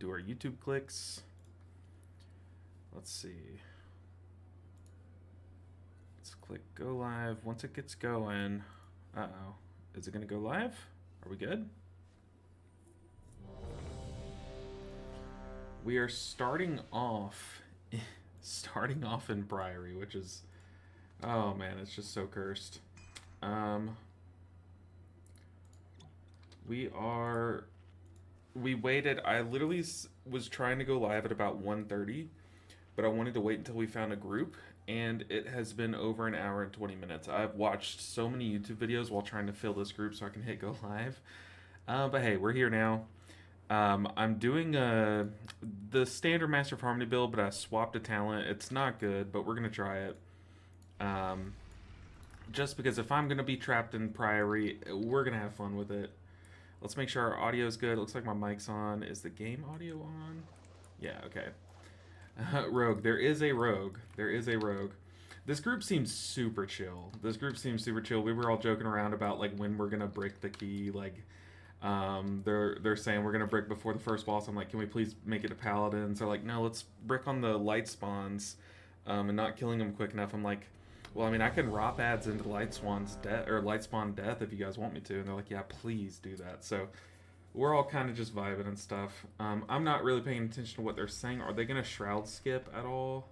do our YouTube clicks. Let's see. Let's click go live. Once it gets going, uh-oh. Is it gonna go live? Are we good? We are starting off in Priory, which is, oh man, it's just so cursed. We waited. I literally was trying to go live at about 1:30, but I wanted to wait until we found a group, and it has been over an hour and 20 minutes. I've watched so many YouTube videos while trying to fill this group so I can hit go live. But hey, we're here now. I'm doing the standard Master of Harmony build, but I swapped a talent. It's not good, but we're going to try it. Just because if I'm going to be trapped in Priory, we're going to have fun with it. Let's make sure our audio is good. Looks like my mic's on. Is the game audio on? Yeah, okay. Rogue. There is a rogue. There is a rogue. This group seems super chill. This group seems super chill. We were all joking around about like when we're going to break the key, like... they're saying we're gonna brick before the first boss. I'm like, can we please make it a paladins? They're like, no, let's brick on the light spawns, and not killing them quick enough. I'm like, well, I mean, I can ROP ads into light spawn death if you guys want me to. And they're like, yeah, please do that. So we're all kind of just vibing and stuff. I'm not really paying attention to what they're saying. Are they gonna shroud skip at all?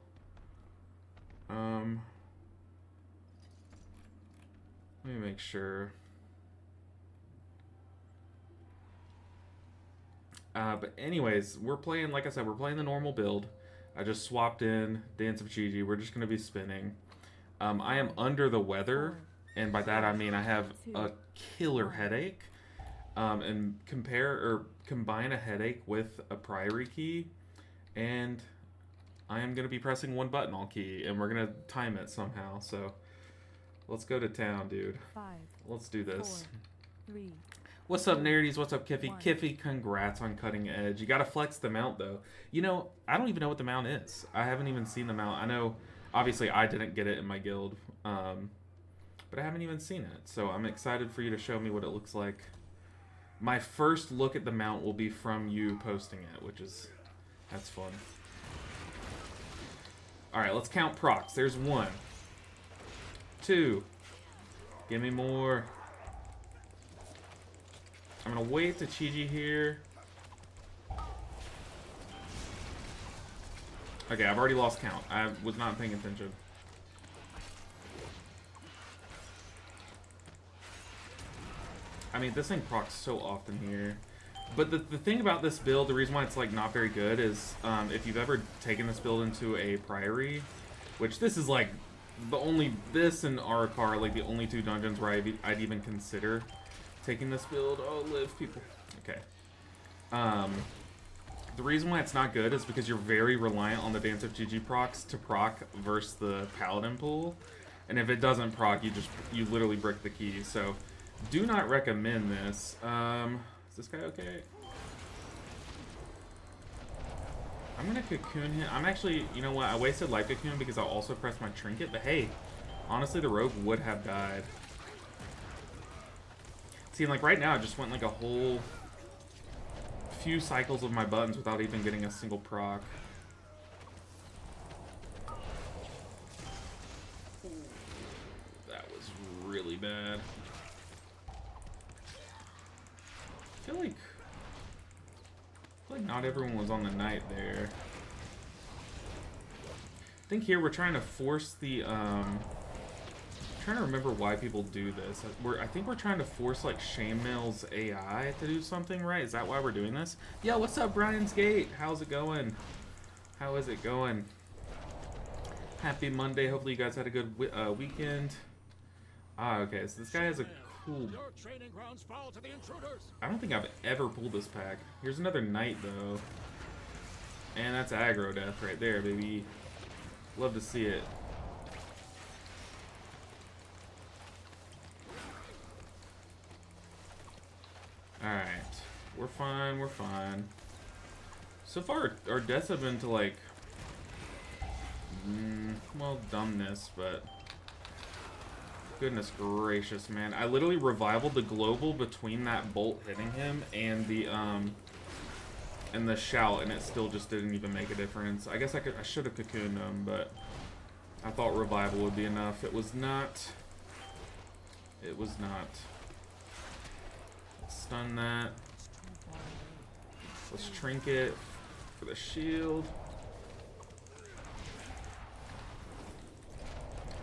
Let me make sure. But anyways, we're playing, like I said, we're playing the normal build. I just swapped in Dance of Gigi. We're just going to be spinning. I am under the weather, and by that I mean I have a killer headache. And combine a headache with a Priory key, and I am going to be pressing one button all key, and we're going to time it somehow. So let's go to town, dude. Let's do this. 4, 3, What's up, nerdies? What's up, Kiffy? Kiffy, congrats on Cutting Edge. You gotta flex the mount, though. You know, I don't even know what the mount is. I haven't even seen the mount. I know, obviously, I didn't get it in my guild, but I haven't even seen it. So I'm excited for you to show me what it looks like. My first look at the mount will be from you posting it, which is, that's fun. Alright, let's count procs. There's 1, 2, give me more. I'm gonna wait to Chi-Ji here. Okay, I've already lost count. I was not paying attention. I mean, this thing procs so often here. But the thing about this build, the reason why it's like not very good is if you've ever taken this build into a Priory, which this is like this and Arakar are like the only 2 dungeons where I'd even consider taking this build. Oh, live, people. Okay. The reason why it's not good is because you're very reliant on the Dance of Gigi procs to proc versus the Paladin pool. And if it doesn't proc, you literally brick the key. So, do not recommend this. Is this guy okay? I'm gonna cocoon him. I'm actually, you know what? I wasted light cocoon because I also pressed my trinket. But hey, honestly, the rogue would have died. See, like right now, I just went like a whole few cycles of my buttons without even getting a single proc. Ooh, that was really bad. I feel like not everyone was on the knight there. I think here we're trying to force the trying to remember why people do this. I think we're trying to force like Shamel's AI to do something, right? Is that why we're doing this? Yo, what's up, Brian's Gate? How's it going? How is it going? Happy Monday. Hopefully you guys had a good weekend. Ah, okay. So this guy has a cool... I don't think I've ever pulled this pack. Here's another knight, though. And that's aggro death right there, baby. Love to see it. Alright. We're fine, we're fine. So far, our deaths have been to, like... well, dumbness, but... Goodness gracious, man. I literally revivaled the global between that bolt hitting him and the and the shout, and it still just didn't even make a difference. I guess I should have cocooned him, but I thought revival would be enough. It was not. It was not. Let's stun that. Let's trinket for the shield.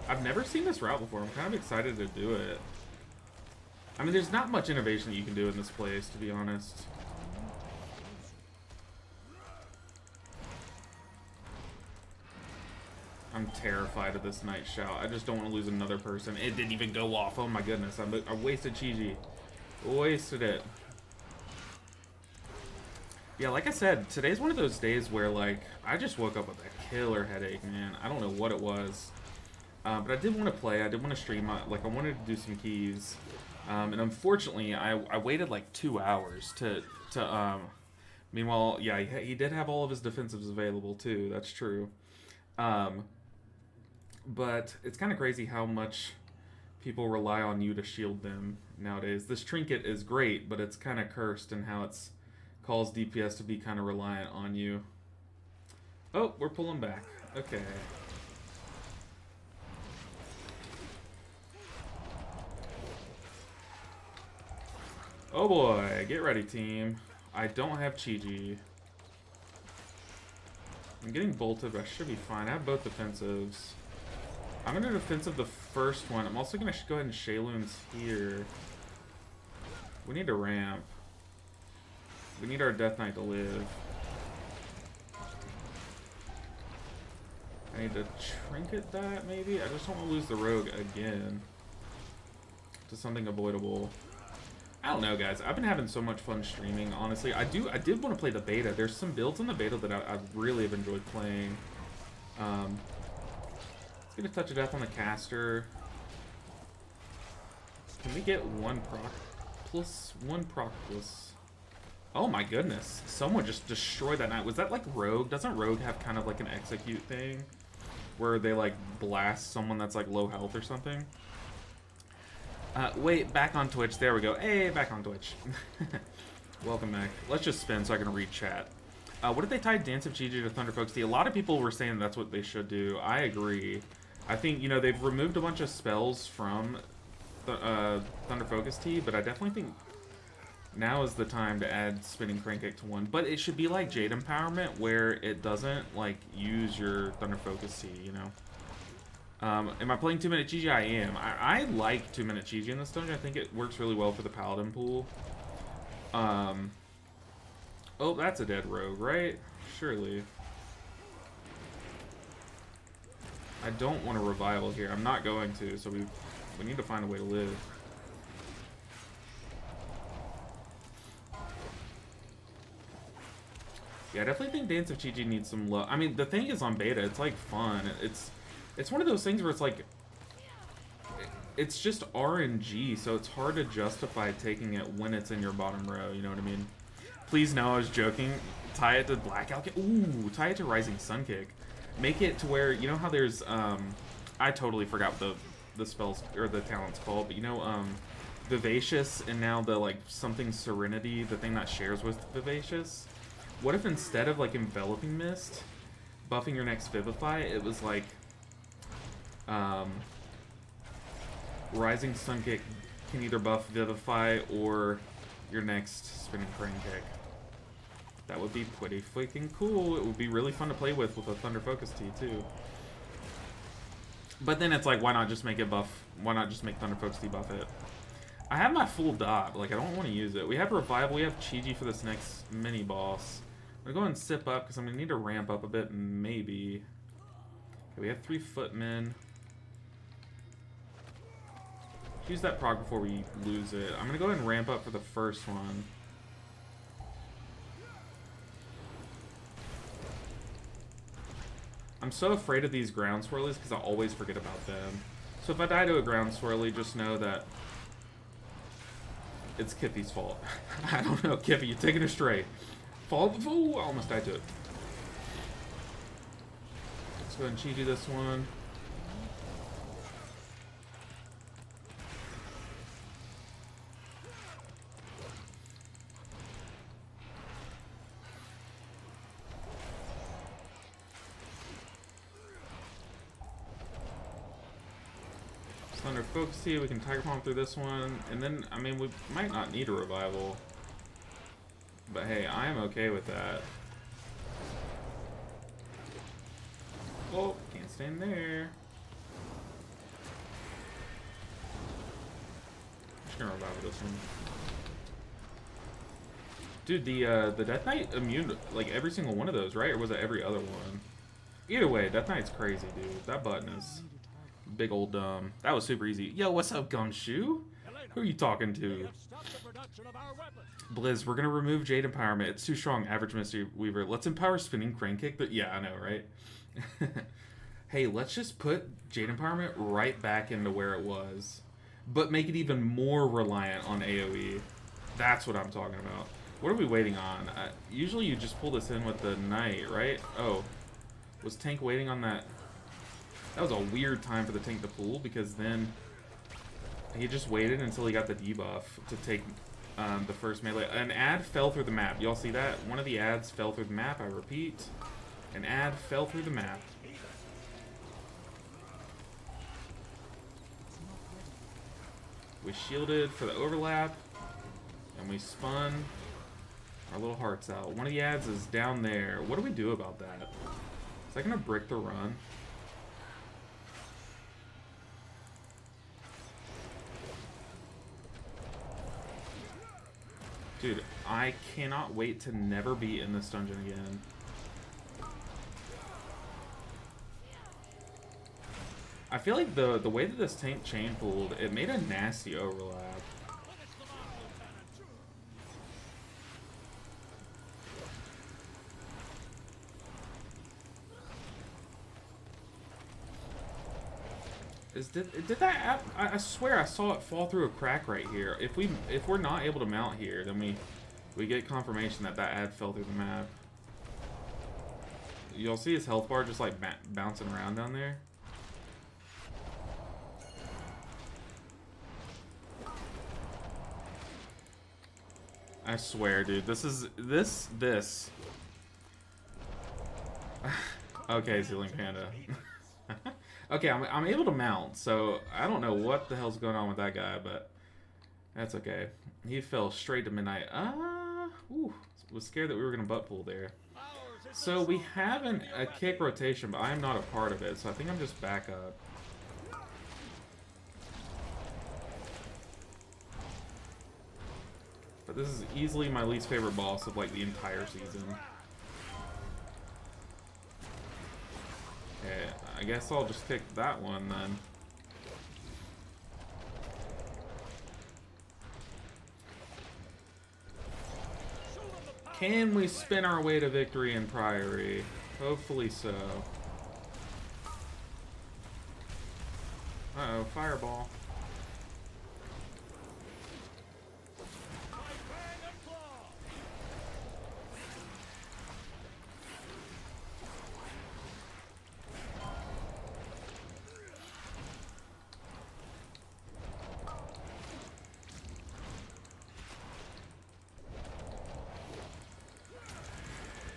I've never seen this route before. I'm kind of excited to do it. I mean, there's not much innovation that you can do in this place, to be honest. I'm terrified of this night shout. I just don't want to lose another person. It didn't even go off. Oh my goodness. I wasted Chi-Ji. Wasted it. Yeah, like I said, today's one of those days where, like, I just woke up with a killer headache, man. I don't know what it was. But I did want to play. I did want to stream. I wanted to do some keys. And unfortunately, I waited like 2 hours to meanwhile, yeah, he did have all of his defensives available too. That's true. But it's kind of crazy how much people rely on you to shield them nowadays. This trinket is great, but it's kind of cursed in how it's calls DPS to be kind of reliant on you. Oh, we're pulling back. Okay. Oh boy, get ready, team. I don't have Chi-Ji. I'm getting bolted, but I should be fine. I have both defensives. I'm going to defensive the first one. I'm also going to go ahead and Shayloons here. We need to ramp. We need our Death Knight to live. I need to trinket that, maybe? I just don't want to lose the rogue again to something avoidable. I don't know, guys. I've been having so much fun streaming, honestly. I did want to play the beta. There's some builds in the beta that I really have enjoyed playing. Let's get a touch of death on the caster. Can we get one proc plus? One proc plus? Oh my goodness. Someone just destroyed that knight. Was that like Rogue? Doesn't Rogue have kind of like an execute thing? Where they like blast someone that's like low health or something? Wait, back on Twitch. There we go. Hey, back on Twitch. Welcome back. Let's just spin so I can read chat. What if they tied Dance of Chi-Ji to Thunder Focus Tea? A lot of people were saying that's what they should do. I agree. I think, you know, they've removed a bunch of spells from Thunder Focus Tea, but I definitely think now is the time to add Spinning Crank Kick to one. But it should be like Jade Empowerment, where it doesn't, like, use your Thunder Focus Tea, you know? Am I playing 2-minute Chi-Ji? I am. I like 2-minute Chi-Ji in this dungeon. I think it works really well for the Paladin pool. Oh, that's a dead rogue, right? Surely. I don't want a revival here. I'm not going to, so we need to find a way to live. Yeah, I definitely think Dance of Chi-Ji needs some love. I mean, the thing is on beta, it's like fun. It's one of those things where it's like, it's just RNG, so it's hard to justify taking it when it's in your bottom row, you know what I mean? Please no, I was joking. Tie it to Blackout Kick. Ooh, tie it to Rising Sun Kick. Make it to where, you know how there's, I totally forgot what the spells, or the talent's called, but you know, Vivacious, and now the, like, something Serenity, the thing that shares with Vivacious? What if instead of, like, Enveloping Mist, buffing your next Vivify, it was, like, Rising Sun Kick can either buff Vivify or your next Spinning Crane Kick. That would be pretty freaking cool. It would be really fun to play with a Thunder Focus Tea too. But then it's like, why not just make it buff? Why not just make Thunder Focus Tea buff it? I have my full dot, but like I don't want to use it. We have Revival, we have Chi-Ji for this next mini boss. I'm gonna go ahead and sip up because I'm gonna need to ramp up a bit, maybe. Okay, we have 3 footmen. Use that proc before we lose it. I'm gonna go ahead and ramp up for the first one. I'm so afraid of these ground swirlies because I always forget about them. So if I die to a ground swirly, just know that it's Kiffy's fault. I don't know, Kiffy, you're taking it straight. Fall, ooh, I almost died to it. Let's go ahead and Chi-Ji this one. Thunder Focus Tea, we can Tiger Palm through this one. And then, I mean, we might not need a revival. But hey, I am okay with that. Oh, can't stand there. Just gonna revival this one. Dude, the Death Knight immune to, like, every single one of those, right? Or was it every other one? Either way, Death Knight's crazy, dude. That button is big old dumb. That was super easy. Yo, what's up, Gumshoe? Who are you talking to? Blizz, we're gonna remove Jade Empowerment. It's too strong. Average Mistweaver. Let's empower Spinning Crane Kick. Yeah, I know, right? Hey, let's just put Jade Empowerment right back into where it was, but make it even more reliant on AoE. That's what I'm talking about. What are we waiting on? Usually you just pull this in with the Knight, right? Oh, was Tank waiting on that? That was a weird time for the Tank to pull, because then he just waited until he got the debuff to take the first melee. An ad fell through the map. Y'all see that? One of the ads fell through the map. I repeat, an ad fell through the map. We shielded for the overlap, and we spun our little hearts out. One of the ads is down there. What do we do about that? Is that gonna brick the run? Dude, I cannot wait to never be in this dungeon again. I feel like the way that this tank chain pulled, it made a nasty overlap. Did that? I swear I saw it fall through a crack right here. If we're not able to mount here, then we get confirmation that that ad fell through the map. You'll see his health bar just like bouncing around down there. I swear, dude, this. Okay, Ceiling Panda. Okay, I'm able to mount, so I don't know what the hell's going on with that guy, but that's okay. He fell straight to midnight. Ooh, was scared that we were gonna butt pull there. So we have a kick rotation, but I am not a part of it, so I think I'm just back up. But this is easily my least favorite boss of like the entire season. Okay, I guess I'll just kick that one then. Can we spin our way to victory in Priory? Hopefully so. Uh-oh, fireball.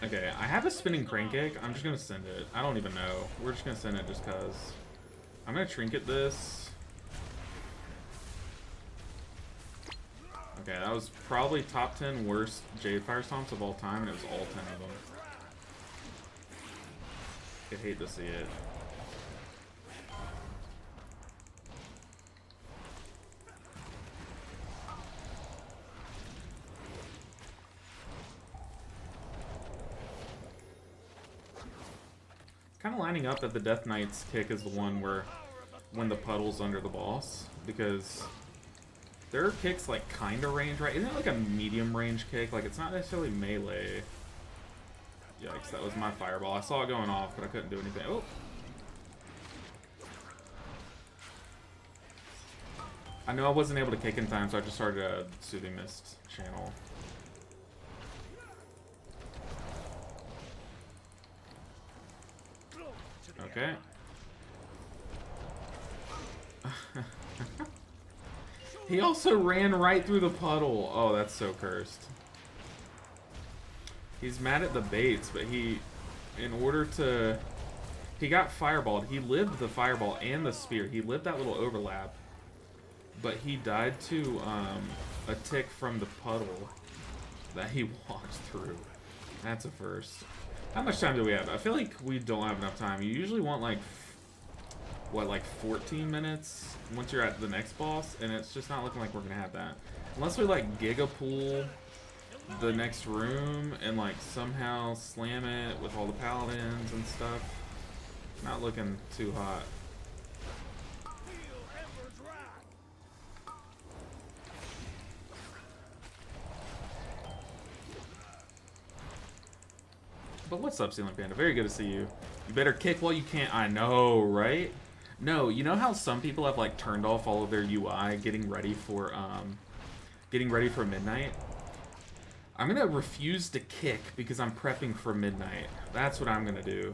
Okay, I have a spinning crane kick. I'm just gonna send it. I don't even know. We're just gonna send it just cause. I'm gonna trinket this. Okay, that was probably top 10 worst Jade Fire Stomps of all time, and it was all 10 of them. I'd hate to see it. Kind of lining up that the Death Knight's kick is the one where when the puddle's under the boss, because their kick's like kind of range, right? Isn't it like a medium range kick? Like it's not necessarily melee. Yikes, that was my fireball. I saw it going off, but I couldn't do anything. Oh. I know I wasn't able to kick in time, so I just started a Soothing Mist channel. Okay. He also ran right through the puddle. Oh, that's so cursed. He's mad at the baits, but he He got fireballed. He lived the fireball and the spear. He lived that little overlap. But he died to a tick from the puddle that he walked through. That's a first. How much time do we have? I feel like we don't have enough time. You usually want like, what, like 14 minutes once you're at the next boss, and it's just not looking like we're gonna have that. Unless we like gigapool the next room and like somehow slam it with all the paladins and stuff. Not looking too hot. But what's up, Ceiling Panda? Very good to see you. You better kick while you can. I know, right? No, you know how some people have like turned off all of their UI getting ready for midnight? I'm gonna refuse to kick because I'm prepping for midnight. That's what I'm gonna do.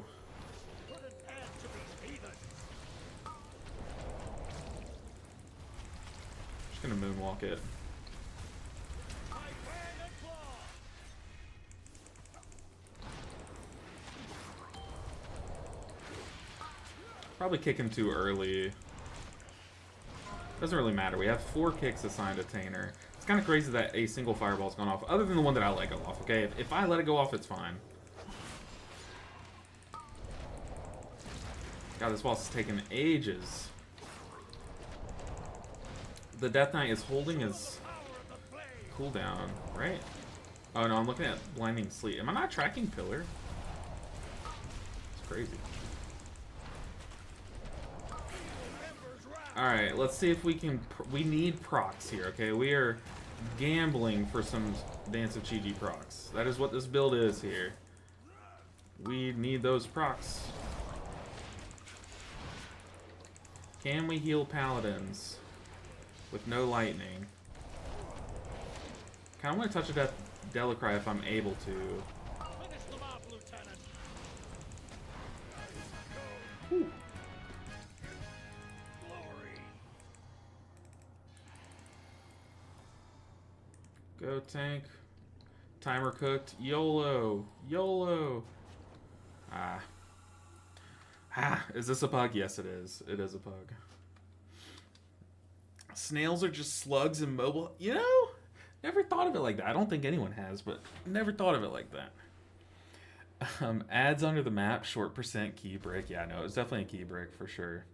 Just gonna moonwalk it. Probably kicking too early. Doesn't really matter. We have 4 kicks assigned to Tainer. It's kind of crazy that a single fireball's gone off, other than the one that I let go off, okay? If I let it go off, it's fine. God, this boss is taking ages. The Death Knight is holding his cooldown, right? Oh no, I'm looking at Blinding Sleep. Am I not tracking Pillar? It's crazy. Alright, let's see if we can... We need procs here, okay? We are gambling for some Dance of Chi-Ji procs. That is what this build is here. We need those procs. Can we heal paladins with no lightning? Kinda want to touch a death Delicry if I'm able to. Finish them off, Lieutenant. Whew. Go tank. Timer cooked. YOLO. YOLO. Ah. Ah. Is this a pug? Yes, it is. It is a pug. Snails are just slugs and mobile. You know? Never thought of it like that. I don't think anyone has, but never thought of it like that. Ads under the map. Short percent key brick. Yeah, no, it's definitely a key brick for sure.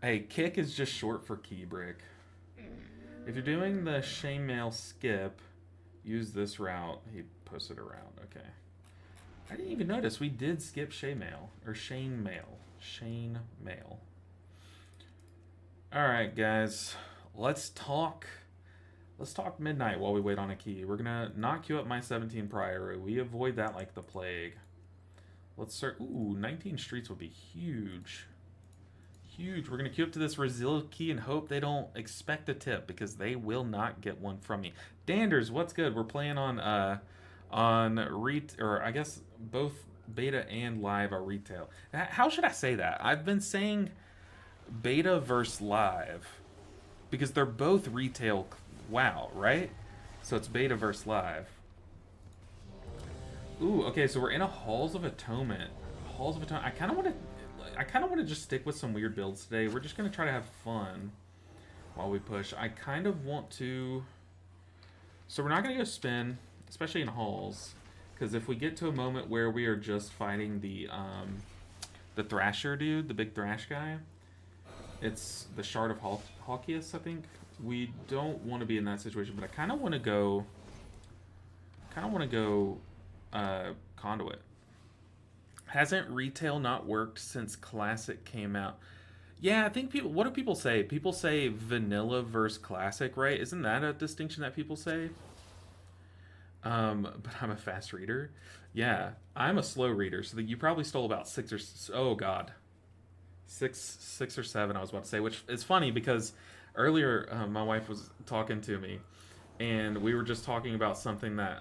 Hey, kick is just short for key brick. If you're doing the chainmail skip, use this route. He posted a route. Okay. I didn't even notice we did skip chainmail or chainmail. Chainmail. All right, guys. Let's talk midnight while we wait on a key. We're gonna not queue up my 17 prior. We avoid that like the plague. Let's start. Ooh, 19 streets would be huge. Huge. We're going to queue up to this Resil key and hope they don't expect a tip because they will not get one from me. Danders, what's good? We're playing on or I guess both beta and live are retail. How should I say that? I've been saying beta versus live because they're both retail WoW, right? So it's beta versus live. Ooh, okay, so we're in a Halls of Atonement. Halls of Atonement. I kind of want to just stick with some weird builds today. We're just going to try to have fun while we push. I kind of want to... So we're not going to go spin, especially in halls, because if we get to a moment where we are just fighting the Thrasher dude, the big Thrash guy, it's the Shard of Hawkius, I think. We don't want to be in that situation, but I kind of want to go... Conduit. Hasn't retail not worked since Classic came out? Yeah, I think people... What do people say? People say vanilla versus Classic, right? Isn't that a distinction that people say? But I'm a fast reader. Yeah, I'm a slow reader, so that you probably stole about 6 or... Oh, God. 6 or 7, I was about to say, which is funny because earlier my wife was talking to me, and we were just talking about something that...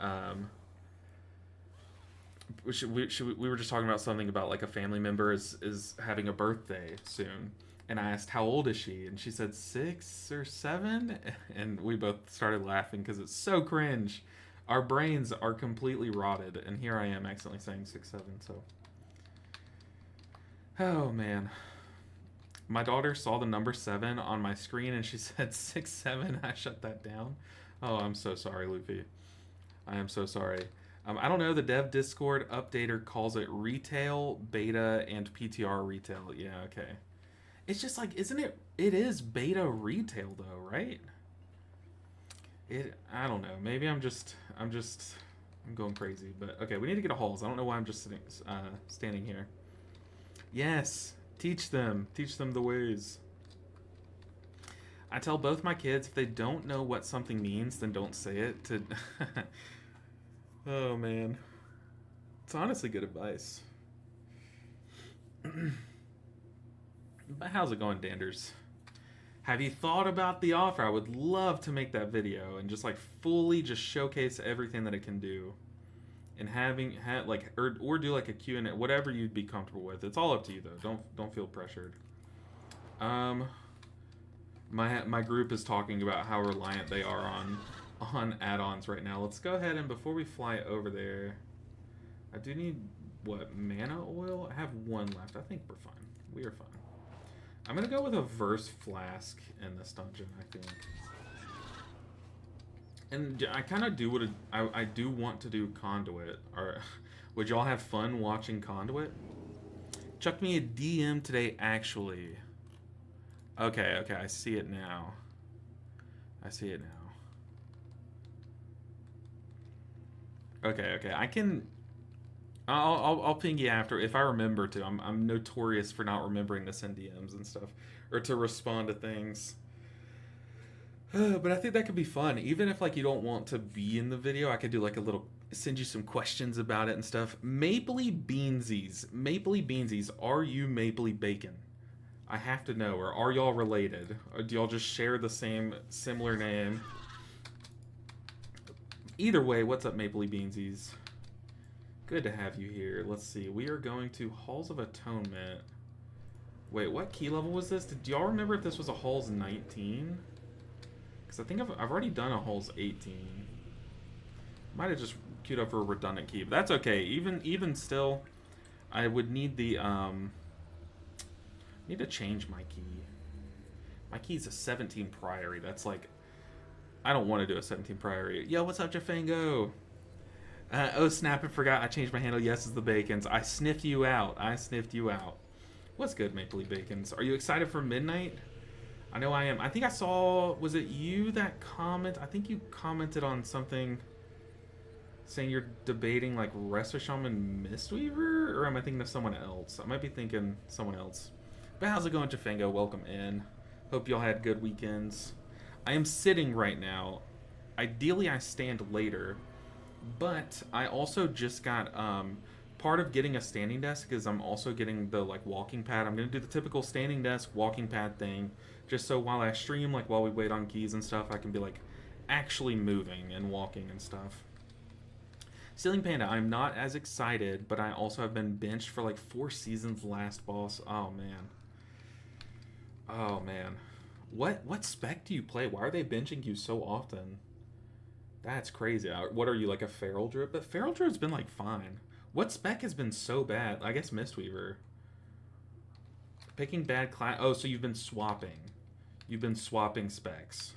we were just talking about something about like a family member is having a birthday soon, and I asked how old is she, and she said 6 or 7, and we both started laughing because it's so cringe. Our brains are completely rotted, and here I am accidentally saying 6, 7. So Oh man. My daughter saw the number 7 on my screen and she said 6-7. I shut that down. Oh, I'm so sorry, Luffy. I am so sorry. I don't know. The dev Discord updater calls it retail, beta, and PTR retail. Yeah, okay. It's just like, isn't it? It is beta retail though, right? I don't know. Maybe I'm going crazy. But okay, we need to get a halls. I don't know why I'm just standing here. Yes, teach them the ways. I tell both my kids if they don't know what something means, then don't say it. To oh man, it's honestly good advice. But how's it going, Danders? Have you thought about the offer? I would love to make that video and just like fully just showcase everything that it can do, and like or do like a Q&A, whatever you'd be comfortable with. It's all up to you though. Don't feel pressured. My group is talking about how reliant they are on add-ons right now. Let's go ahead and before we fly over there, I do need what, mana oil? I have 1 left. I think we're fine. We are fine. I'm gonna go with a verse flask in this dungeon, I think. And I kind of do I do want to do Conduit. Or would y'all have fun watching Conduit? Chuck me a DM today, actually. Okay, I see it now. Okay, I can. I'll ping you after if I remember to. I'm notorious for not remembering to send DMs and stuff or to respond to things. But I think that could be fun. Even if like you don't want to be in the video, I could do like a little send you some questions about it and stuff. Mapley Beansies, are you Mapley Bacon? I have to know, or are y'all related? Or do y'all just share the same similar name? Either way, what's up, Mapley Beansies? Good to have you here. Let's see. We are going to Halls of Atonement. Wait, what key level was this? Do y'all remember if this was a Halls 19? Because I think I've already done a Halls 18. Might have just queued up for a redundant key, but that's okay. Even still, I would need the need to change my key. My key's a 17 Priory. That's like, I don't want to do a 17 Priory. Yo, what's up, Jafango? Oh snap, I forgot I changed my handle. Yes, it's the Bacons. I sniffed you out. What's good, Maple Leaf Bacons? Are you excited for midnight? I know I am. I think I saw, was it you that comment? I think you commented on something saying you're debating like Wrestler Shaman Mistweaver? Or am I thinking of someone else? I might be thinking someone else. But how's it going, Jafango? Welcome in. Hope y'all had good weekends. I am sitting right now. Ideally, I stand later. But I also just got, part of getting a standing desk is I'm also getting the, like, walking pad. I'm going to do the typical standing desk, walking pad thing. Just so while I stream, like, while we wait on keys and stuff, I can be, like, actually moving and walking and stuff. Ceiling Panda, I'm not as excited, but I also have been benched for, like, 4 seasons last boss. Oh, man. Oh, man. What spec do you play? Why are they benching you so often? That's crazy. What are you, like a Feral Druid? But Feral Druid's been, like, fine. What spec has been so bad? I guess Mistweaver. Picking bad class. Oh, so you've been swapping. You've been swapping specs.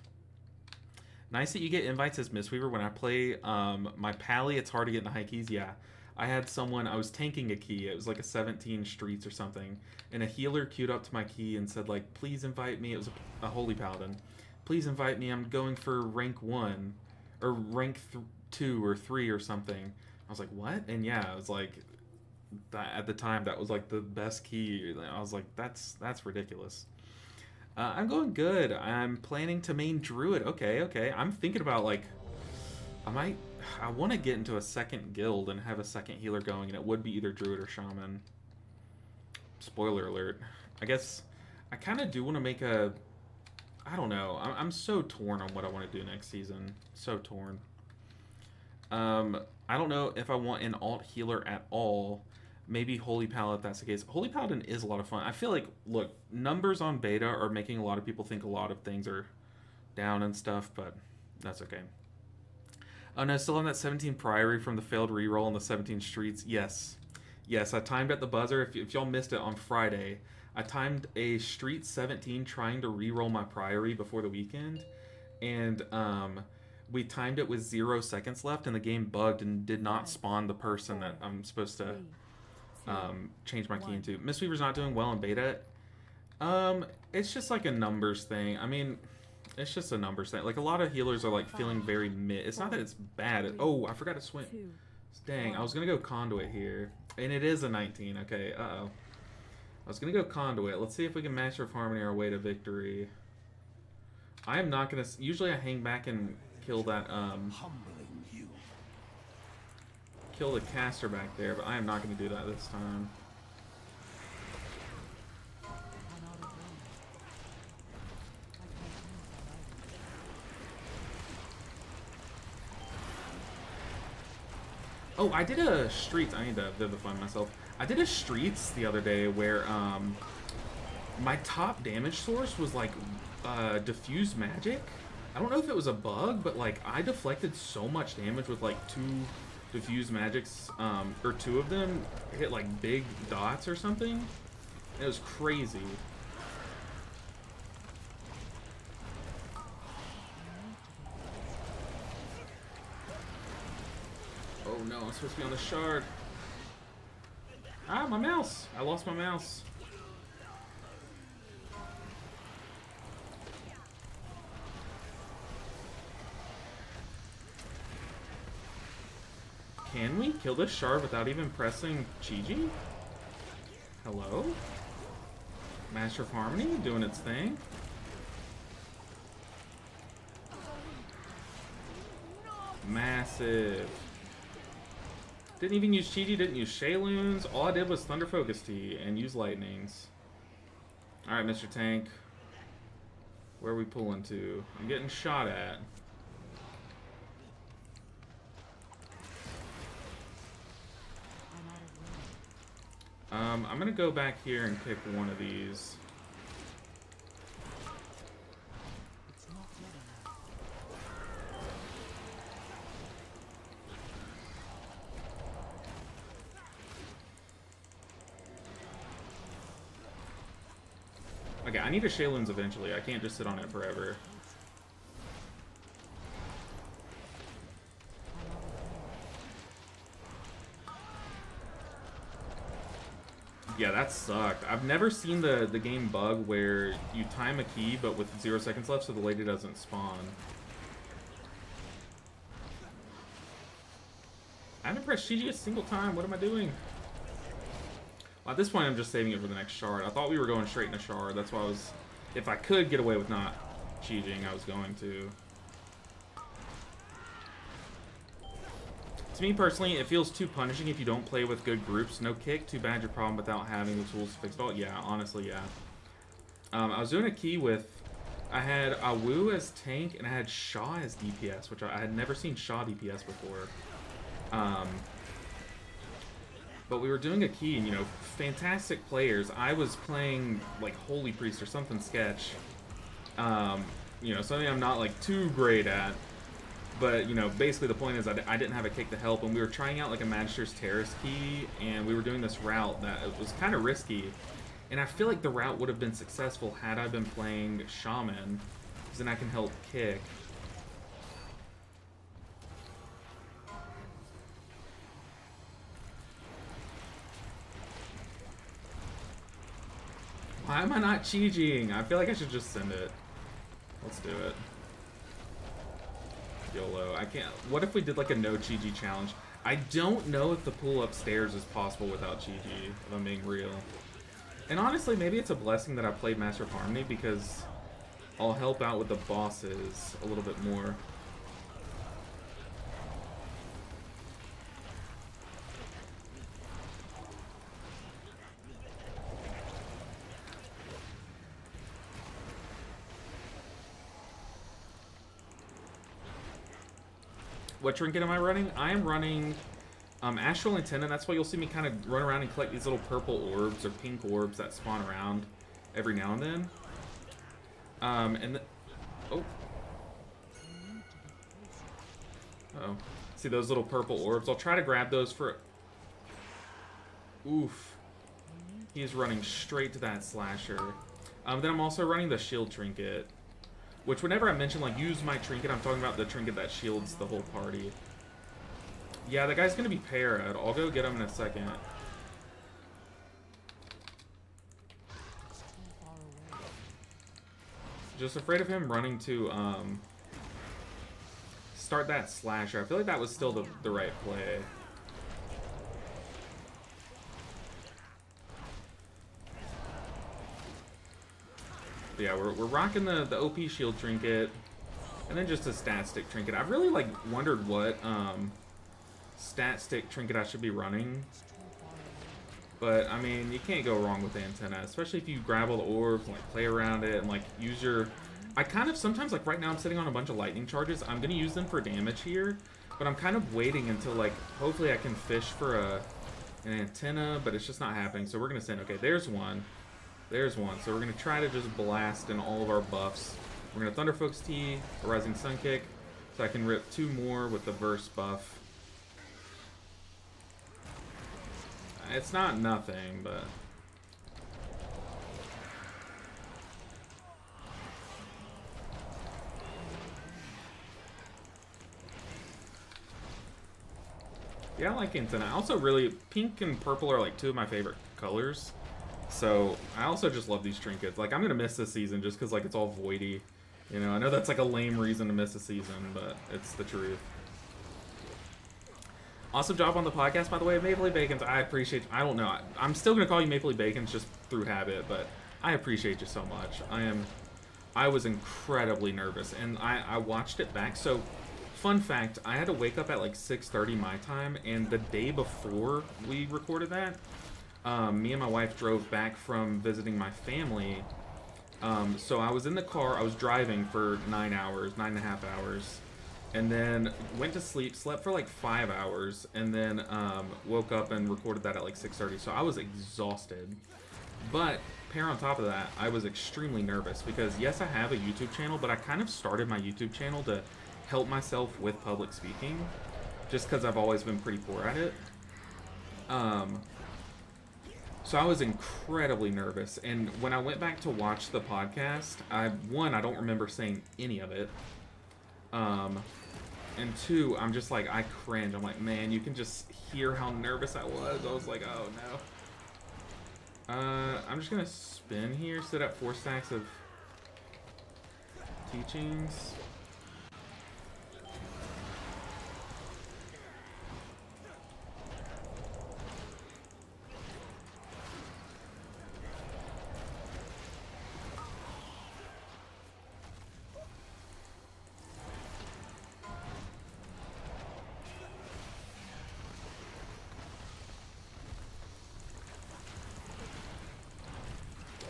Nice that you get invites as Mistweaver. When I play my Pally, it's hard to get in the high keys. Yeah. I had someone, I was tanking a key. It was like a 17 streets or something. And a healer queued up to my key and said, like, please invite me. It was a Holy Paladin. Please invite me. I'm going for rank 1. Or rank 2 or 3 or something. I was like, what? And yeah, it was like, at the time, that was like the best key. I was like, that's ridiculous. I'm going good. I'm planning to main Druid. Okay. I'm thinking about, like, I want to get into a second guild and have a second healer going, and it would be either Druid or Shaman. Spoiler alert. I guess I kind of do want to make a... I don't know. I'm so torn on what I want to do next season. So torn. I don't know if I want an alt healer at all. Maybe Holy Paladin if that's the case. Holy Paladin is a lot of fun. I feel like, look, numbers on beta are making a lot of people think a lot of things are down and stuff, but that's okay. Oh no, still on that 17 Priory from the failed reroll in the 17 streets. Yes. Yes, I timed at the buzzer. If y'all missed it on Friday, I timed a Street 17 trying to re-roll my Priory before the weekend, and we timed it with 0 seconds left, and the game bugged and did not spawn the person that I'm supposed to change my key into. Mistweaver's not doing well in beta. It's just like a numbers thing. I mean, it's just a numbers thing. Like, a lot of healers are like feeling very mid. It's not that it's bad. Oh, I forgot to swim. Dang, I was gonna go conduit here, and it is a 19. Okay, I was gonna go conduit. Let's see if we can Master of Harmony our way to victory. I am not gonna. Usually, I hang back and kill that kill the caster back there, but I am not gonna do that this time. Oh, I did a Streets. I need to vivify myself. I did a Streets the other day where my top damage source was like diffuse magic. I don't know if it was a bug, but like I deflected so much damage with like 2 diffuse magics, or 2 of them hit like big dots or something. It was crazy. Oh no, I'm supposed to be on the shard. Ah, my mouse! I lost my mouse. Can we kill this shard without even pressing Chi-Ji? Hello? Master of Harmony doing its thing. Massive. Didn't even use Chi-Ji, didn't use Shayloons. All I did was Thunder Focus Tea and use Lightnings. Alright, Mr. Tank. Where are we pulling to? I'm getting shot at. I'm gonna go back here and pick one of these. Okay, I need a Shayloons eventually. I can't just sit on it forever. Yeah, that sucked. I've never seen the game bug where you time a key, but with 0 seconds left so the lady doesn't spawn. I haven't pressed Chi-Ji a single time. What am I doing? Well, at this point, I'm just saving it for the next shard. I thought we were going straight into shard. That's why I was... If I could get away with not Chi-Jing, I was going to. To me personally, it feels too punishing if you don't play with good groups. No kick, too bad your problem without having the tools to fix it all. Yeah, honestly, yeah. I was doing a key with... I had Awu as tank, and I had Shaw as DPS, which I had never seen Shaw DPS before. But we were doing a key, and, you know, fantastic players. I was playing, like, Holy Priest or something sketch. You know, something I'm not, like, too great at. But, you know, basically the point is I didn't have a kick to help, and we were trying out, like, a Magister's Terrace key, and we were doing this route that was kind of risky. And I feel like the route would have been successful had I been playing Shaman, because then I can help kick. Why am I not Chi-Jiing? I feel like I should just send it. Let's do it. YOLO. I can't... What if we did like a no Chi-Ji challenge? I don't know if the pool upstairs is possible without Chi-Ji, if I'm being real. And honestly, maybe it's a blessing that I played Master of Harmony, because I'll help out with the bosses a little bit more. What trinket am I running? I am running Astral Antenna. That's why you'll see me kind of run around and collect these little purple orbs or pink orbs that spawn around every now and then. Oh. Uh-oh. See those little purple orbs? I'll try to grab those for... Oof. He's running straight to that slasher. Then I'm also running the shield trinket. Which whenever I mention, like, use my trinket, I'm talking about the trinket that shields the whole party. Yeah, the guy's gonna be para'd. I'll go get him in a second. Just afraid of him running to, start that slasher. I feel like that was still the right play. But yeah, we're rocking the OP shield trinket. And then just a stat stick trinket. I've really, like, wondered what, stat stick trinket I should be running. But, I mean, you can't go wrong with the antenna, especially if you grab all the orbs, and, like, play around it, and, like, use your... I kind of, sometimes, like, right now I'm sitting on a bunch of lightning charges. I'm going to use them for damage here, but I'm kind of waiting until, like, hopefully I can fish for an antenna, but it's just not happening. So we're going to send... Okay, there's one. There's one. So we're going to try to just blast in all of our buffs. We're going to Thunder Focus T, a Rising Sun Kick, so I can rip 2 more with the Verse buff. It's not nothing, but... Yeah, I like antenna. I also really... Pink and purple are like 2 of my favorite colors. So, I also just love these trinkets. Like, I'm gonna miss this season just because, like, it's all voidy. You know, I know that's like a lame reason to miss a season, but it's the truth. Awesome job on the podcast, by the way, Maple Leaf Bacons. I appreciate you. I don't know. I'm still going to call you Maple Leaf Bacons just through habit, but I appreciate you so much. I was incredibly nervous, and I watched it back. So, fun fact, I had to wake up at like 6:30 my time, and the day before we recorded that, me and my wife drove back from visiting my family. So I was in the car, I was driving for 9.5 hours. And then went to sleep, slept for like 5 hours, and then woke up and recorded that at like 6:30. So I was exhausted. But pair on top of that, I was extremely nervous because yes, I have a YouTube channel, but I kind of started my YouTube channel to help myself with public speaking, just because I've always been pretty poor at it. So I was incredibly nervous, and when I went back to watch the podcast, I don't remember saying any of it. And 2, I'm just like, I cringe. I'm like, man, you can just hear how nervous I was. I was like, oh no. I'm just gonna spin here, set up 4 stacks of teachings.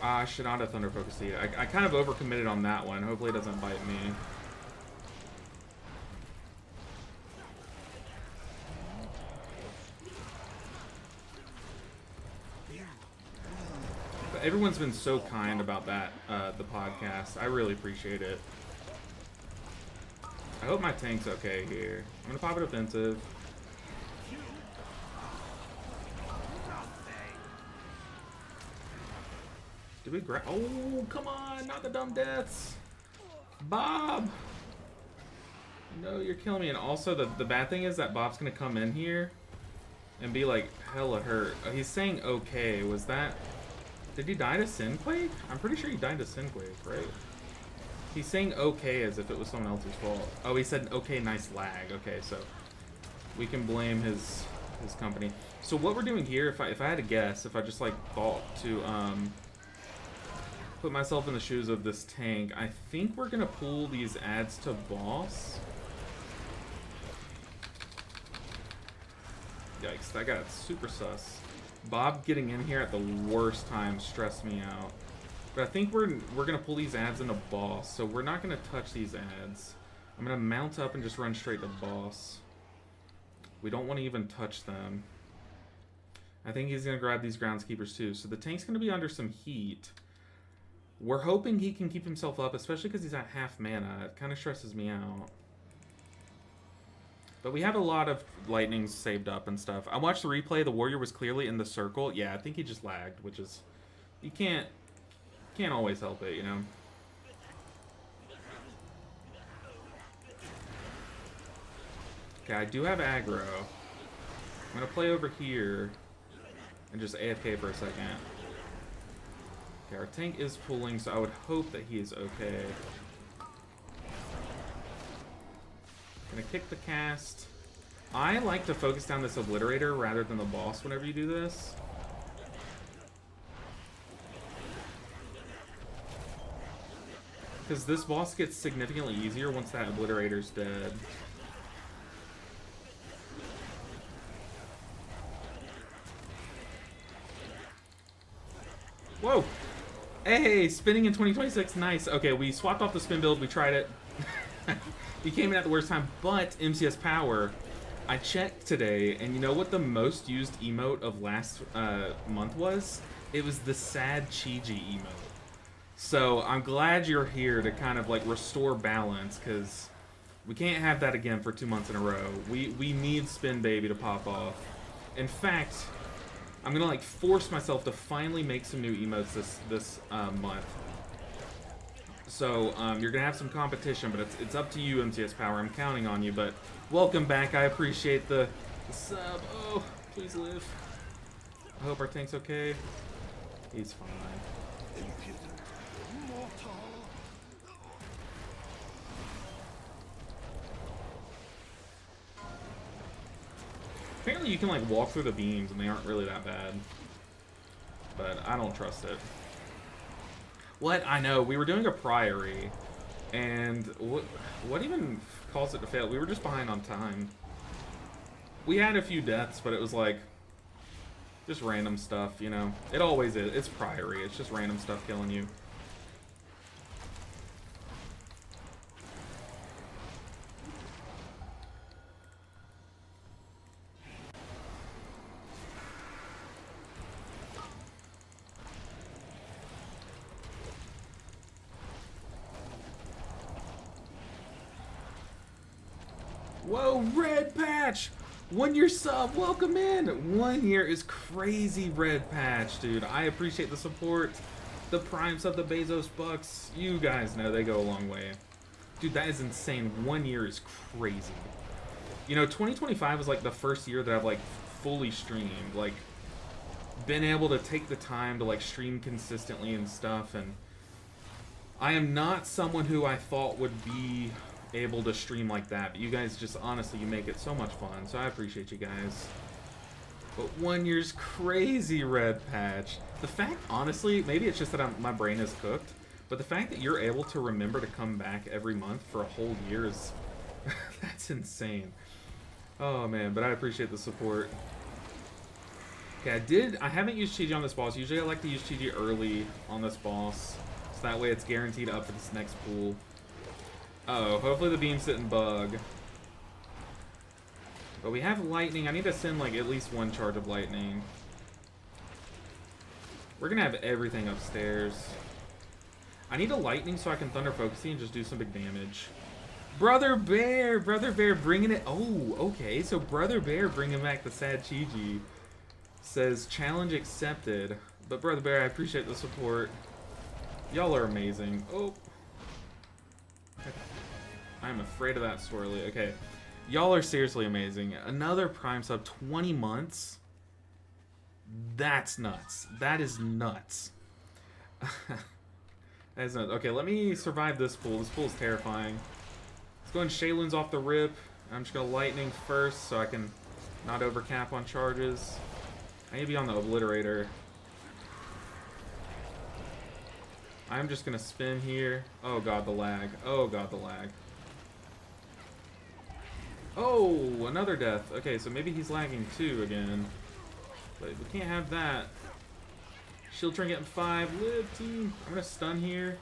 I should not have Thunder Focus T. I kind of overcommitted on that one. Hopefully it doesn't bite me. But everyone's been so kind about that, the podcast. I really appreciate it. I hope my tank's okay here. I'm gonna pop it offensive. Did we grab? Oh, come on, not the dumb deaths. Bob! No, you're killing me. And also, the bad thing is that Bob's gonna come in here and be like hella hurt. He's saying okay. Was that... Did he die to Sinquake? I'm pretty sure he died to Sinquake, right? He's saying okay as if it was someone else's fault. Oh, he said okay, nice lag. Okay, so we can blame his company. So what we're doing here, if I had to guess, if I just like thought to put myself in the shoes of this tank, I think we're gonna pull these ads to boss. Yikes, that got super sus. Bob getting in here at the worst time stressed me out. But I think we're gonna pull these ads into boss, so we're not gonna touch these ads. I'm gonna mount up and just run straight to boss. We don't want to even touch them. I think he's gonna grab these groundskeepers too, so the tank's gonna be under some heat. We're hoping he can keep himself up, especially because he's at half mana. It kind of stresses me out. But we have a lot of lightnings saved up and stuff. I watched the replay. The warrior was clearly in the circle. Yeah, I think he just lagged, which is... You can't always help it, you know? Okay, I do have aggro. I'm going to play over here and just AFK for a second. Okay, our tank is pulling, so I would hope that he is okay. Gonna kick the cast. I like to focus down this obliterator rather than the boss whenever you do this. Because this boss gets significantly easier once that obliterator's dead. Whoa! Hey, spinning in 2026, nice. Okay, we swapped off the spin build, we tried it. We came in at the worst time, but MCS Power, I checked today, and you know what the most used emote of last month was? It was the sad Chiji emote. So I'm glad you're here to kind of like restore balance, because we can't have that again for 2 months in a row. We need Spin Baby to pop off. In fact, I'm gonna like force myself to finally make some new emotes this month. So you're gonna have some competition, but it's up to you, MCS Power. I'm counting on you. But welcome back. I appreciate the sub. Oh, please live. I hope our tank's okay. He's fine. Apparently you can like walk through the beams and they aren't really that bad. But I don't trust it. What? I know, we were doing a priory. And what even caused it to fail? We were just behind on time. We had a few deaths, but it was like just random stuff, you know. It always is. It's priory. It's just random stuff killing you. Whoa, Red Patch! 1 year sub, welcome in! 1 year is crazy, Red Patch, dude. I appreciate the support. The Prime sub, the Bezos Bucks. You guys know they go a long way. Dude, that is insane. 1 year is crazy. You know, 2025 was like the first year that I've like fully streamed. Like, been able to take the time to like stream consistently and stuff. And I am not someone who I thought would be able to stream like that, but you guys just honestly, you make it so much fun, so I appreciate you guys. But 1 year's crazy, Red Patch. The fact, honestly, maybe it's just that my brain is cooked, but the fact that you're able to remember to come back every month for a whole year is that's insane. Oh man, but I appreciate the support. Okay, I haven't used Chiji on this boss. Usually I like to use Chiji early on this boss, so that way it's guaranteed up for this next pool. Oh, hopefully the beams didn't bug. But we have lightning. I need to send like at least one charge of lightning. We're gonna have everything upstairs. I need a lightning so I can thunder focusing and just do some big damage. Brother Bear bringing it. Oh, okay. So Brother Bear bringing back the sad Chiji. Says challenge accepted. But Brother Bear, I appreciate the support. Y'all are amazing. Oh. I'm afraid of that swirly. Okay. Y'all are seriously amazing. Another Prime sub, 20 months? That's nuts. That is nuts. That is nuts. Okay, let me survive this pool. This pool is terrifying. Let's go and Shaylun's off the rip. I'm just going to lightning first so I can not overcap on charges. I need to be on the obliterator. I'm just going to spin here. Oh god, the lag. Oh god, the lag. Oh, another death. Okay, so maybe he's lagging too again. But we can't have that. Shield trinket in 5. Live, team. I'm going to stun here.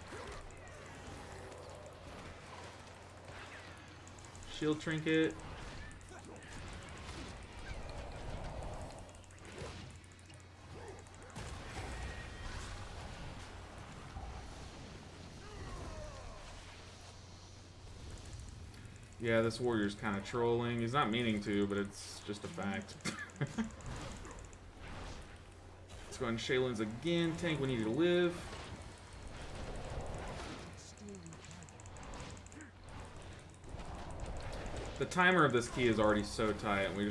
Shield trinket. Yeah, this warrior's kind of trolling. He's not meaning to, but it's just a fact. Let's go on Shaylin's again. Tank, we need to live. The timer of this key is already so tight, and we're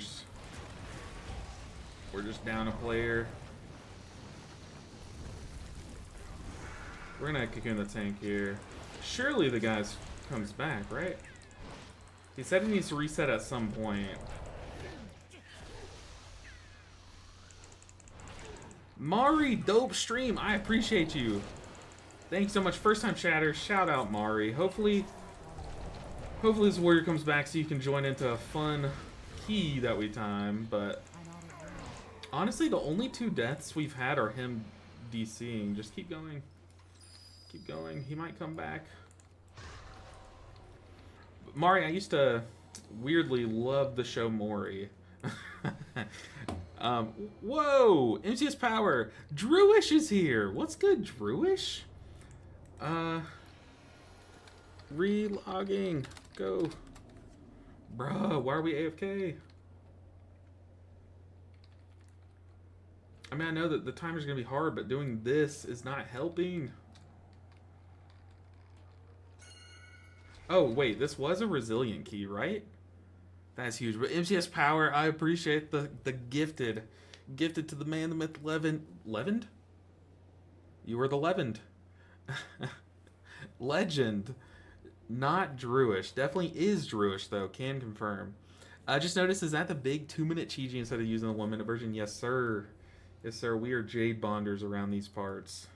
just down a player. We're gonna cocoon the tank here. Surely the guy comes back, right? He said he needs to reset at some point. Mari, dope stream. I appreciate you. Thanks so much. First time chatter. Shout out Mari. Hopefully this warrior comes back so you can join into a fun key that we time. But honestly, the only 2 deaths we've had are him DCing. Just keep going. Keep going. He might come back. Mari, I used to weirdly love the show Maury. Whoa! MCS Power! Drewish is here! What's good, Drewish? Relogging. Go. Bruh, why are we AFK? I mean, I know that the timer's gonna be hard, but doing this is not helping. Oh, wait, this was a resilient key, right? That's huge. But MCS Power, I appreciate the gifted. Gifted to the man, the myth, Levend? You were the Levend. Legend. Not Drewish. Definitely is Drewish, though. Can confirm. I just noticed, is that the big 2-minute Chi instead of using the 1-minute version? Yes, sir. Yes, sir. We are Jade Bonders around these parts.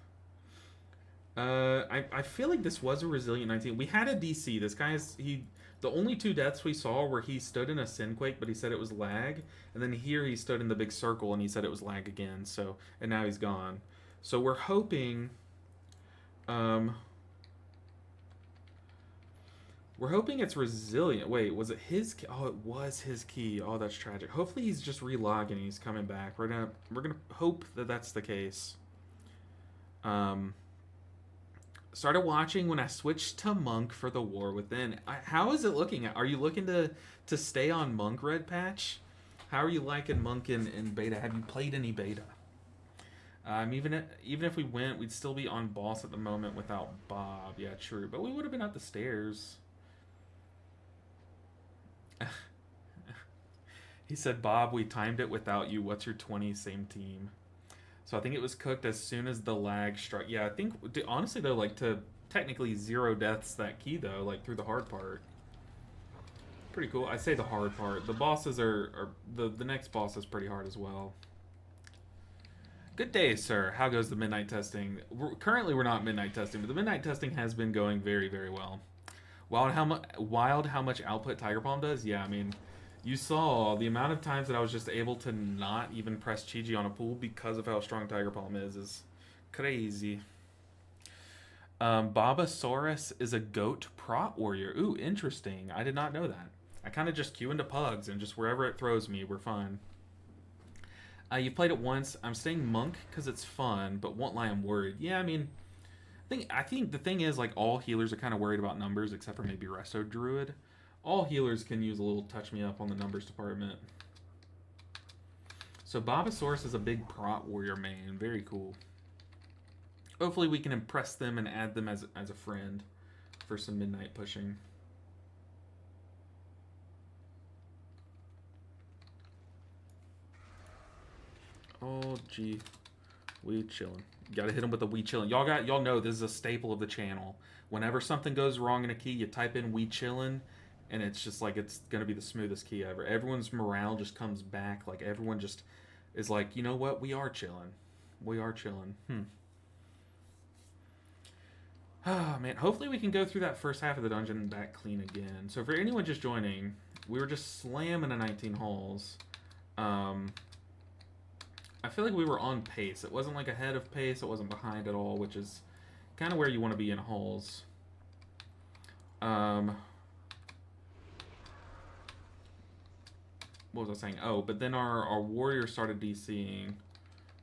I feel like this was a resilient 19. We had a DC. This guy is the only 2 deaths we saw were he stood in a Sinquake, but he said it was lag, and then here he stood in the big circle and he said it was lag again. So, and now he's gone. So we're hoping it's resilient. Wait, was it his key? Oh, it was his key. Oh, that's tragic. Hopefully he's just relogging and he's coming back. We're gonna hope that that's the case. Started watching when I switched to Monk for the War Within. How is it looking? Are you looking to stay on Monk, Red Patch? How are you liking Monk in beta? Have you played any beta? Even if we went, we'd still be on boss at the moment without Bob. Yeah, true. But we would have been up the stairs. He said, Bob, we timed it without you. What's your 20? Same team. So I think it was cooked as soon as the lag struck. Yeah, I think, honestly, though, like, to technically 0 deaths that key, though, like, through the hard part. Pretty cool. I say the hard part. The bosses are the next boss is pretty hard as well. Good day, sir. How goes the midnight testing? Currently, we're not midnight testing, but the midnight testing has been going very, very well. Wild how much output Tiger Palm does? Yeah, I mean, you saw the amount of times that I was just able to not even press Chi-Ji on a pool because of how strong Tiger Palm is crazy. Babasaurus is a goat prot warrior. Ooh, interesting. I did not know that. I kind of just queue into pugs and just wherever it throws me, we're fine. You played it once. I'm staying Monk because it's fun, but won't lie, I'm worried. Yeah, I mean, I think the thing is, like, all healers are kind of worried about numbers, except for maybe Resto Druid. All healers can use a little touch me up on the numbers department. So Babasaurus is a big prot warrior main. Very cool. Hopefully we can impress them and add them as a friend for some midnight pushing. Oh, gee. We chillin'. Gotta hit them with the we chillin'. Y'all know this is a staple of the channel. Whenever something goes wrong in a key, you type in we chillin', and it's just like it's gonna be the smoothest key ever. Everyone's morale just comes back. Like, everyone just is like, you know what? We are chillin'. We are chillin'. Oh, man. Hopefully we can go through that first half of the dungeon back clean again. So for anyone just joining, we were just slamming a 19 halls. I feel like we were on pace. It wasn't like ahead of pace. It wasn't behind at all, which is kind of where you want to be in halls. What was I saying? Oh, but then our warrior started DCing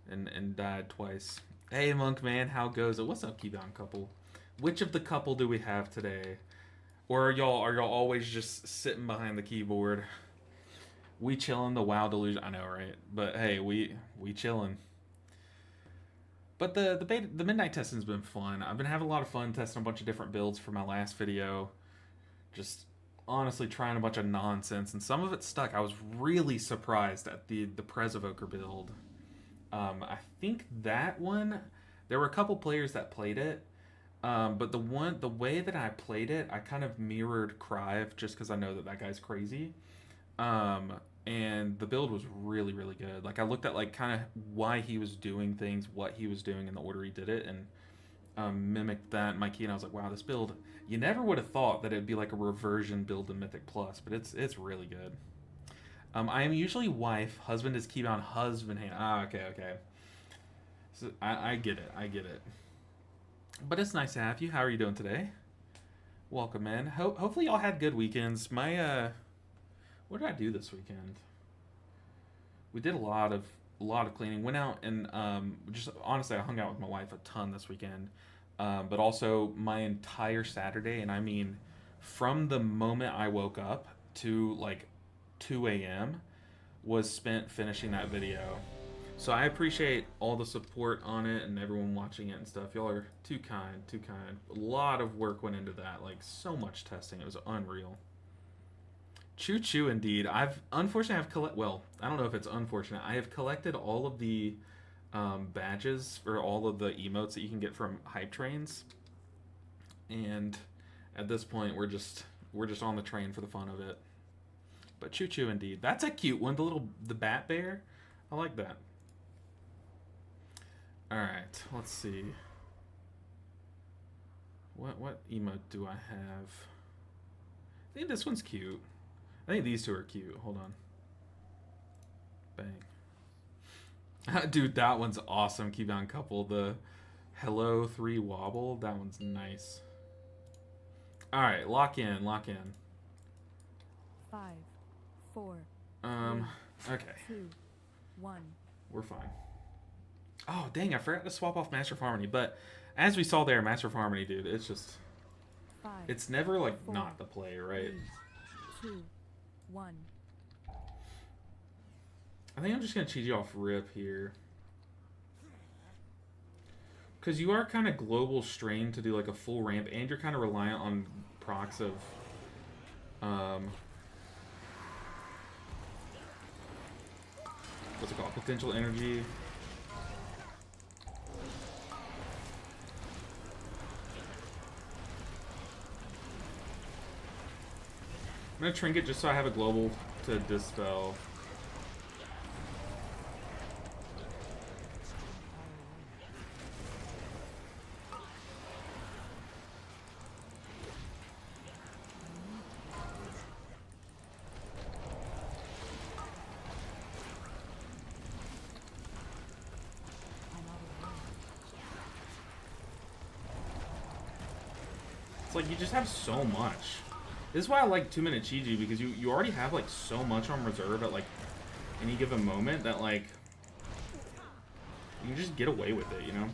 and died twice. Hey, Monk man, how goes it? What's up, Keybon couple? Which of the couple do we have today? Or are y'all always just sitting behind the keyboard? We chillin' the WoW delusion. I know, right? But hey, we chillin'. But the midnight testing's been fun. I've been having a lot of fun testing a bunch of different builds for my last video. Just honestly trying a bunch of nonsense, and some of it stuck. I was really surprised at the Presevoker build. I think that one, there were a couple players that played it, but the way that I played it, I kind of mirrored Crive just because I know that guy's crazy. And the build was really, really good. Like, I looked at like kind of why he was doing things, what he was doing, and the order he did it, and mimicked that in my key. And I was like, wow, this build, you never would have thought that it'd be like a reversion build to Mythic Plus, but it's really good. I am usually wife. Husband is keybound. Husband hand. Ah, okay. So I get it. But it's nice to have you. How are you doing today? Welcome in. Hopefully y'all had good weekends. What did I do this weekend? We did a lot of cleaning. Went out and just honestly, I hung out with my wife a ton this weekend. But also my entire Saturday, and I mean from the moment I woke up to like 2 a.m. was spent finishing that video. So I appreciate all the support on it and everyone watching it and stuff. Y'all are too kind. A lot of work went into that, like so much testing. It was unreal. Choo indeed. Unfortunately well, I don't know if it's unfortunate. I have collected all of the badges for all of the emotes that you can get from hype trains, and at this point we're just on the train for the fun of it. But choo indeed. That's a cute one, the bat bear. I like that. All right, let's see. What emote do I have? I think this one's cute. I think these two are cute. Hold on. Bang. Dude, that one's awesome. Keybound couple. The Hello 3 wobble. That one's nice. All right, lock in. 5, 4. Okay. 2, 1. We're fine. Oh, dang, I forgot to swap off Master of Harmony. But as we saw there, Master of Harmony, dude, it's just... 5, it's never, like, 4, not the play, right? 3, 2, 1. I think I'm just going to cheat you off rip here. Because you are kind of global strained to do, like, a full ramp, and you're kind of reliant on procs of... what's it called? Potential energy. I'm gonna trinket just so I have a global to dispel. It's like you just have so much. This is why I like 2-minute Chi-Ji, because you already have like so much on reserve at like any given moment that like you can just get away with it, you know?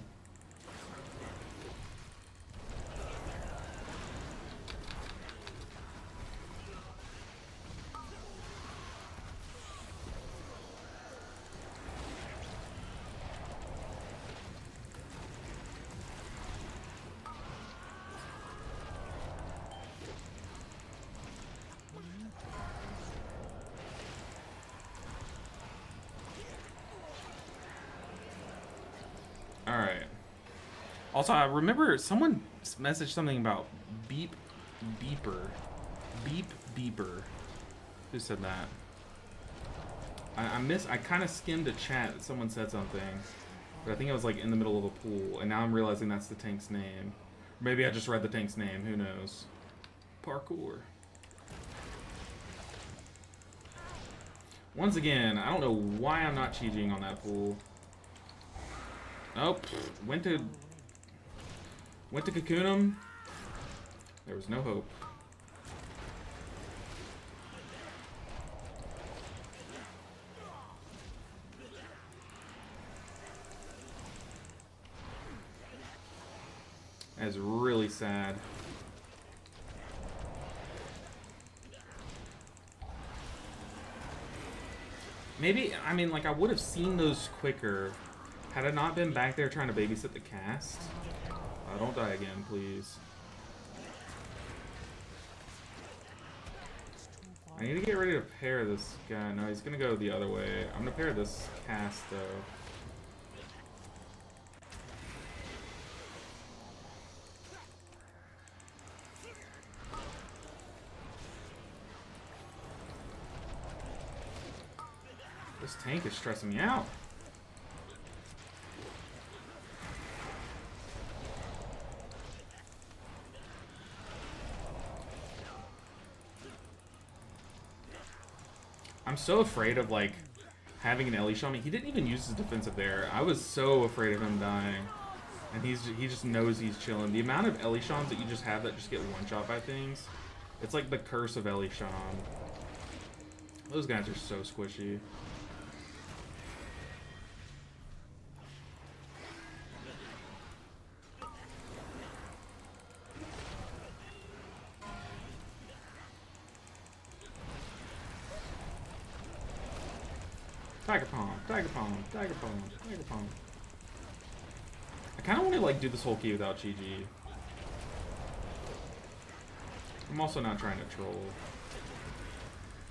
Alright. Also, I remember someone messaged something about beeper. Beeper. Who said that? I kind of skimmed a chat that someone said something, but I think it was like in the middle of a pool, and now I'm realizing that's the tank's name. Maybe I just read the tank's name, who knows. Parkour. Once again, I don't know why I'm not cheating on that pool. Oh, went to cocoon him. There was no hope. That is really sad. Maybe, I mean, like, I would have seen those quicker had I not been back there trying to babysit the cast. Don't die again, please. I need to get ready to pair this guy. No, he's gonna go the other way. I'm gonna pair this cast, though. This tank is stressing me out. I'm so afraid of, like, having an Ellie shot me. He didn't even use his defensive there. I was so afraid of him dying. And he just knows he's chilling. The amount of Ellie shots that you just have that just get one-shot by things, it's like the curse of Ellie shot. Those guys are so squishy. Tiger Palm, Tiger Palm, Tiger Palm, Tiger Palm. I kind of want to like do this whole key without GG. I'm also not trying to troll.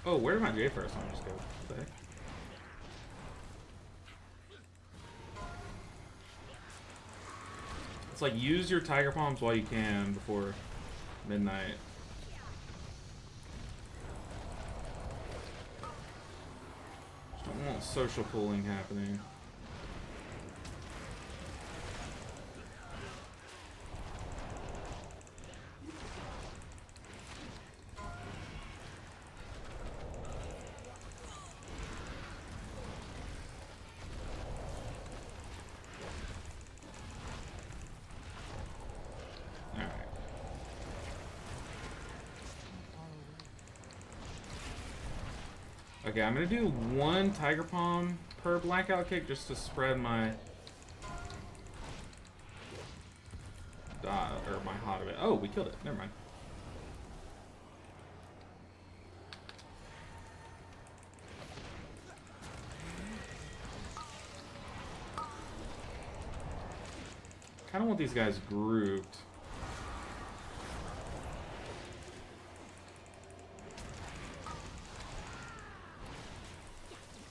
Oh, where did my J first one just go? What the heck? It's like use your Tiger Palms while you can before midnight. Don't want social pulling happening. Okay, I'm gonna do one Tiger Palm per blackout kick just to spread my my hot of it. Oh, we killed it. Never mind. Kind of want these guys grouped.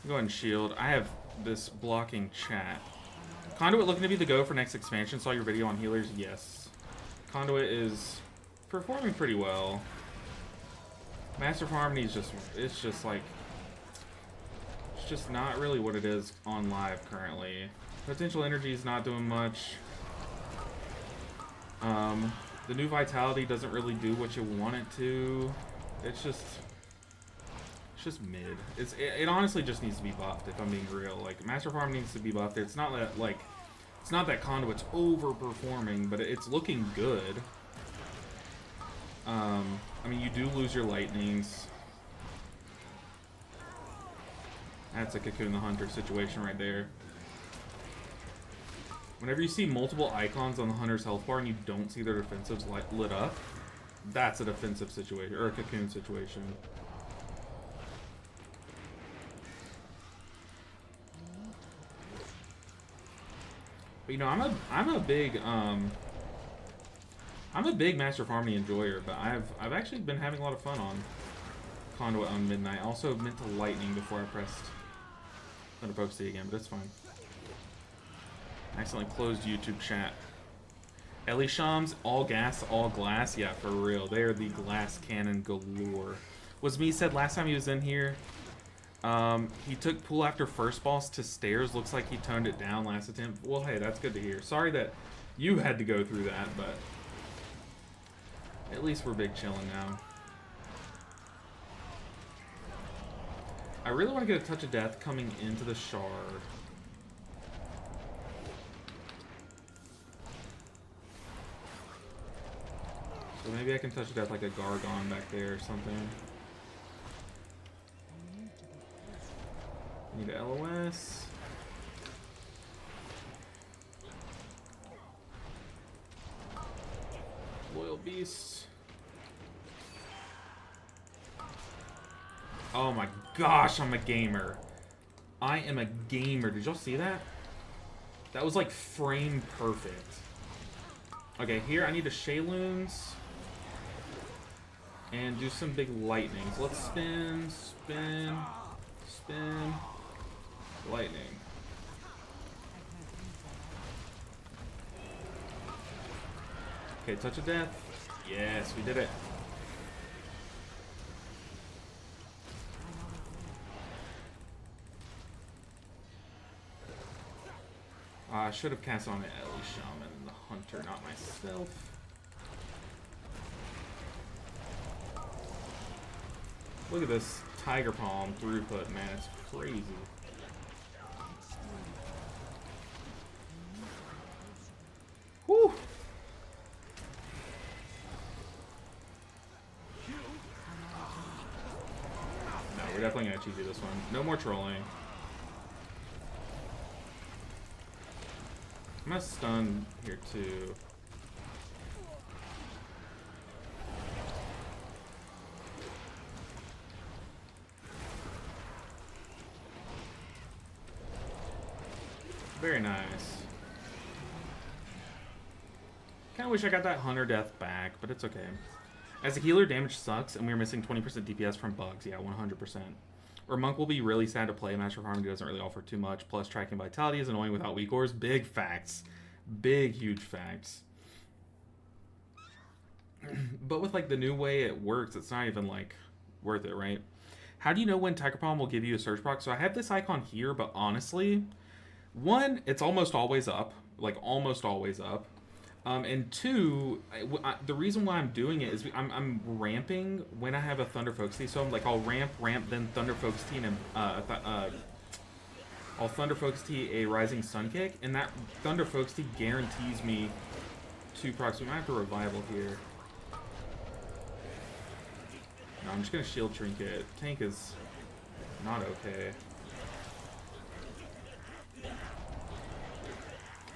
Go ahead and shield. I have this blocking chat. Conduit looking to be the go for next expansion. Saw your video on healers. Yes. Conduit is performing pretty well. Master of Harmony is it's just like, it's just not really what it is on live currently. Potential Energy is not doing much. The new Vitality doesn't really do what you want it to. It's just mid. It honestly just needs to be buffed, if I'm being real. Like, Master Farm needs to be buffed. It's not that, like, it's not that Conduit's overperforming, but it's looking good. I mean, you do lose your lightnings. That's a Cocoon the Hunter situation right there. Whenever you see multiple icons on the Hunter's health bar and you don't see their defensives lit up, that's a defensive situation, or a Cocoon situation. But, you know, I'm a big Master of Harmony enjoyer, but I've actually been having a lot of fun on Conduit on Midnight. I also meant to lightning before I pressed Thunder C again, but it's fine. I accidentally closed YouTube chat. Ellie Shams, all gas, all glass. Yeah, for real. They are the glass cannon galore. Was me said last time he was in here. He took pool after first boss to stairs. Looks like he toned it down last attempt. Well, hey, that's good to hear. Sorry that you had to go through that, but at least we're big chilling now. I really want to get a touch of death coming into the shard. So maybe I can touch death like a Gargon back there or something. Need a LOS. Loyal Beast. Oh my gosh, I'm a gamer. I am a gamer. Did y'all see that? That was like frame perfect. Okay, here I need to Shayloons and do some big lightnings. Let's spin, spin, spin, lightning. Okay, touch of death. Yes, we did it. I should have cast on the Ellie Shaman and the Hunter, not myself. Look at this Tiger Palm throughput, man. It's crazy. Whew! No, we're definitely gonna cheesy this one. No more trolling. I'm gonna stun here too. Very nice. Kinda wish I got that Hunter Death back, but it's okay. As a healer, damage sucks, and we're missing 20% DPS from bugs. Yeah, 100%. Or Monk will be really sad to play. Master Farming doesn't really offer too much. Plus, tracking Vitality is annoying without weak ores. Big facts. Big, huge facts. But with, like, the new way it works, it's not even, like, worth it, right? How do you know when Tiger Palm will give you a surge proc? So I have this icon here, but honestly, one, it's almost always up. Like, almost always up. And two, the reason why I'm doing it is I'm ramping when I have a Thunder Focus Tea. So I'm like, I'll ramp, then Thunder Focus Tea, and I'll Thunder Focus Tea a Rising Sun Kick, and that Thunder Focus Tea guarantees me 2 procs. We might have to Revival here. No, I'm just gonna Shield Trinket. Tank is not okay.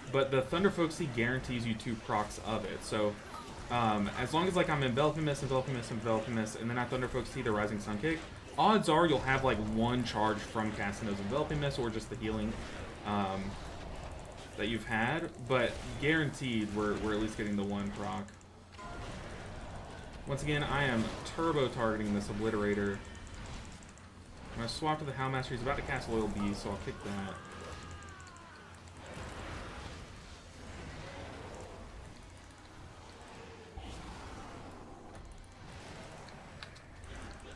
But the Thunder Focus guarantees you 2 procs of it. So, as long as like I'm Enveloping Mist, and then I Thunder Focus the Rising Sun Kick, odds are you'll have like 1 charge from casting those Enveloping Mists or just the healing that you've had. But guaranteed, we're at least getting the 1 proc. Once again, I am turbo targeting this Obliterator. I'm gonna swap to the Howlmaster. He's about to cast Loyal Beast, so I'll kick that.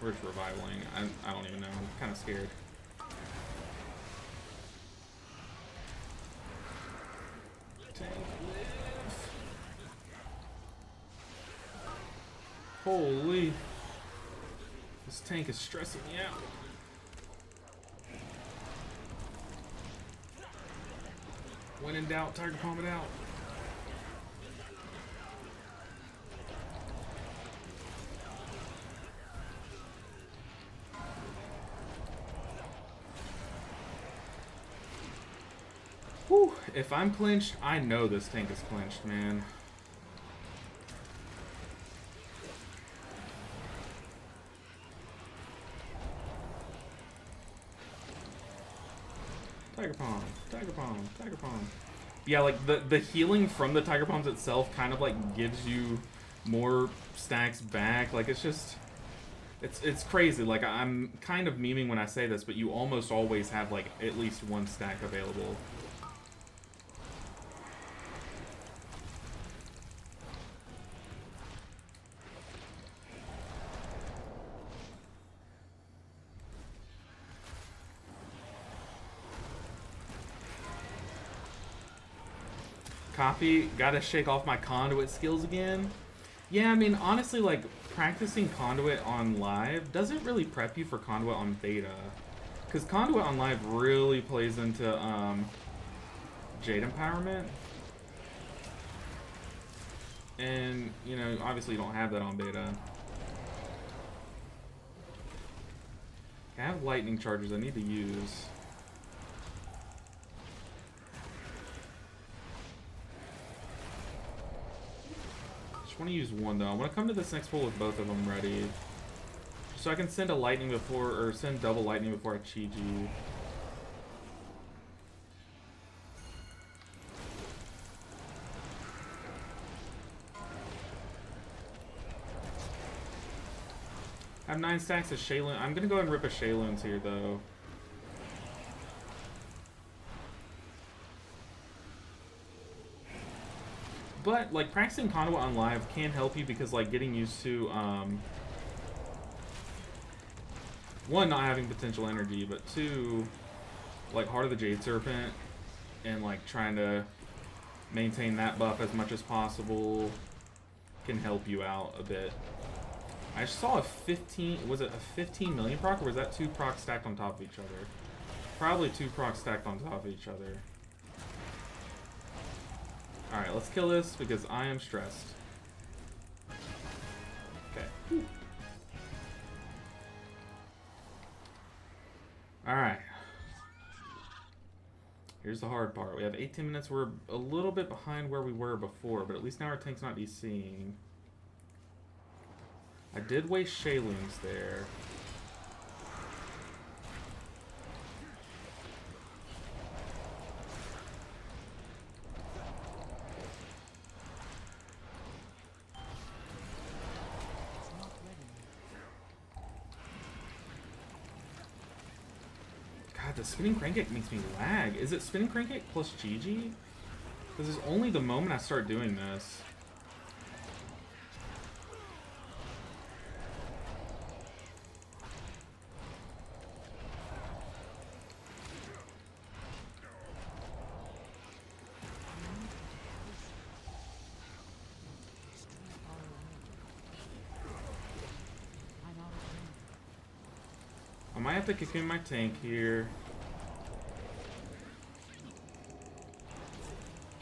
We're just revivaling. I don't even know. I'm kind of scared. Tank live. Holy. This tank is stressing me out. When in doubt, Tiger Palm it out. Whew, if I'm clinched, I know this tank is clinched, man. Tiger Palm, Tiger Palm, Tiger Palm. Yeah, like the healing from the Tiger Palms itself kind of like gives you more stacks back. Like it's just, it's crazy. Like I'm kind of memeing when I say this, but you almost always have like at least 1 stack available. Copy, gotta shake off my conduit skills again. Yeah, I mean, honestly, like, practicing conduit on live doesn't really prep you for conduit on beta. Because conduit on live really plays into, Jade Empowerment. And, you know, obviously you don't have that on beta. I have lightning charges I need to use. I want to use 1 though. I want to come to this next pull with both of them ready, so I can send a lightning before, or send double lightning before I Chi-Ji. I have 9 stacks of Shayloon. I'm gonna go ahead and rip a Shayloons here, though. But, like, practicing Conduit on live can help you because, like, getting used to, one, not having potential energy, but two, like, Heart of the Jade Serpent and, like, trying to maintain that buff as much as possible can help you out a bit. I saw a 15, was it a 15 million proc, or was that 2 procs stacked on top of each other? Probably 2 procs stacked on top of each other. Alright, let's kill this because I am stressed. Okay. Alright. Here's the hard part. We have 18 minutes. We're a little bit behind where we were before, but at least now our tank's not DCing. I did waste Shayloons there. God, the spinning crankkick makes me lag. Is it spinning crankkick plus GG? Because it's only the moment I start doing this. I might have to cocoon my tank here.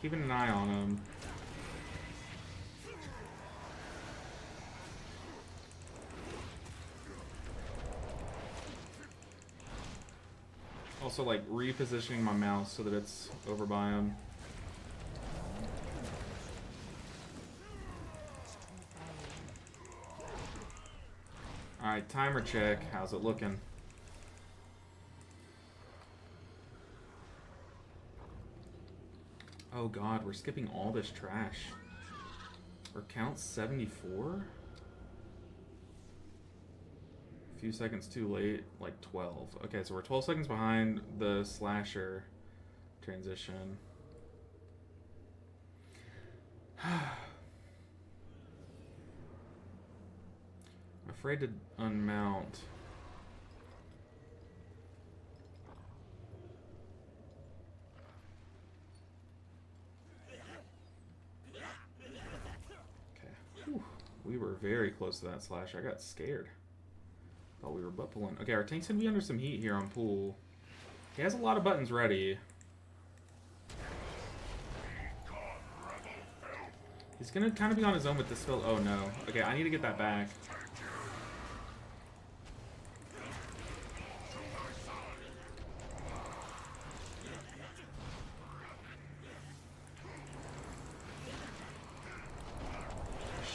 Keeping an eye on him. Also, like, repositioning my mouse so that it's over by him. Alright, timer check. How's it looking? Oh god, we're skipping all this trash. Or count 74? A few seconds too late, like 12. Okay, so we're 12 seconds behind the slasher transition. I'm afraid to unmount. We were very close to that slash. I got scared. Thought we were butt pulling. Okay, our tank's gonna be under some heat here on pool. He has a lot of buttons ready. He's gonna kind of be on his own with this fill. Oh no. Okay, I need to get that back.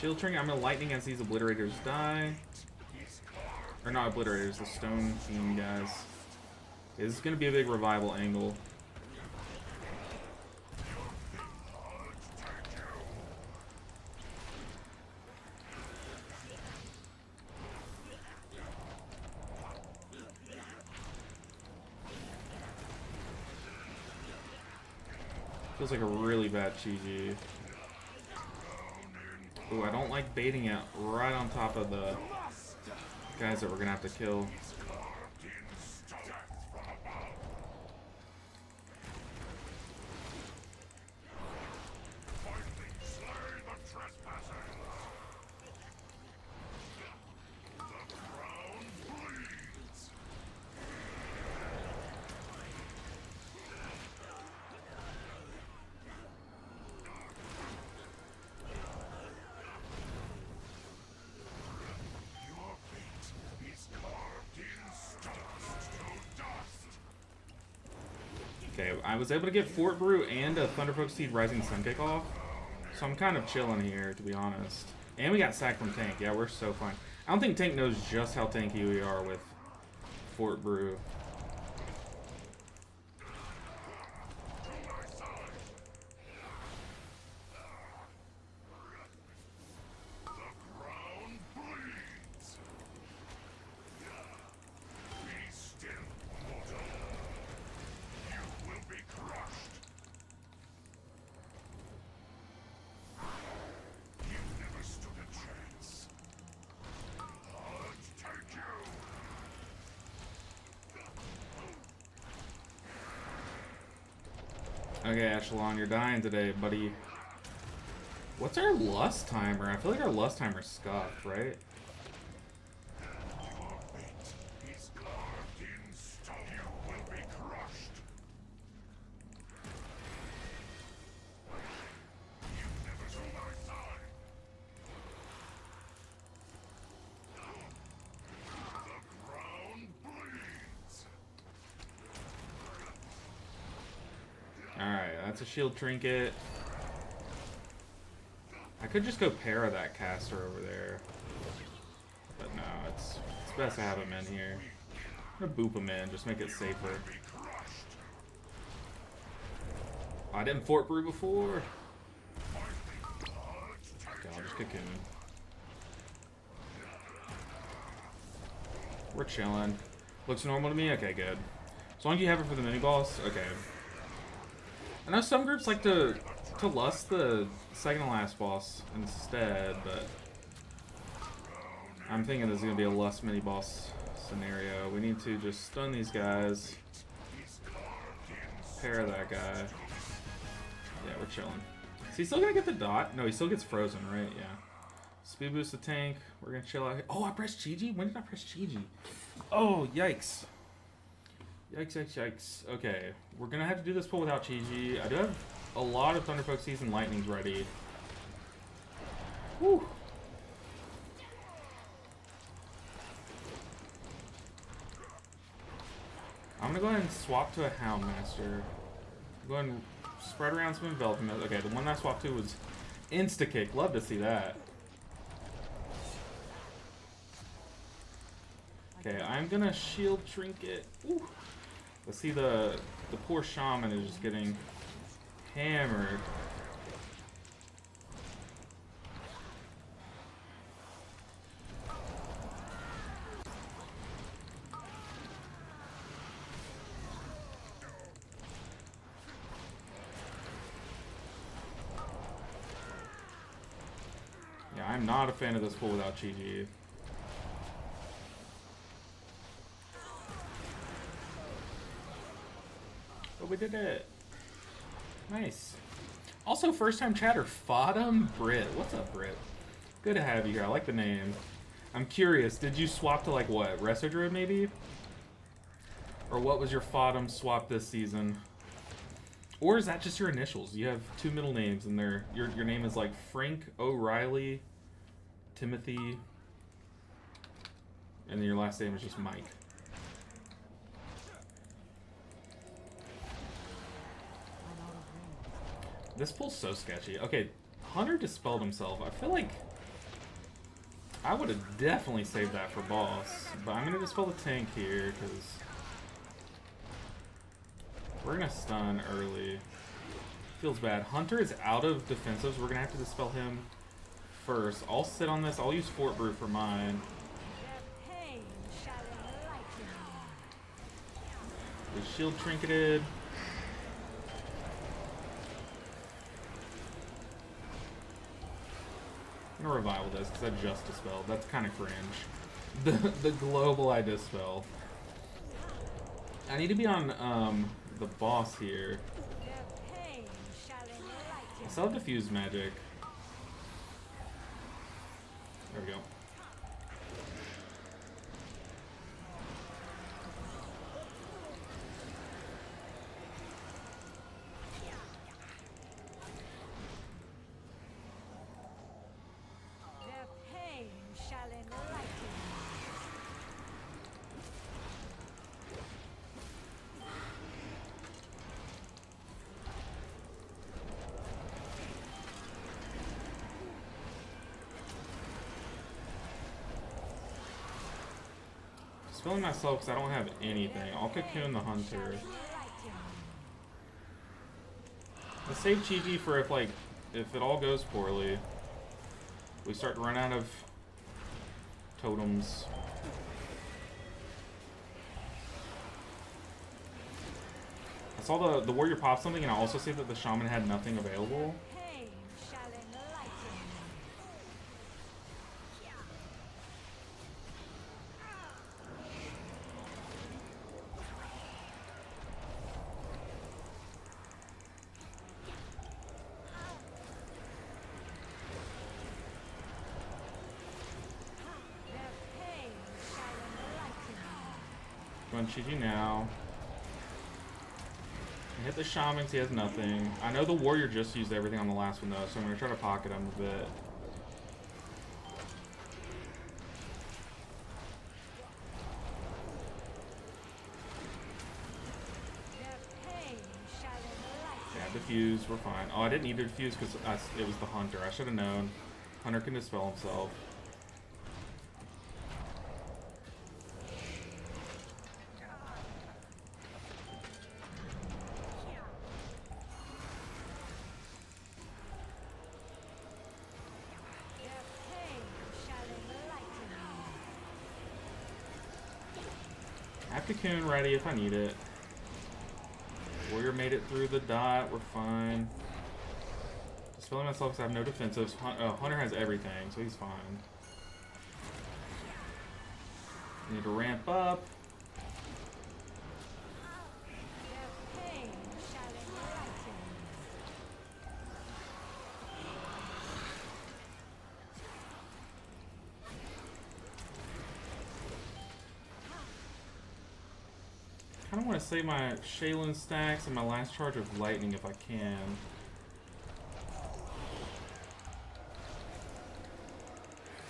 Shield turning, I'm gonna lightning as these obliterators die. Or not obliterators, the stone fiend guys. Okay, this is gonna be a big revival angle. Feels like a really bad GG. Ooh, I don't like baiting it right on top of the guys that we're gonna have to kill. Okay, I was able to get Fort Brew and a Thunderfolk Seed Rising Sun Kick off, so I'm kind of chilling here, to be honest. And we got sacked from Tank. Yeah, we're so fine. I don't think Tank knows just how tanky we are with Fort Brew. Okay, Echelon, you're dying today, buddy. What's our lust timer? I feel like our lust timer's scuffed, right? Alright, that's a shield trinket. I could just go para that caster over there. But no, it's best to have him in here. I'm gonna boop him in, just make it safer. Oh, I didn't fort brew before. Okay, I'll just cocoon. We're chilling. Looks normal to me? Okay, good. As long as you have it for the mini boss, okay. I know some groups like to lust the second to last boss instead, but I'm thinking this is gonna be a lust mini boss scenario. We need to just stun these guys, pair that guy. Yeah, we're chilling. Is he still gonna get the dot? No, he still gets frozen, right? Yeah. Speed boost the tank. We're gonna chill out here. Oh, I pressed Chi-Ji? When did I press Chi-Ji? Oh, yikes. Yikes, yikes, yikes. Okay, we're gonna have to do this pull without Chi-Ji. I do have a lot of Thunderfolk Season Lightnings ready. Whew. I'm gonna go ahead and swap to a Houndmaster. Go ahead and spread around some envelopment. Okay, the one I swapped to was Insta-Kick. Love to see that. Okay, I'm gonna shield trinket. Ooh. Let's see, the poor shaman is just getting hammered. Yeah, I'm not a fan of this pull without Chi-Ji. But we did it. Nice. Also, first time chatter, Fodum Brit. What's up, Brit? Good to have you here. I like the name. I'm curious, did you swap to like what? Resto Druid maybe? Or what was your Fodum swap this season? Or is that just your initials? You have two middle names and your name is like Frank O'Reilly, Timothy, and then your last name is just Mike. This pull's so sketchy. Okay, Hunter dispelled himself. I feel like I would have definitely saved that for boss. But I'm going to dispel the tank here because we're going to stun early. Feels bad. Hunter is out of defensives. We're going to have to dispel him first. I'll sit on this. I'll use Fort Brew for mine. We shield trinketed. I'm gonna revival this because I just dispelled. That's kind of cringe. The global I dispel. I need to be on the boss here. I still have diffuse magic. There we go. Spelling myself because I don't have anything. I'll cocoon the hunter. Let's save Chi-Ji for if it all goes poorly. We start to run out of totems. I saw the warrior pop something, and I also see that the shaman had nothing available. on Chi now. Hit the shamans, he has nothing. I know the warrior just used everything on the last one though, so I'm gonna try to pocket him a bit. Yeah, diffuse, we're fine. Oh, I didn't need to diffuse because it was the hunter. I should have known. Hunter can dispel himself. I have Cocoon ready if I need it. Warrior made it through the dot, we're fine. Dispelling myself because I have no defensives. Hunter has everything, so he's fine. Need to ramp up. I kind of want to save my Shaylin stacks and my last charge of lightning if I can.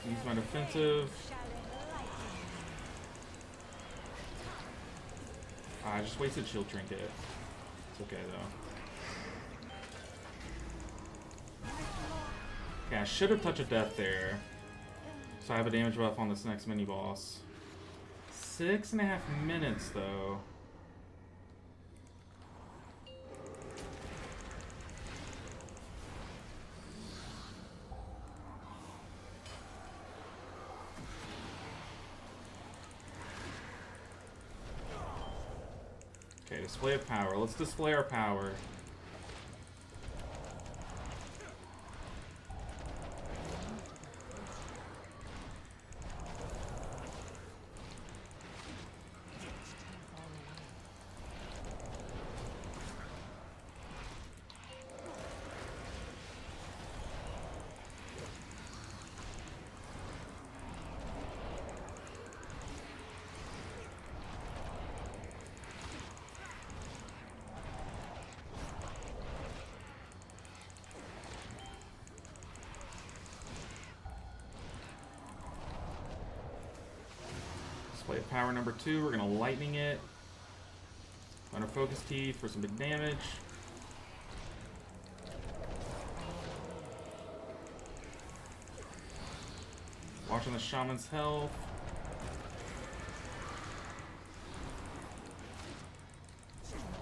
Use my defensive. I just wasted shield trinket. It's okay though. Okay, I should have touched a death there. So I have a damage buff on this next mini boss. 6.5 minutes though. Okay, display of power. Let's display our power. Display of power number 2. We're gonna lightning it. Under focus T for some big damage. Watching the shaman's health.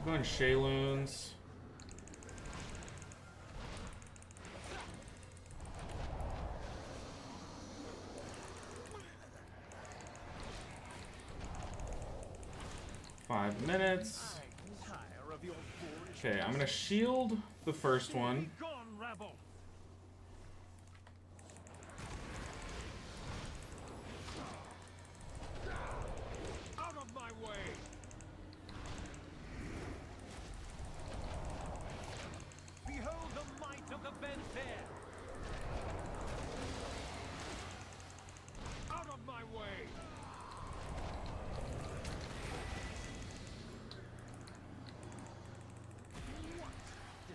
Going Shayloons. Five minutes. Okay, I'm gonna shield the first one. Out of my way. Behold the might of the Benfair. Out of my way.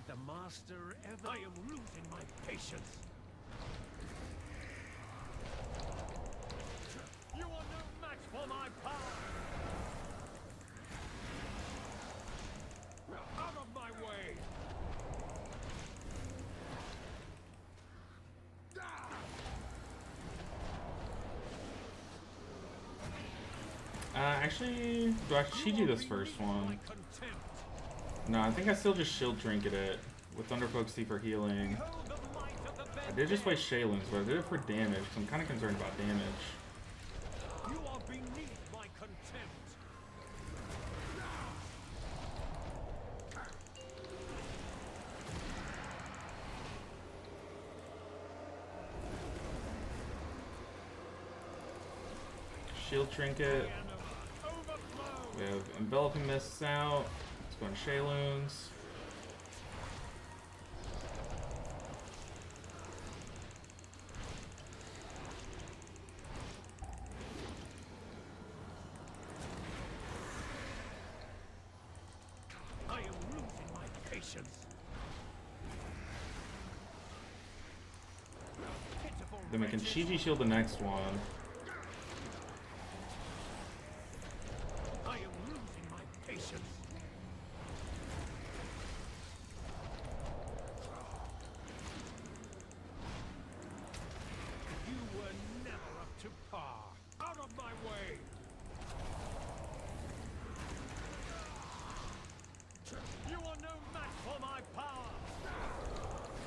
The master ever. I am losing my patience. You are no match for my power. Out of my way. Actually, do I Chi this first one? No, I think I still just shield trinket it with Thunder Focus Tea for healing. I did just waste Shaylins, but I did it for damage, so I'm kind of concerned about damage. You are beneath my contempt. Shield trinket. We have enveloping mists out. Let's go on Shayloons. patience. Pitiful Then we can wretches. Chi shield the next one. I am losing my patience. You were never up to par. Out of my way. You are no match for my power.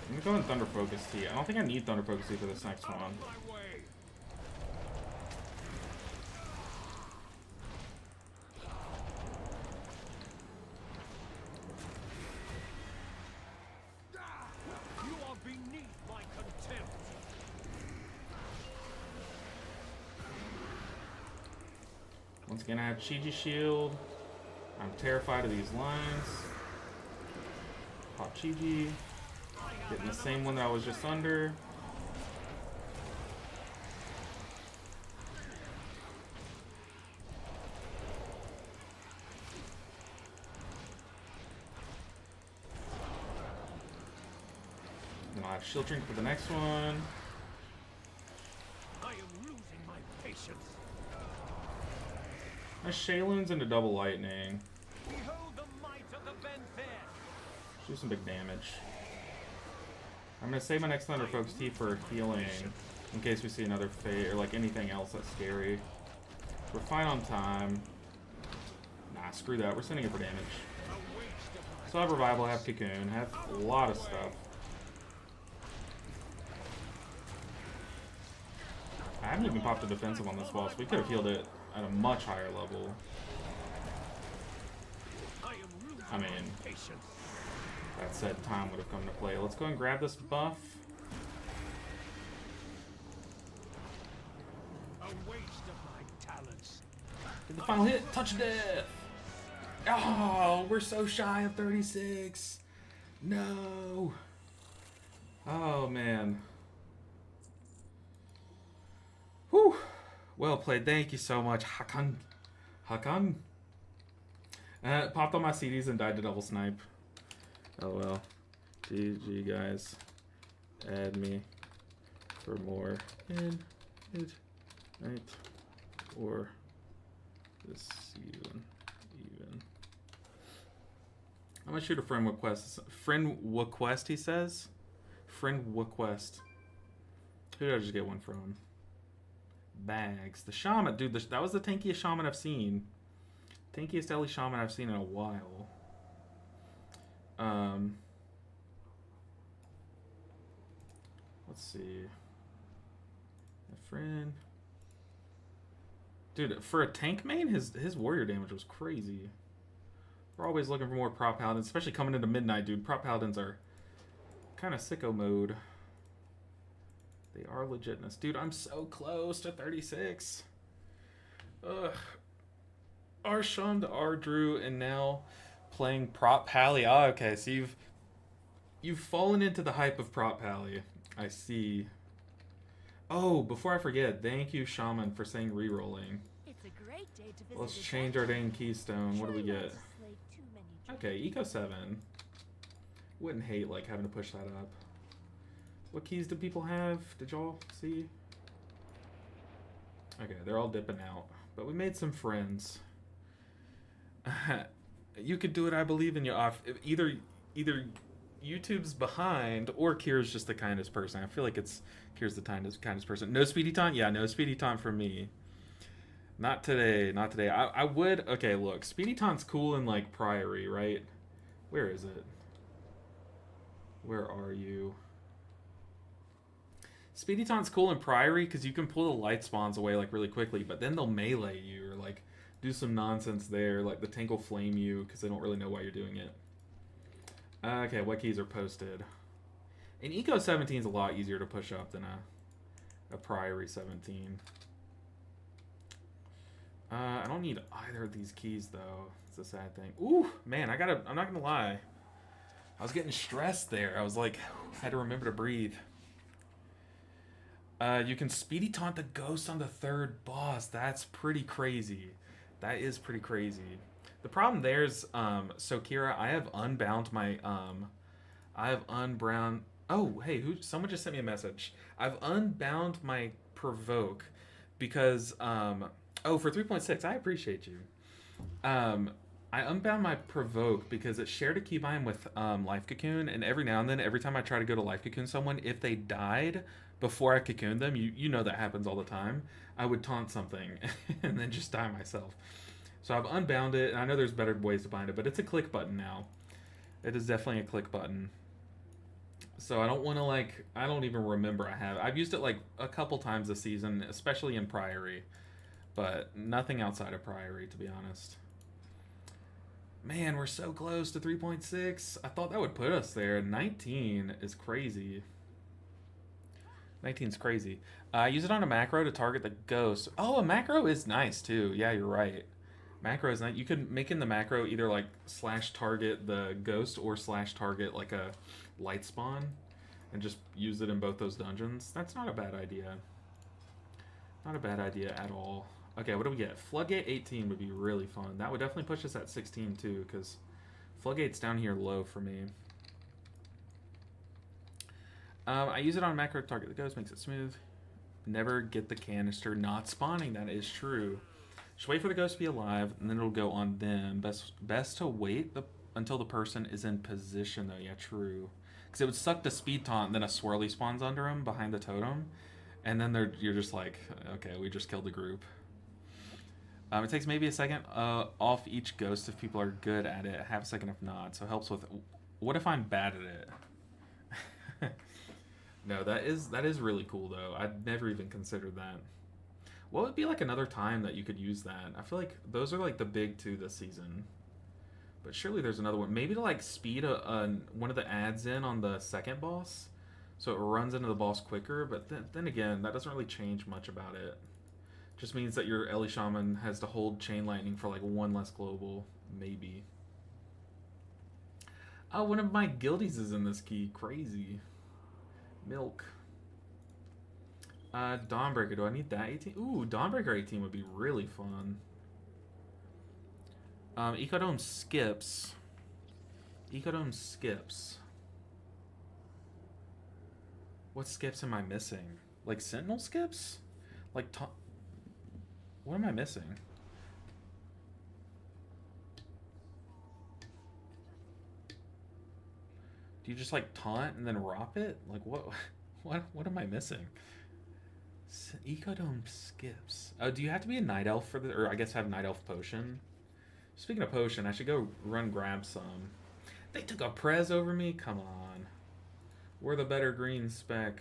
Let me go in Thunder Focus Tea. I don't think I need Thunder Focus Tea for this next Out one. of my way. You are beneath my contempt. Once again, I have Chi shield. I'm terrified of these lines. Pop Chi. Getting the same one that I was just under. Then I'll have Shield Drink for the next one. I am losing my patience. My Shayloon's into Double Lightning. Behold the might of the Benfair. Do some big damage. I'm gonna save my next Thunder Focus Tea for healing, in case we see another fate or like anything else that's scary. We're fine on time. Nah, screw that. We're sending it for damage. A waste of my So I have Revival, I have Cocoon, I have a lot of stuff. I haven't even popped a defensive on this boss. We could have healed it at a much higher level. I am losing I mean, my patience. that said, time would have come to play. Let's go and grab this buff. A waste of my talents. Get the final hit. Touch of death. Oh, we're so shy of 36. No. Oh, man. Whew. Well played. Thank you so much, Hakan. Hakan. Popped on my CDs and died to double snipe. Oh well. GG, guys. Add me for more in midnight or this season even. I'm gonna shoot a friend request. Friend request, he says. Friend request. Who did I just get one from? Bags. The shaman, dude. That was the tankiest shaman I've seen. Tankiest Ellie shaman I've seen in a while. Let's see. A friend. Dude, for a tank main, his warrior damage was crazy. We're always looking for more prop paladins, especially coming into midnight, dude. Prop paladins are kind of sicko mode. They are legitness. Dude, I'm so close to 36. Ugh. Arsham to Ardrew, and now playing Prop Pally. Oh, okay, so you've fallen into the hype of Prop Pally. I see. Oh, before I forget, thank you, Shaman, for saying rerolling. It's a great day to visit Let's a change our dang keystone. What do we Try not get? to slay too many Okay, Eco 7. Wouldn't hate like having to push that up. What keys do people have? Did y'all see? Okay, they're all dipping out. But we made some friends. You could do it, I believe in you. Off either YouTube's behind or Kira's just the kindest person. I feel like it's Kira's the kindest person. No speedy taunt? Yeah, no speedy taunt for me. Not today, not today. I would. Okay, look, speedy taunt's cool in like Priory, right? Where is it? Where are you? Speedy taunt's cool in Priory because you can pull the light spawns away like really quickly, but then they'll melee you or like do some nonsense there. Like the tank will flame you because they don't really know why you're doing it. Okay, what keys are posted? An Eco 17 is a lot easier to push up than a Priory 17. I don't need either of these keys though. It's a sad thing. Ooh, man, I'm not gonna lie. I was getting stressed there. I was like, I had to remember to breathe. You can speedy taunt the ghost on the third boss. That's pretty crazy. That is pretty crazy. The problem there's so Kira, I have unbound my I have unbound. Oh, hey, who? Someone just sent me a message. I've unbound my provoke because oh, for 3.6, I appreciate you. I unbound my provoke because it shared a keybind with life cocoon, and every now and then, every time I try to go to life cocoon someone, if they died before I cocooned them, you know that happens all the time. I would taunt something and then just die myself. So I've unbound it, and I know there's better ways to bind it, but it's a click button now. It is definitely a click button. So I don't want to I don't even remember I've used it like a couple times this season, especially in Priory, but nothing outside of Priory, to be honest. Man, we're so close to 3.6. I thought that would put us there. 19 is crazy. 19 is crazy. I use it on a macro to target the ghost. Oh, a macro is nice too. Yeah, you're right. Macro is nice. You could make in the macro either like slash target the ghost or slash target like a light spawn and just use it in both those dungeons. That's not a bad idea. Not a bad idea at all. Okay, what do we get? Floodgate 18 would be really fun. That would definitely push us at 16 too, because Floodgate's down here low for me. I use it on a macro to target the ghost, makes it smooth. Never get the canister not spawning. That is true. Just wait for the ghost to be alive, and then it'll go on them. Best to wait until the person is in position, though. Yeah, true. Because it would suck the speed taunt, and then a swirly spawns under him behind the totem. And then you're just like, okay, we just killed the group. It takes maybe a second off each ghost if people are good at it. Half a second if not. So it helps with... What if I'm bad at it? No, that is really cool, though. I'd never even considered that. What would be like another time that you could use that? I feel like those are like the big two this season. But surely there's another one. Maybe to like speed one of the ads in on the second boss. So it runs into the boss quicker. But then again, that doesn't really change much about it. Just means that your Ellie Shaman has to hold Chain Lightning for like one less global. Maybe. Oh, one of my guildies is in this key. Crazy. Milk. Dawnbreaker. Do I need that 18? Ooh, Dawnbreaker 18 would be really fun. Ecodome skips. Ecodome skips. What skips am I missing? Like Sentinel skips? Like what am I missing? Do you just like taunt and then rop it? Like what am I missing? Ecodome skips. Oh, do you have to be a night elf for the, or I guess have night elf potion? Speaking of potion, I should go grab some. They took a prez over me? Come on. We're the better green spec.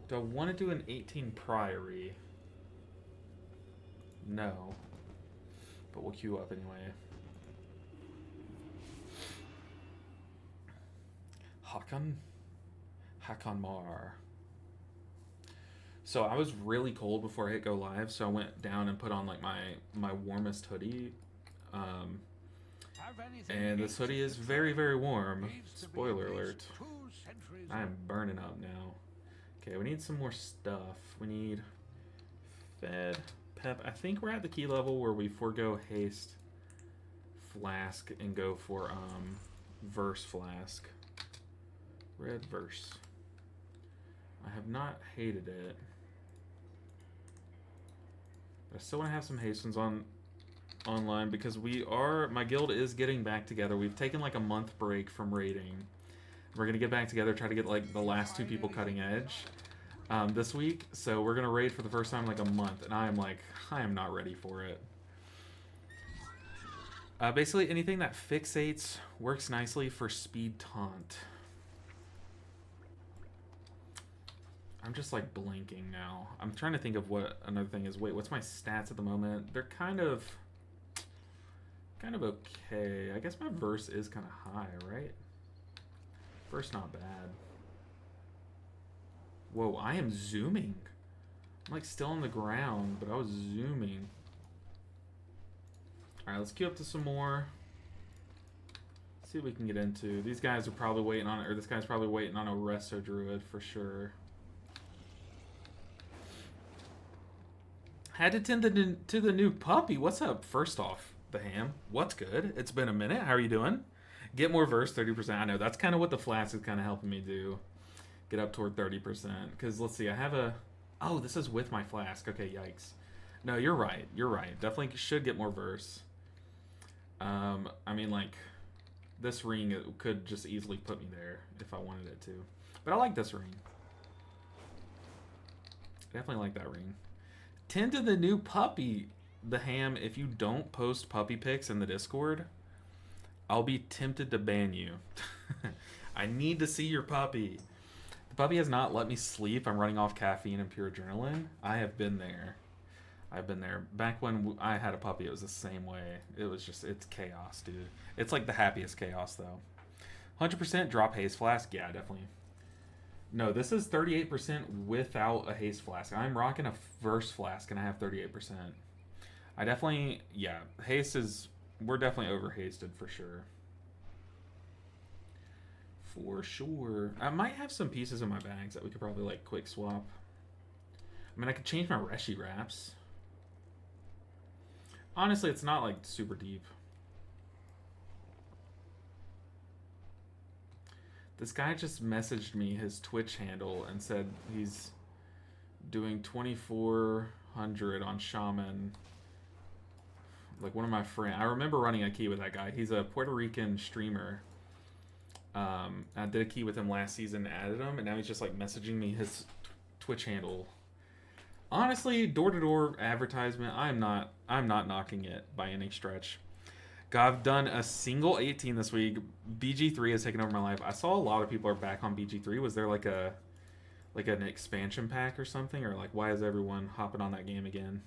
Do I want to do an 18 Priory? No. But we'll queue up anyway. Hakan Mar. So I was really cold before I hit go live, so I went down and put on like my warmest hoodie. And this hoodie is very, very warm. Spoiler alert. I am burning up now. Okay, we need some more stuff. We need Fed, Pep. I think we're at the key level where we forego Haste Flask and go for Verse Flask. Red Verse. I have not hated it. I still want to have some Hastens online because my guild is getting back together. We've taken like a month break from raiding. We're gonna get back together, try to get like the last 2 people cutting edge this week. So we're gonna raid for the first time in like a month, and I am not ready for it. Basically anything that fixates works nicely for speed taunt. I'm just like blinking now. I'm trying to think of what another thing is. Wait, what's my stats at the moment? They're kind of okay. I guess my verse is kind of high, right? Verse not bad. Whoa, I am zooming. I'm like still on the ground, but I was zooming. All right, let's queue up to some more. See what we can get into. These guys are probably waiting on it, or this guy's probably waiting on a Resto Druid for sure. Had to tend to the new puppy. What's up? First off, the ham. What's good? It's been a minute. How are you doing? Get more verse, 30%. I know, that's kind of what the flask is kind of helping me do. Get up toward 30%. Because, let's see, I have a... Oh, this is with my flask. Okay, yikes. No, you're right. You're right. Definitely should get more verse. I mean, like, this ring could just easily put me there if I wanted it to. But I like this ring. Definitely like that ring. 10 to the new puppy. The ham, if you don't post puppy pics in the Discord, I'll be tempted to ban you. I need to see your puppy. The puppy has not let me sleep. I'm running off caffeine and pure adrenaline. I have been there. I've been there. Back when I had a puppy, it was the same way. It was just, it's chaos, dude. It's like the happiest chaos, though. 100% drop haze flask? Yeah, definitely. No, this is 38% without a haze flask. I'm rocking a verse flask, and I have 38%. I definitely, yeah, haste is, we're definitely over hasted for sure. For sure. I might have some pieces in my bags that we could probably, like, quick swap. I mean, I could change my Reshi wraps. Honestly, it's not, like, super deep. This guy just messaged me his Twitch handle and said he's doing 2400 on Shaman. Like, one of my friends, I remember running a key with that guy. He's a Puerto Rican streamer. I did a key with him last season, added him, and now he's just like messaging me his Twitch handle. Honestly, door-to-door advertisement, I'm not knocking it by any stretch. I've done a single 18 this week. BG3 has taken over my life. I saw a lot of people are back on BG3. Was there like an expansion pack or something, or like why is everyone hopping on that game again?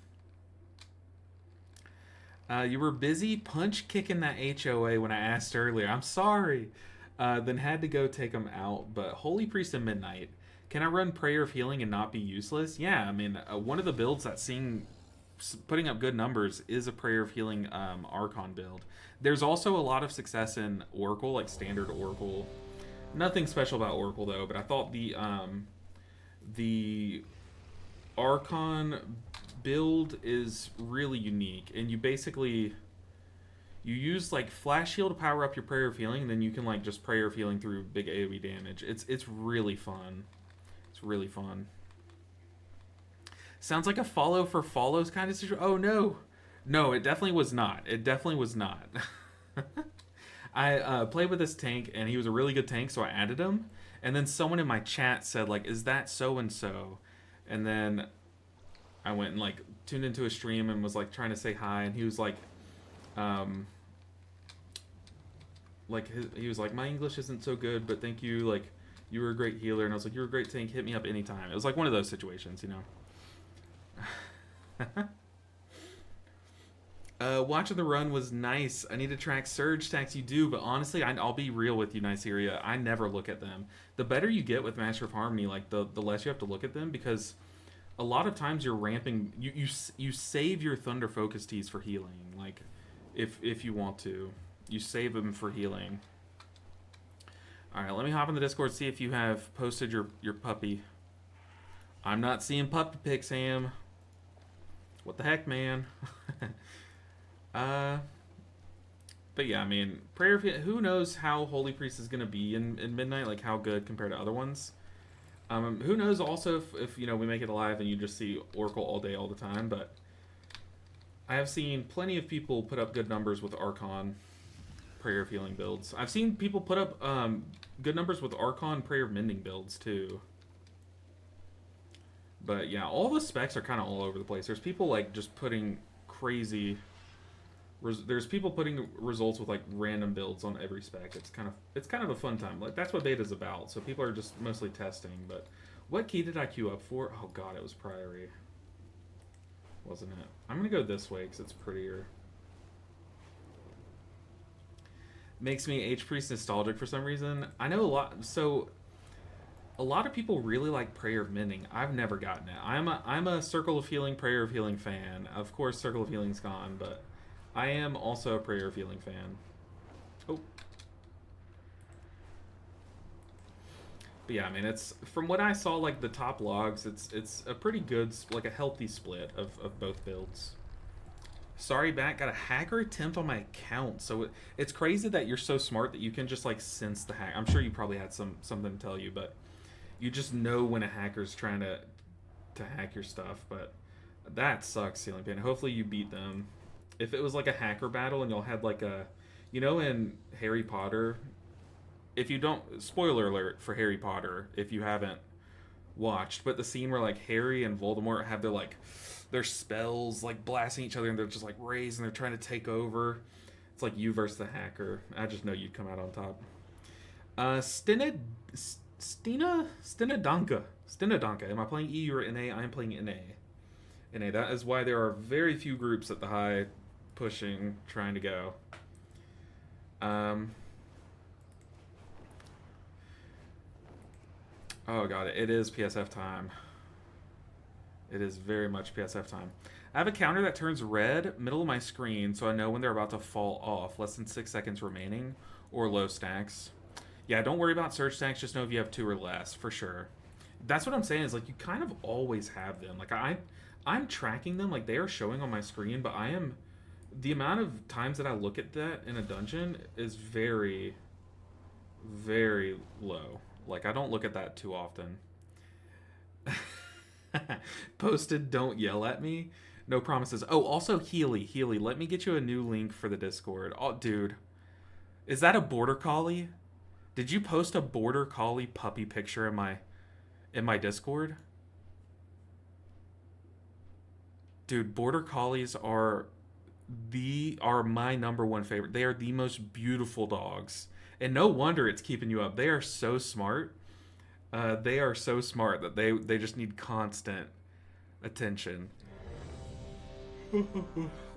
You were busy punch kicking that HOA when I asked earlier. I'm sorry. Then had to go take them out. But Holy Priest of Midnight. Can I run Prayer of Healing and not be useless? Yeah, I mean, one of the builds that's putting up good numbers is a Prayer of Healing Archon build. There's also a lot of success in Oracle, like standard Oracle. Nothing special about Oracle though, but I thought the Archon build is really unique, and you use like Flash Shield to power up your Prayer of Healing, and then you can like just Prayer of Healing through big AoE damage. It's really fun. It's really fun. Sounds like a follow for follows kind of situation. Oh no. No, it definitely was not. It definitely was not. I played with this tank, and he was a really good tank, so I added him. And then someone in my chat said, like, is that so-and-so? And then I went and, like, tuned into a stream and was, like, trying to say hi. And he was like, he was like, my English isn't so good, but thank you. Like, you were a great healer. And I was like, you're a great tank. Hit me up anytime. It was like one of those situations, you know? Watching the run was nice. I need to track surge stacks. You do, but honestly, I'll be real with you, Niceria. I never look at them. The better you get with Master of Harmony, like the less you have to look at them, because a lot of times you're ramping. You save your Thunder Focus Teas for healing. Like if you want to, you save them for healing. All right, let me hop in the Discord, see if you have posted your puppy. I'm not seeing puppy pics, Sam. What the heck, man? But yeah, I mean, Prayer of Healing, who knows how Holy Priest is going to be in Midnight, like how good compared to other ones. Who knows also if you know, we make it alive and you just see Oracle all day, all the time, but I have seen plenty of people put up good numbers with Archon Prayer of Healing builds. I've seen people put up good numbers with Archon Prayer of Mending builds too. But yeah, all the specs are kind of all over the place. There's people like just putting crazy... There's people putting results with like random builds on every spec. It's kind of a fun time. Like that's what beta's about. So people are just mostly testing. But what key did I queue up for? Oh god, it was Priory. Wasn't it? I'm gonna go this way because it's prettier. Makes me H-Priest nostalgic for some reason. I know a lot. So a lot of people really like Prayer of Mending. I've never gotten it. I'm a Circle of Healing, Prayer of Healing fan. Of course, Circle of Healing's gone, but I am also a Prayer of Healing fan. Oh. But yeah, I mean, it's from what I saw, like the top logs, it's a pretty good, like a healthy split of both builds. Sorry, back. Got a hacker attempt on my account. So it's crazy that you're so smart that you can just like sense the hack. I'm sure you probably had something to tell you, but you just know when a hacker's trying to hack your stuff. But that sucks, Ceiling Panda. Hopefully you beat them. If it was like a hacker battle and y'all had like a, you know, in Harry Potter, if you don't, spoiler alert for Harry Potter, if you haven't watched, but the scene where like Harry and Voldemort have their spells like blasting each other and they're just like raised and they're trying to take over. It's like you versus the hacker. I just know you'd come out on top. Stinadanka. Am I playing E or NA? I am playing NA. NA. That is why there are very few groups at the high pushing trying to go. Oh god, it is PSF time. It is very much PSF time. I have a counter that turns red middle of my screen so I know when they're about to fall off. Less than 6 seconds remaining or low stacks. Yeah, don't worry about surge stacks. Just know if you have 2 or less for sure. That's what I'm saying is like you kind of always have them. Like I'm tracking them like they are showing on my screen, but the amount of times that I look at that in a dungeon is very, very low. Like, I don't look at that too often. Posted, don't yell at me. No promises. Oh, also, Healy, let me get you a new link for the Discord. Oh, dude. Is that a border collie? Did you post a border collie puppy picture in my Discord? Dude, border collies are my number one favorite. They are the most beautiful dogs. And no wonder it's keeping you up. They are so smart. They are so smart that they just need constant attention.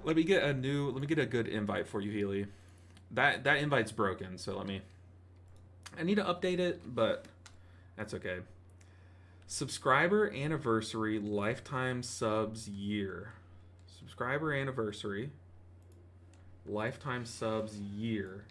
Let me get a good invite for you, Healy. That invite's broken, so I need to update it, but that's okay. Subscriber anniversary lifetime subs year. Subscriber anniversary lifetime subs year.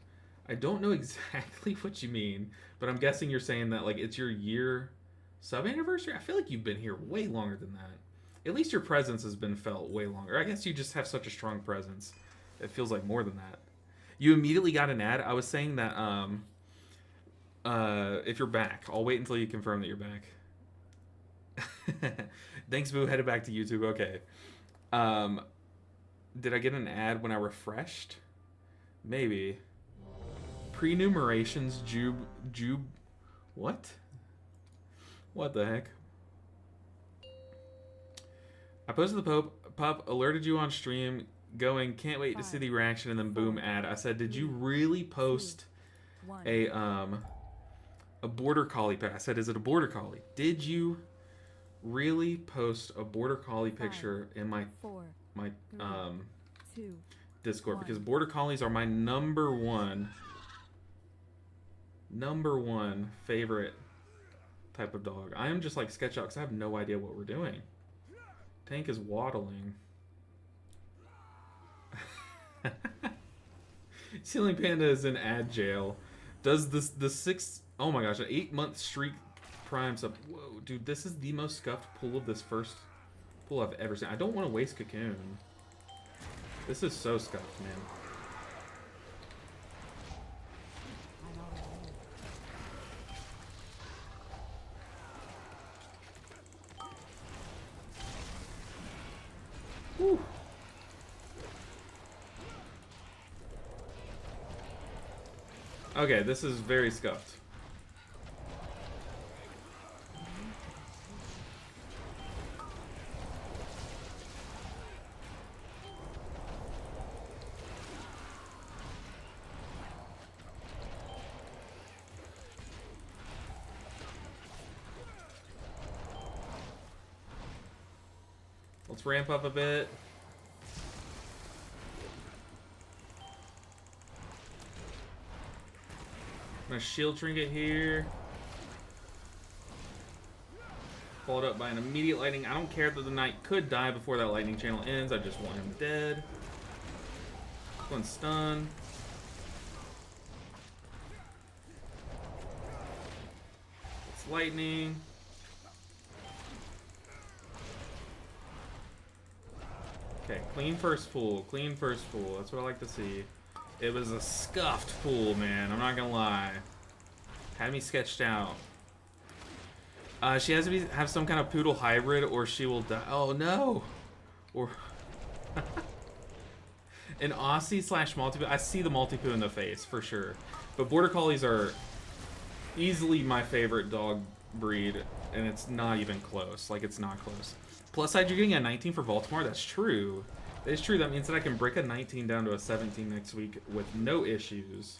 I don't know exactly what you mean, but I'm guessing you're saying that like it's your year sub anniversary. I feel like you've been here way longer than that. At least your presence has been felt way longer. I guess you just have such a strong presence. It feels like more than that. You immediately got an ad. I was saying that if you're back, I'll wait until you confirm that you're back. Thanks, Boo. Headed back to YouTube. Okay. Did I get an ad when I refreshed? Maybe. Prenumerations, Jube. What? What the heck? I posted the pup, alerted you on stream, going, can't wait to see the reaction, and then boom, ad. I said, did you really post a border collie pic? I said, is it a border collie? Did you really post a border collie picture in my Discord? Because border collies are my number one favorite type of dog. I am just like sketch out because I have no idea what we're doing. Tank is waddling. Ceiling Panda is in ad jail. Does the 6, oh my gosh, an 8-month streak primes up? Whoa, dude, this is the most scuffed pull of this first pull I've ever seen. I don't want to waste Cocoon. This is so scuffed, man. Whew. Okay, this is very scuffed. Let's ramp up a bit. I'm gonna shield trinket here. Followed up by an immediate lightning. I don't care that the knight could die before that lightning channel ends. I just want him dead. One stun. It's lightning. Okay, clean first pool. Clean first pool. That's what I like to see. It was a scuffed pool, man. I'm not gonna lie. Had me sketched out. She has to have some kind of poodle hybrid or she will die. Oh, no. Or... An Aussie slash multi-poo. I see the multi-poo in the face, for sure. But Border Collies are easily my favorite dog breed, and it's not even close. Like, it's not close. Plus side, you're getting a 19 for Baltimore? That's true. That is true. That means that I can break a 19 down to a 17 next week with no issues.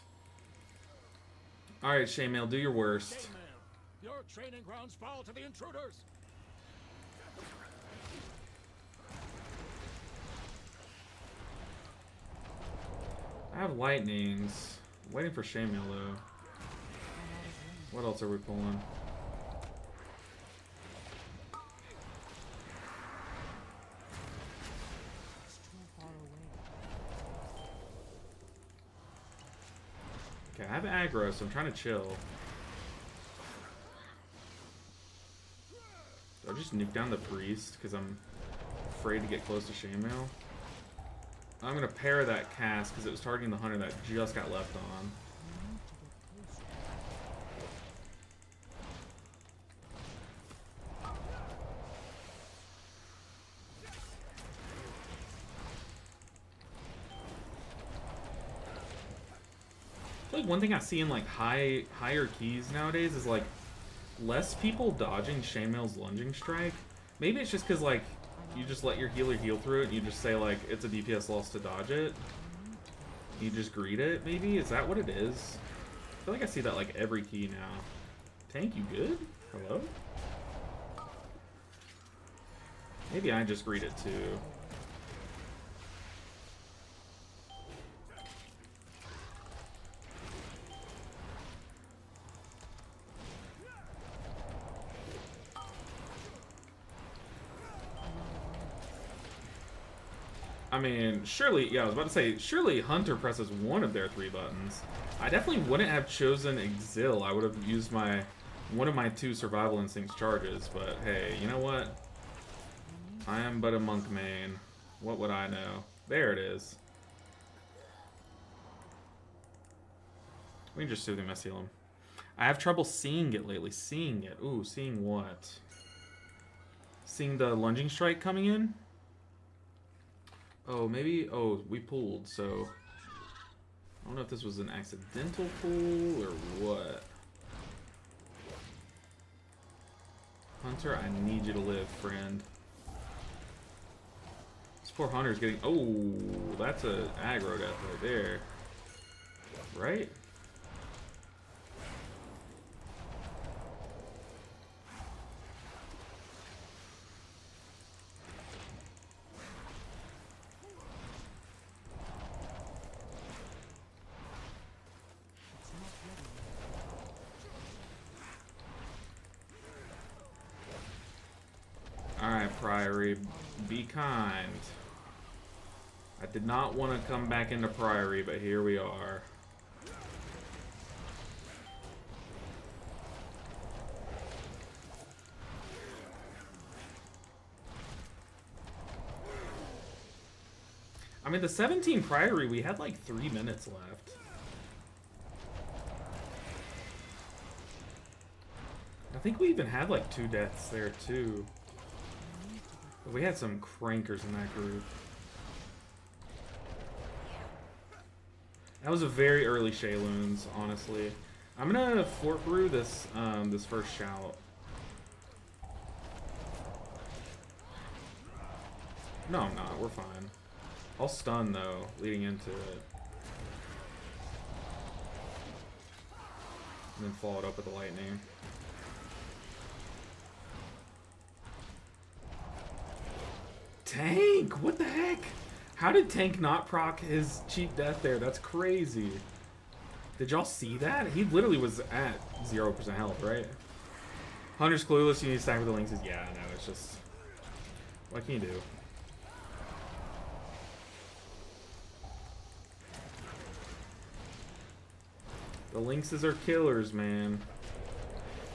Alright, Shaymail, do your worst. Shaymail, your training grounds fall to the intruders. I have lightnings. I'm waiting for Shaymail, though. What else are we pulling? Okay, I have aggro, so I'm trying to chill. Do I just nuke down the priest because I'm afraid to get close to Shaymail? I'm gonna pair that cast because it was targeting the hunter that just got left on. Like one thing I see in like higher keys nowadays is like less people dodging Shaymail's lunging strike. Maybe it's just because like you just let your healer heal through it and you just say like it's a DPS loss to dodge it. You just greet it, maybe? Is that what it is? I feel like I see that like every key now. Tank, you good? Hello? Maybe I just greet it too. I mean, surely, yeah, I was about to say, surely Hunter presses one of their 3 buttons. I definitely wouldn't have chosen Exil. I would have used one of my 2 Survival Instincts charges, but hey, you know what? I am but a monk main. What would I know? There it is. We can just soothing mess heal him. I have trouble seeing it lately. Seeing it. Ooh, seeing what? Seeing the lunging strike coming in? Oh, maybe... Oh, we pulled, so... I don't know if this was an accidental pull or what. Hunter, I need you to live, friend. This poor Hunter's getting... Oh, that's a aggro death right there. Right? Alright, Priory, be kind. I did not want to come back into Priory, but here we are. I mean, the 17 Priory, we had like 3 minutes left. I think we even had like 2 deaths there too. But we had some crankers in that group. That was a very early Shayloons, honestly. I'm gonna Fort Brew this this first shout. No, I'm not. We're fine. I'll stun though, leading into it. And then follow it up with the lightning. Tank! What the heck? How did Tank not proc his cheap death there? That's crazy. Did y'all see that? He literally was at 0% health, right? Hunter's clueless, you need to stack with the links. Yeah, I know, it's just... What can you do? The lynxes are killers, man.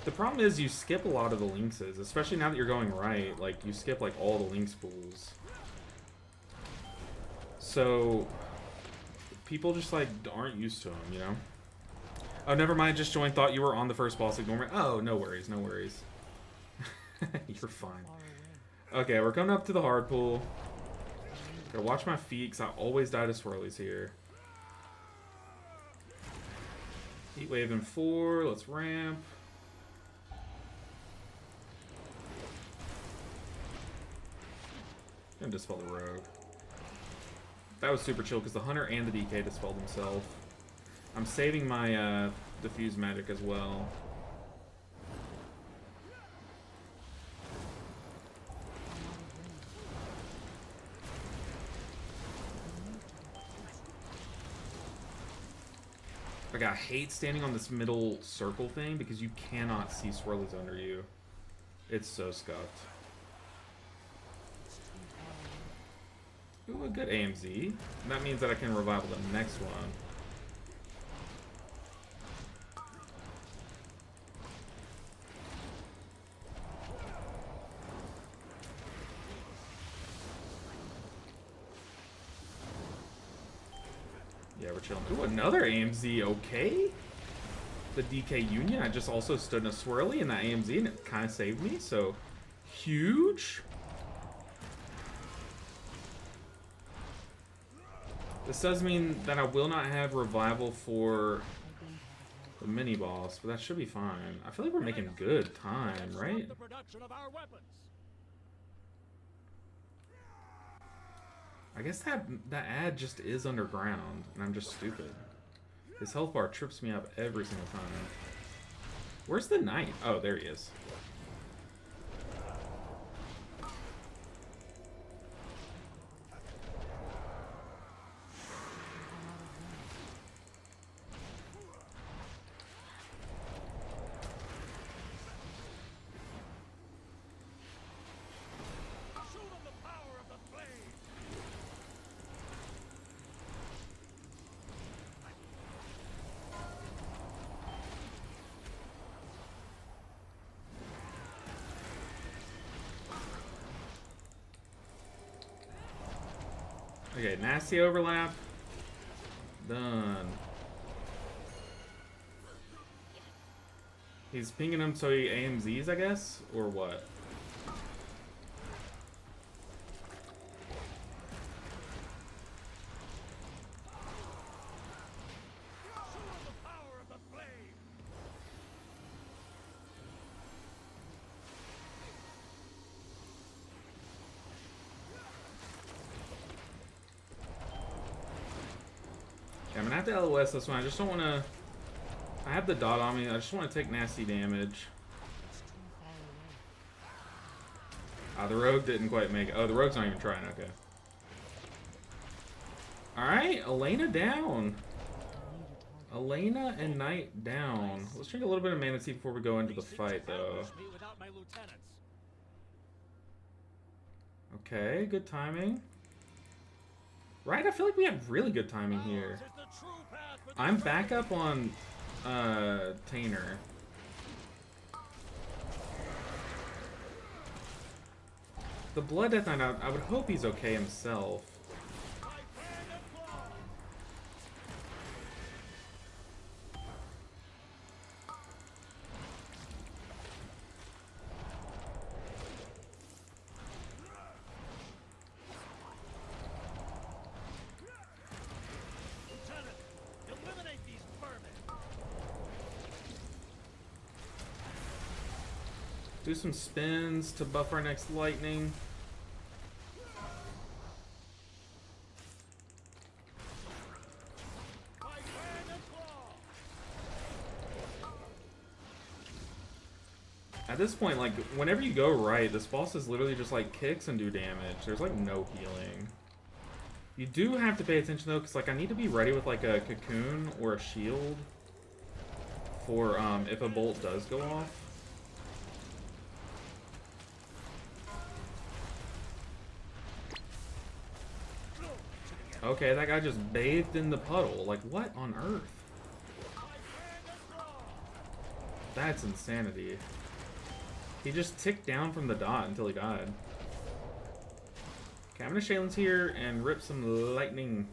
The problem is you skip a lot of the lynxes, especially now that you're going right. Like, you skip like all the lynx pools. So people just like aren't used to him, you know? Oh, never mind. Just joined. Thought you were on the first boss. Ignore me. Oh, no worries. No worries. You're fine. Okay, we're coming up to the hard pool. Gotta watch my feet, because I always die to swirlies here. Heat wave in 4. Let's ramp. And dispel the rogue. That was super chill, because the hunter and the DK dispelled themselves. I'm saving my diffuse magic as well. Like, I hate standing on this middle circle thing because you cannot see swirlies under you. It's so scuffed. Ooh, a good AMZ. That means that I can revival the next one. Yeah, we're chilling. Ooh, another AMZ, okay. The DK Union, I just also stood in a swirly in that AMZ and it kind of saved me, so huge. This does mean that I will not have revival for the mini boss, but that should be fine. I feel like we're making good time, right? The production of our weapons. I guess that ad just is underground, and I'm just stupid. His health bar trips me up every single time. Where's the knight? Oh, there he is. Okay, nasty overlap. Done. He's pinging him so he AMZs, I guess? Or what? I'm gonna have to LOS this one. I just don't want to. I have the dot on me. I just want to take nasty damage. Ah, the rogue didn't quite make it. Oh, the rogue's not even trying. Okay. Alright, Elena down. Elena and Knight down. Let's drink a little bit of mana tea before we go into the fight, though. Okay, good timing. Right, I feel like we have really good timing here. I'm back up on Tainer. The Blood Death Knight, I would hope he's okay himself. Do some spins to buff our next lightning. At this point, like, whenever you go right, this boss is literally just like kicks and do damage. There's like no healing. You do have to pay attention though, because like I need to be ready with like a cocoon or a shield for if a bolt does go off. Okay, that guy just bathed in the puddle. Like, what on earth? That's insanity. He just ticked down from the dot until he died. Okay, I'm gonna Shaylin's here and rip some lightning.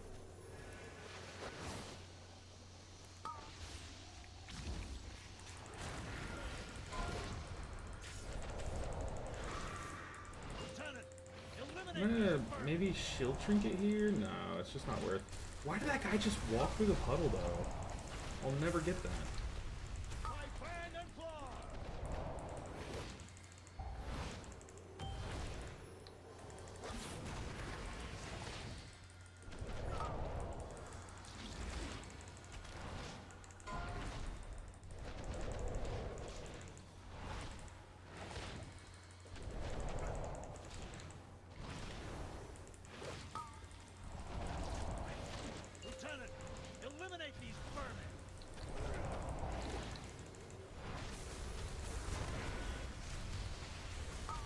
Lieutenant, I'm eliminate gonna these birds. maybe shield trinket here. No, it's just not worth. Why did that guy just walk through the puddle though? I'll never get that. My fang and claw. Lieutenant, eliminate these vermin.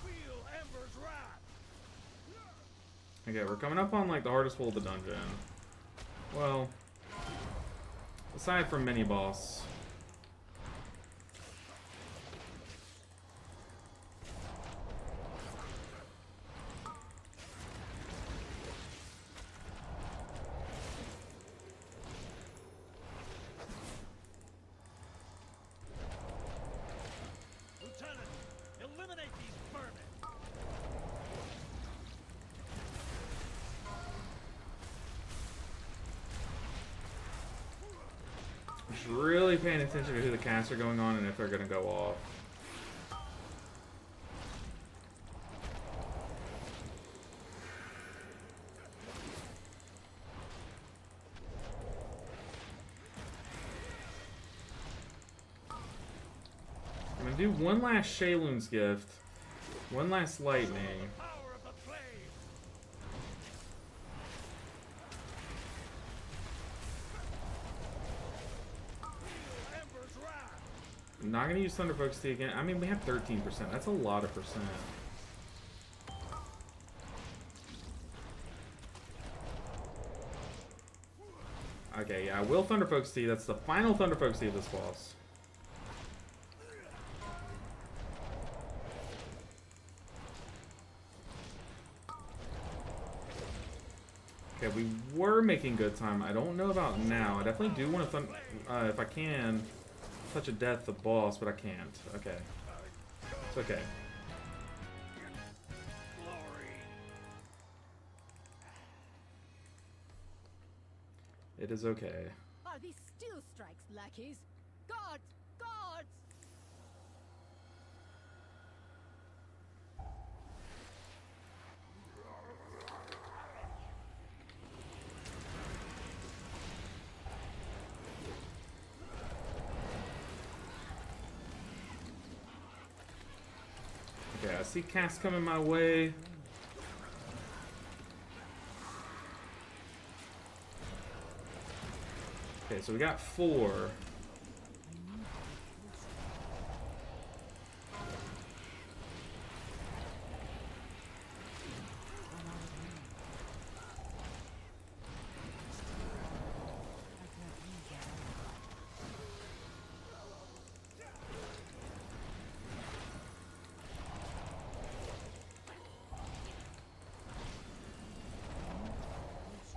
Feel Ember's wrath. Okay, we're coming up on like the hardest pull of the dungeon. Well, aside from mini boss. Lieutenant, eliminate these vermin. Just really paying attention to who the casts are going on and if they're gonna go off. I'm gonna do one last Shayloon's gift, one last lightning. Power of the flame. Feel Ember's wrath. I'm not gonna use Thunder Focus Tea again. I mean, we have 13%. That's a lot of percent. Okay, yeah, I will Thunder Focus Tea. That's the final Thunder Focus Tea of this boss. Okay, we were making good time. I don't know about now. I definitely do want to, if I can, touch a death the boss, but I can't. Okay. It's okay. Glory. It is okay. Are these still strikes, lackeys? Guards! Guards! Okay, I see cast coming my way. Okay, so we got 4.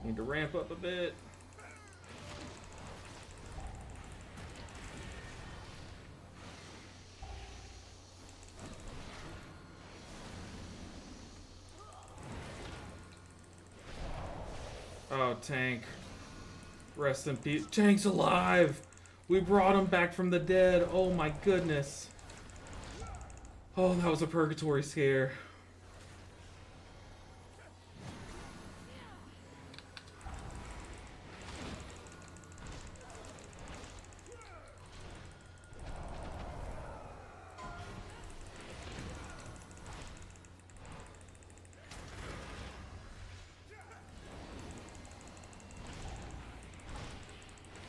Need to ramp up a bit. Oh, Tank. Rest in peace. Tank's alive! We brought him back from the dead. Oh my goodness. Oh, that was a purgatory scare.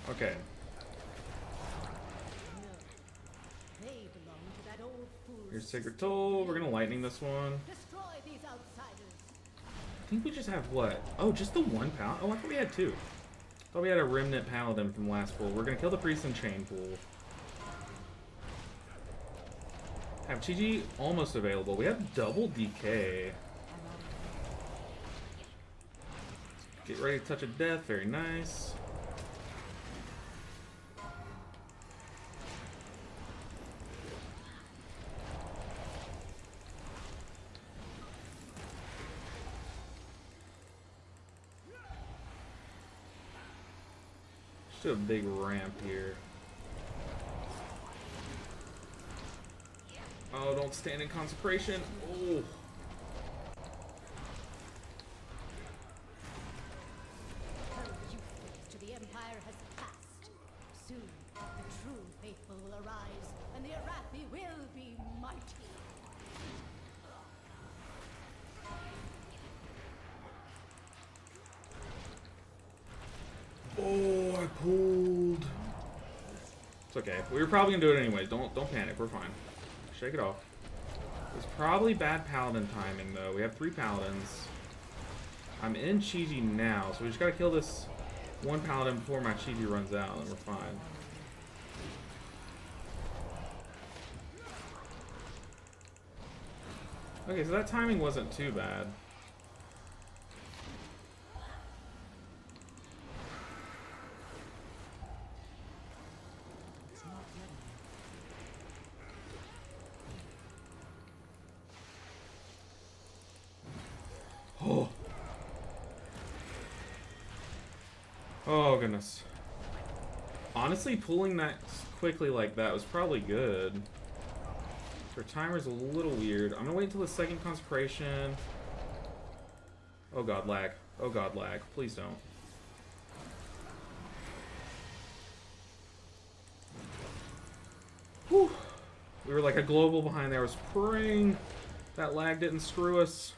Okay. They belong to that old fool. Here's Sacred Toll. We're gonna lightning this one. Destroy these outsiders. I think we just have what? Oh, just the one paladin? Oh, I thought we had 2. I thought we had a remnant paladin from last pool. We're gonna kill the priest in chain pool. Have Chi almost available. We have double DK. Get ready to touch a death. Very nice. Just do a big ramp here. Oh, don't stand in consecration. Oh. To the Empire has passed. Soon, the true faithful will arise, and the Arathi will be mighty. Oh, I pulled. It's okay. We were probably gonna do it anyways. Don't panic. We're fine. Shake it off. It's probably bad paladin timing though. We have 3 paladins. I'm in Chi-Ji now, so we just gotta kill this one paladin before my Chi-Ji runs out, and we're fine. Okay, so that timing wasn't too bad. Oh. Oh, goodness. Honestly, pulling that quickly like that was probably good. Her timer's a little weird. I'm gonna wait until the second consecration. Oh god, lag. Oh god, lag. Please don't. Whew. We were like a global behind there. I was praying that lag didn't screw us.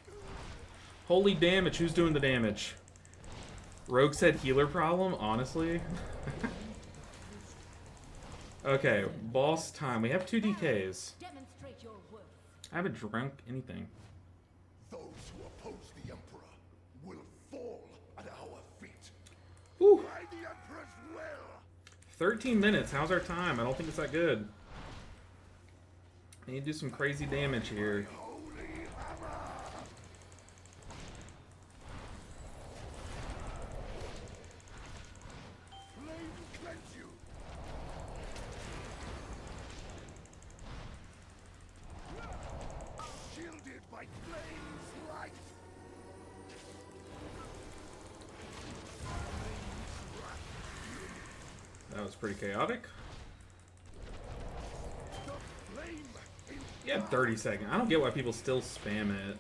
Holy damage. Who's doing the damage? Rogue said healer problem? Honestly? Okay, boss time. We have 2 DKs. Demonstrate your worth. I haven't drunk anything. Those who oppose the Emperor will fall at our feet. Whew. By the Emperor's will. 13 minutes. How's our time? I don't think it's that good. I need to do some crazy damage here. Holy hammer. Flame cleanse you. Shielded by flame's light. That was pretty chaotic. The flame in You had 30 seconds. I don't get why people still spam it.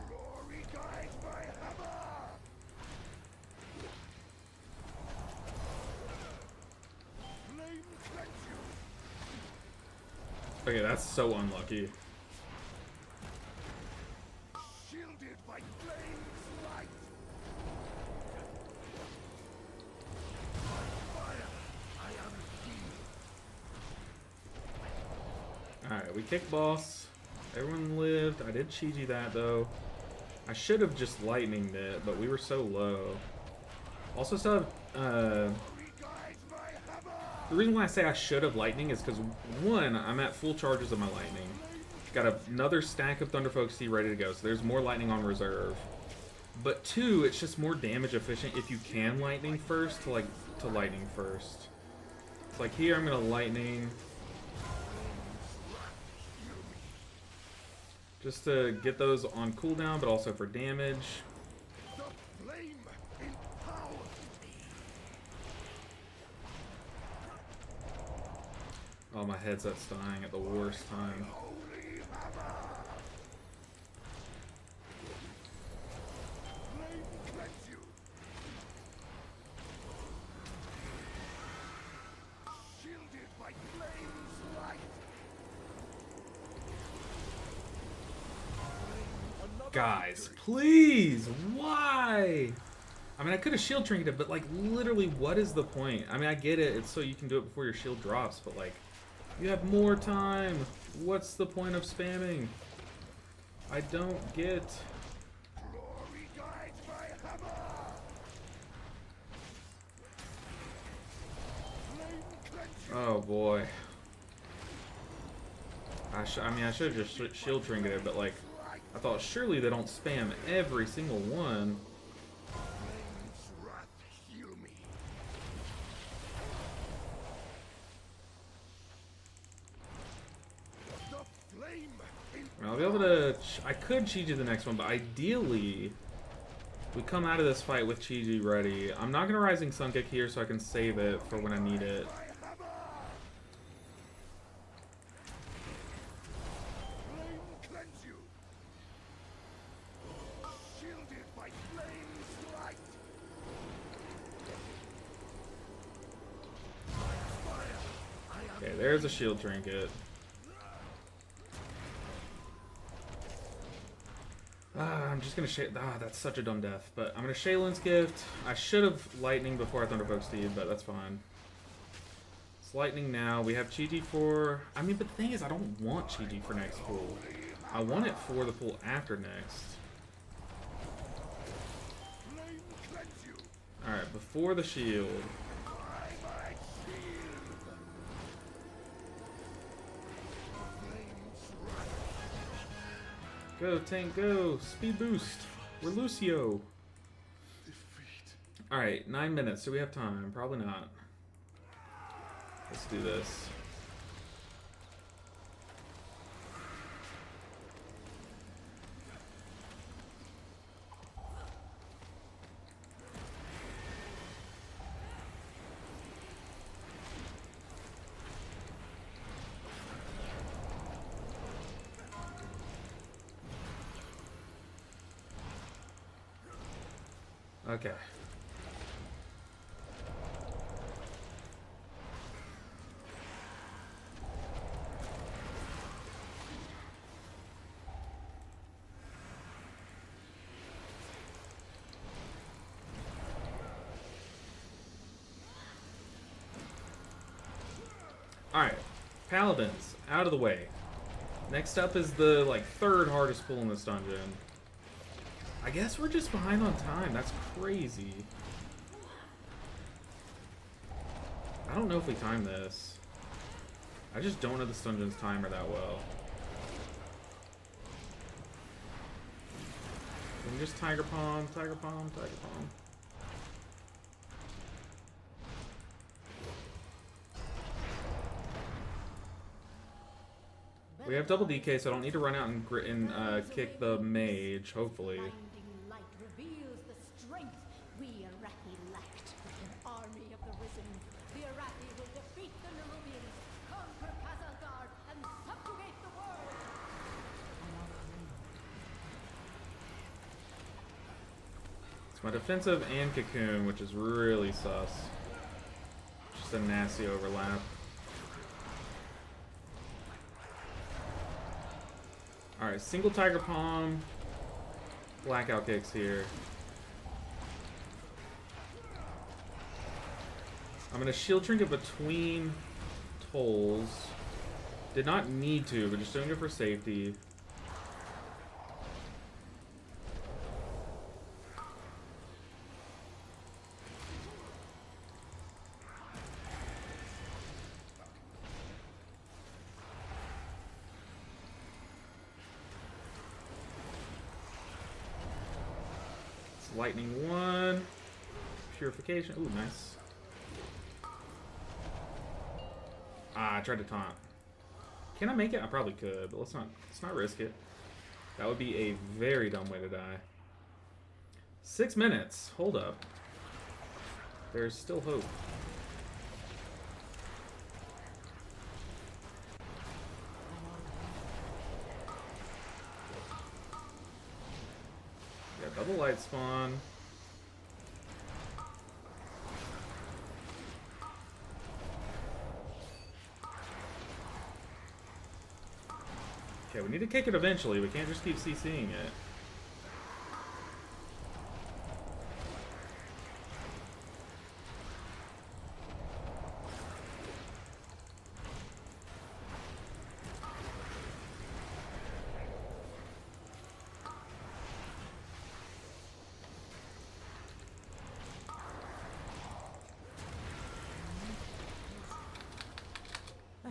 glory guides my hammer. Flame cleanse you. Okay, that's so unlucky. Shielded by flame's light. Fire, I am healed. Alright, we kicked boss. Everyone lived. I did Chi-Ji that though. I should have just lightninged it, but we were so low. Also still have, Glory guides my hammer. the reason why I say I should have lightning is because, one, I'm at full charges of my lightning. Got another stack of Thunderfolk Sea ready to go, so there's more lightning on reserve. But two, it's just more damage efficient if you can lightning first to lightning first. It's like here I'm gonna lightning. Just to get those on cooldown, but also for damage. The flame in power. Oh, my headset's dying at the worst time. Holy hammer. Flame cleanse you. Shielded by flame's light. Guys, please, why? I mean, I could have shield trinketed, but like, literally, what is the point? I mean, I get it, it's so you can do it before your shield drops, but like, you have more time. What's the point of spamming? I don't get. Glory guides my hammer. Flame cleanse you. Oh boy. I mean, I should have just shield trinketed, but like, I thought surely they don't spam every single one. Flame's wrath, heal me. The flame in I'll be able to. I could Chi-Ji the next one, but ideally, we come out of this fight with Chi-Ji ready. I'm not gonna Rising Sun Kick here, so I can save it for when I need it. my hammer. Flame cleanse you. Shielded by flame's light. Okay, there's a shield trinket. I'm just gonna that's such a dumb death. But I'm gonna Shaylin's Gift. I should have Lightning before I Thunderpoke Steed, but that's fine. It's Lightning now. We have Chi-Ji for... I mean, but the thing is, I don't want Chi-Ji for next pool. I want it for the pool after next. Flame cleanse you. Alright, before the shield. By my shield. Flame's wrath. Go, tank, go! Speed boost! We're Lucio! Defeat. Alright, 9 minutes. Do we have time? Probably not. Let's do this. Okay. Alright, Paladins, out of the way. Next up is the, like, third hardest pull in this dungeon. I guess we're just behind on time. That's crazy. I don't know if we timed this. I just don't know this dungeon's timer that well. Can we just Tiger Palm, Tiger Palm, Tiger Palm? We have double DK, so I don't need to run out and kick the mage, hopefully. Blinding light reveals the strength we Iraqi lacked. An army of the risen. The Iraqi will defeat the Nerubians, conquer Khazar and subjugate the world. It's my defensive and cocoon, which is really sus. Just a nasty overlap. Alright, single Tiger Palm. Blackout kicks here. I'm gonna Shield Trinket between tolls. Did not need to, but just doing it for safety. Lightning 1. Purification. Ooh, nice. Ah, I tried to taunt. Can I make it? I probably could, but let's not risk it. That would be a very dumb way to die. 6 minutes. Hold up. There's still hope. Yeah, double light spawn. Okay, we need to kick it eventually. We can't just keep CCing it.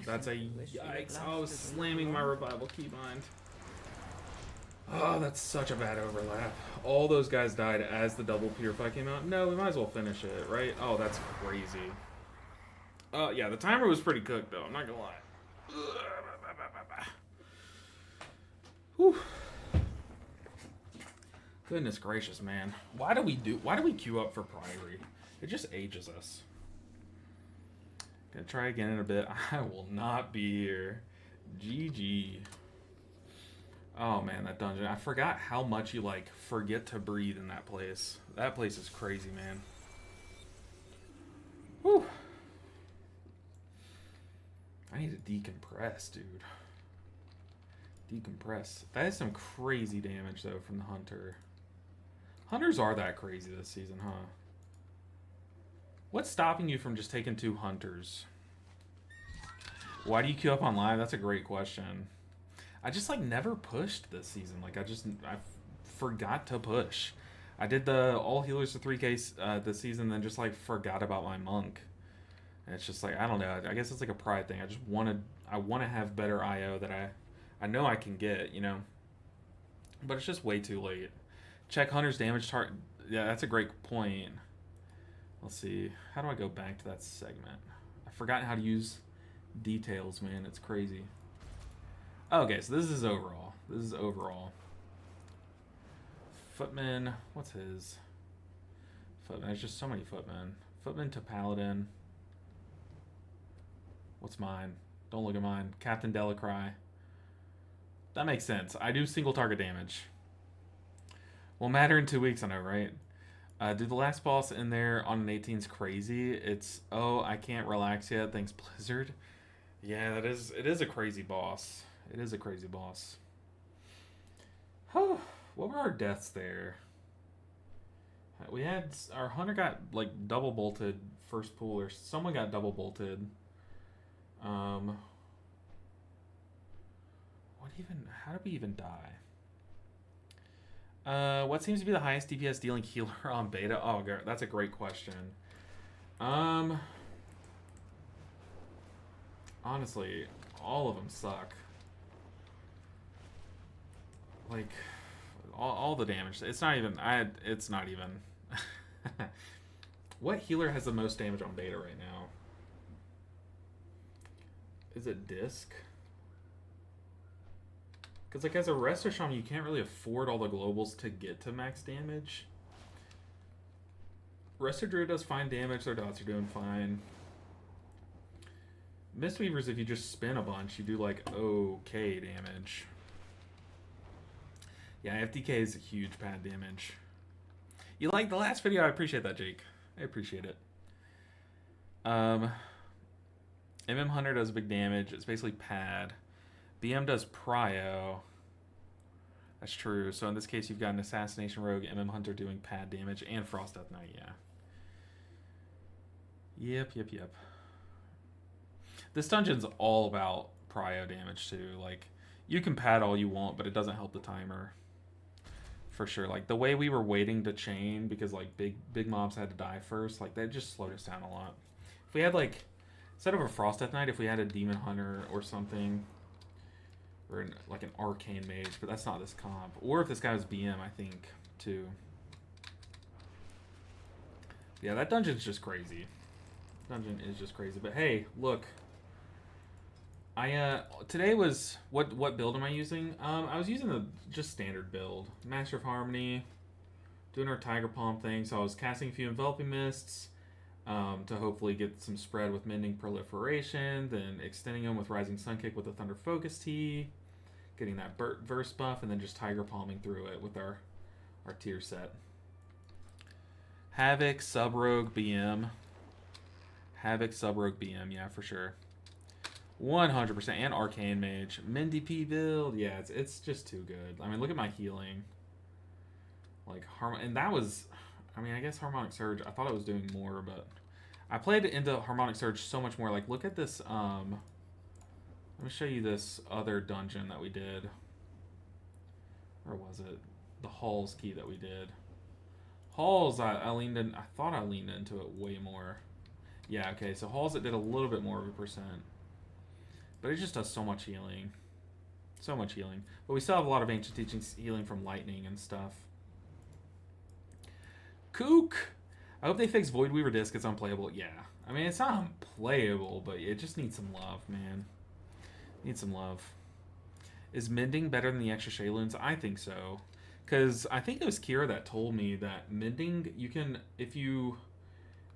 That's a yikes. I was slamming my revival keybind. Oh, that's such a bad overlap. All those guys died as the double purify came out. No, we might as well finish it, right? Oh, that's crazy. Yeah, the timer was pretty cooked, though. I'm not gonna lie. Whew. Goodness gracious, man. Why do we queue up for Priory? It just ages us. Gonna try again in a bit. I will not be here. GG. Oh man, that dungeon. I forgot how much you like forget to breathe in that place. That place is crazy, man. Whew. I need to decompress, dude. Decompress. That is some crazy damage though from the hunter. Hunters are that crazy this season, huh? What's stopping you from just taking 2 hunters? Why do you queue up on live? That's a great question. I just like never pushed this season. Like I forgot to push. I did the all healers to 3K this season, then just like forgot about my monk. And it's just like I don't know. I guess it's like a pride thing. I want to have better IO that I know I can get, you know. But it's just way too late. Check hunter's damage target. Yeah, that's a great point. Let's see. How do I go back to that segment? I've forgotten how to use details, man. It's crazy. Okay, so this is overall. This is overall. Footman. What's his? Footman. There's just so many footmen. Footman to paladin. What's mine? Don't look at mine. Captain Delacry. That makes sense. I do single target damage. Will matter in 2 weeks, I know, right? Dude, the last boss in there on an 18 is crazy. It's, oh, I can't relax yet. Thanks, Blizzard. Yeah, it is a crazy boss. It is a crazy boss. What were our deaths there? We had, our hunter got, like, double bolted first pool, or someone got double bolted. How did we even die? What seems to be the highest DPS dealing healer on beta? Oh, that's a great question. Honestly, all of them suck. Like, all the damage. It's not even. It's not even. What healer has the most damage on beta right now? Is it Disc? Because, like, as a Resto Shaman, you can't really afford all the globals to get to max damage. Resto Druid does fine damage. Their dots are doing fine. Mistweavers, if you just spin a bunch, you do, like, okay damage. Yeah, FDK is a huge pad damage. You like the last video? I appreciate that, Jake. I appreciate it. MM Hunter does big damage. It's basically pad. BM does prio. That's true. So in this case, you've got an Assassination Rogue, MM Hunter doing pad damage, and Frost Death Knight, yeah. Yep. This dungeon's all about prio damage, too. Like, you can pad all you want, but it doesn't help the timer. For sure. Like, the way we were waiting to chain, because, like, big mobs had to die first, like, that just slowed us down a lot. If we had, like, instead of a Frost Death Knight, if we had a Demon Hunter or something, or like an Arcane Mage, but that's not this comp. Or if this guy was BM, I think, too. Yeah, that dungeon's just crazy. Dungeon is just crazy. But hey, look. Today was, what build am I using? I was using the just standard build. Master of Harmony, doing our Tiger Palm thing. So I was casting a few Enveloping Mists, to hopefully get some spread with Mending Proliferation, then extending them with Rising Sun Kick with the Thunder Focus Tea, getting that verse buff, and then just Tiger Palming through it with our tier set. Havoc, Sub-Rogue, BM. Havoc, Sub-Rogue, BM, yeah, for sure. 100%, and Arcane Mage. Mindy P build, yeah, it's just too good. I mean, look at my healing. Like, and that was, I mean, I guess Harmonic Surge, I thought I was doing more, but I played into Harmonic Surge so much more. Like, look at this, let me show you this other dungeon that we did. Where was it? The Halls key that we did. Halls, I leaned in, I thought I leaned into it way more. Yeah, okay, so Halls, it did a little bit more of a percent. But it just does so much healing. So much healing. But we still have a lot of ancient teachings healing from lightning and stuff. Kook! I hope they fix Void Weaver Disc. It's unplayable. Yeah. I mean, it's not unplayable, but it just needs some love, man. Needs some love. Is mending better than the extra Shayloons? I think so. Because I think it was Kira that told me that mending, you can, if you...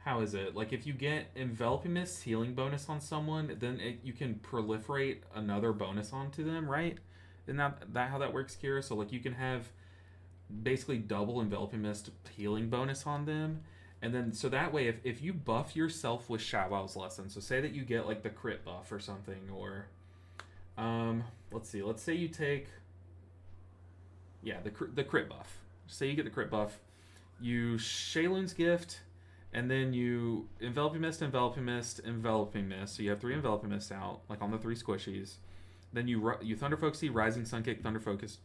How is it? Like, if you get Enveloping Mist healing bonus on someone, then you can proliferate another bonus onto them, right? Isn't that how that works, Kira? So, like, you can have basically double Enveloping Mist healing bonus on them. And then, so that way, if you buff yourself with Shadow's Lesson, so say that you get, like, the crit buff or something, or... let's see. Let's say you take... Yeah, the crit buff. Say you get the crit buff. You Shayloon's Gift... And then you Enveloping Mist, Enveloping Mist, Enveloping Mist. So you have 3 Enveloping Mists out, like on the 3 squishies. Then you Thunder Focus, Rising Sun Kick, Thunder Focus,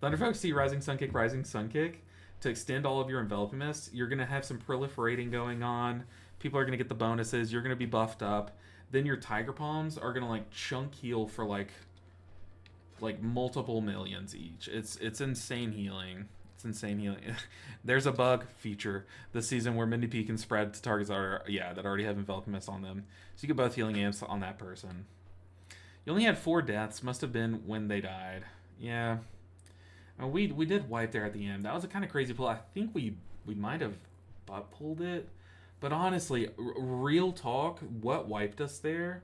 Thunder Focus, Rising Sun Kick, Rising Sun Kick to extend all of your Enveloping Mists. You're gonna have some proliferating going on. People are gonna get the bonuses. You're gonna be buffed up. Then your Tiger Palms are gonna like chunk heal for like multiple millions each. It's insane healing. It's insane healing. There's a bug feature this season where Mindy P can spread to targets that already have Enveloping Mist on them. So you get both healing amps on that person. You only had 4 deaths. Must have been when they died. Yeah. We did wipe there at the end. That was a kind of crazy pull. I think we might have butt pulled it. But honestly, real talk, what wiped us there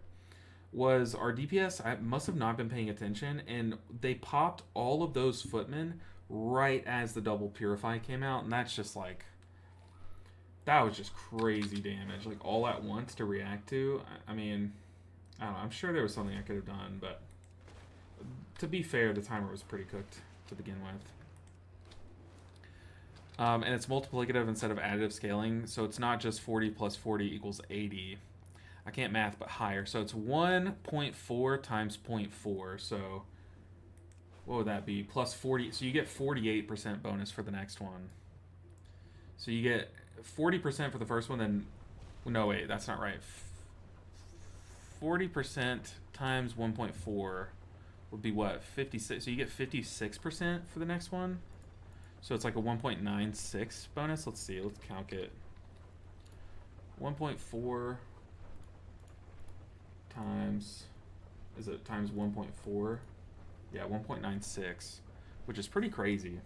was our DPS. I must have not been paying attention, and they popped all of those footmen right as the double purify came out, and that's just like, that was just crazy damage, like all at once to react to. I mean, I don't know, I'm sure there was something I could have done, but to be fair, the timer was pretty cooked to begin with. And it's multiplicative instead of additive scaling, so it's not just 40 plus 40 equals 80. I can't math, but higher. So it's 1.4 times 0.4, so what would that be? Plus 40. So you get 48% bonus for the next one. So you get 40% for the first one, then... No, wait, that's not right. 40% times 1.4 would be what? 56. So you get 56% for the next one. So it's like a 1.96 bonus. Let's see. Let's calc it. 1.4 times... Is it times 1.4? Yeah, 1.96, which is pretty crazy.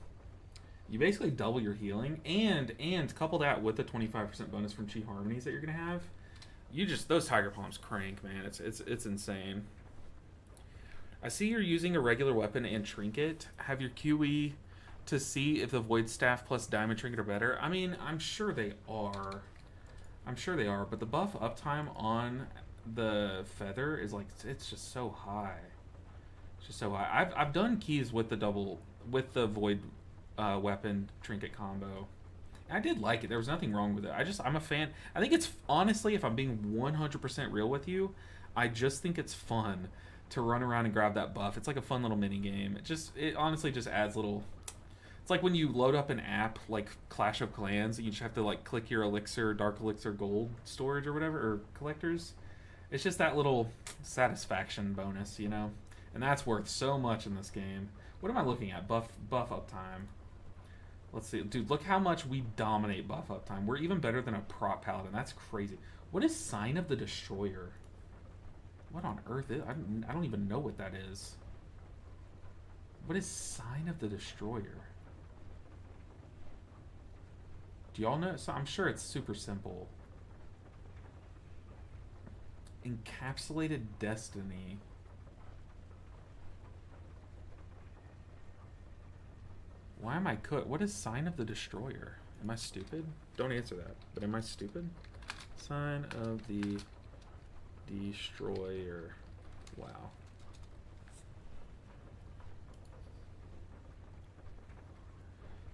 You basically double your healing, and couple that with the 25% bonus from Chi Harmonies that you're gonna have. You just, those Tiger Palms crank, man. It's insane. I see you're using a regular weapon and trinket. Have your QE to see if the Void Staff plus Diamond Trinket are better. I mean, I'm sure they are. But the buff uptime on the Feather is like, it's just so high. It's just so high. I've done keys with the Void weapon trinket combo. I did like it. There was nothing wrong with it. I'm a fan. I think it's, honestly, if I'm being 100% real with you, I just think it's fun to run around and grab that buff. It's like a fun little mini game. It honestly just adds little... It's like when you load up an app like Clash of Clans, you just have to like click your elixir, dark elixir gold storage or whatever, or collectors. It's just that little satisfaction bonus, you know? And that's worth so much in this game. What am I looking at? Buff uptime. Let's see. Dude, look how much we dominate buff uptime. We're even better than a prop paladin. That's crazy. What is Sign of the Destroyer? What on earth is... I don't even know what that is. What is Sign of the Destroyer? Do y'all know? So I'm sure it's super simple. Encapsulated Destiny. Why am I cooked? What is Sign of the Destroyer? Am I stupid? Don't answer that. But am I stupid? Sign of the Destroyer. Wow.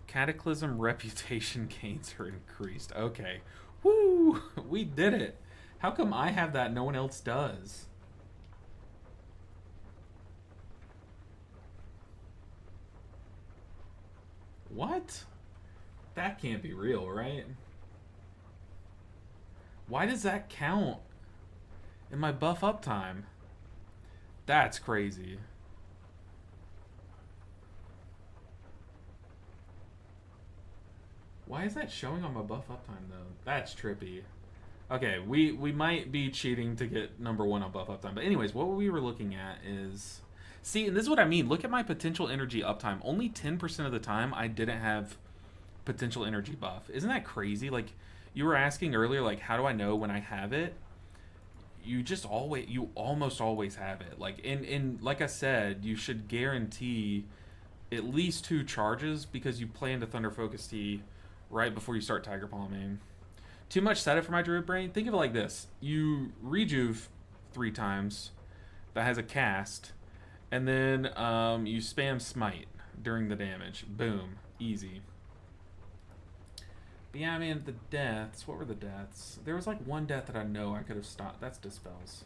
Cataclysm reputation gains are increased. Okay. Woo! We did it. How come I have that and no one else does? What? That can't be real, right? Why does that count in my buff uptime? That's crazy. Why is that showing on my buff uptime though? That's trippy. Okay, we might be cheating to get number 1 on buff uptime. But anyways, what we were looking at is... See, and this is what I mean. Look at my potential energy uptime. Only 10% of the time I didn't have potential energy buff. Isn't that crazy? Like, you were asking earlier, like, how do I know when I have it? You almost always have it. Like, in like I said, you should guarantee at least 2 charges because you play into Thunder Focus Tea right before you start Tiger Palming. Too much setup for my Druid Brain? Think of it like this. You rejuve 3 times. That has a cast. And then you spam Smite during the damage. Boom. Easy. But yeah, I mean, the deaths. What were the deaths? There was like 1 death that I know I could have stopped. That's Dispels.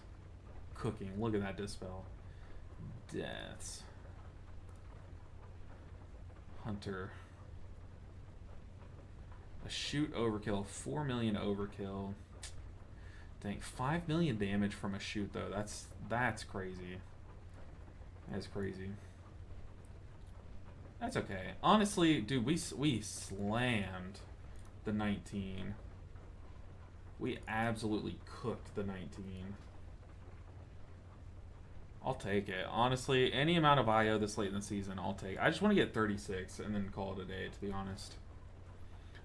Cooking. Look at that Dispel. Deaths. Hunter. A shoot overkill. 4 million overkill. Dang, 5 million damage from a shoot though. That's crazy. That's crazy. That's okay. Honestly, dude, we slammed the 19. We absolutely cooked the 19. I'll take it. Honestly, any amount of IO this late in the season, I'll take. I just want to get 36 and then call it a day, to be honest.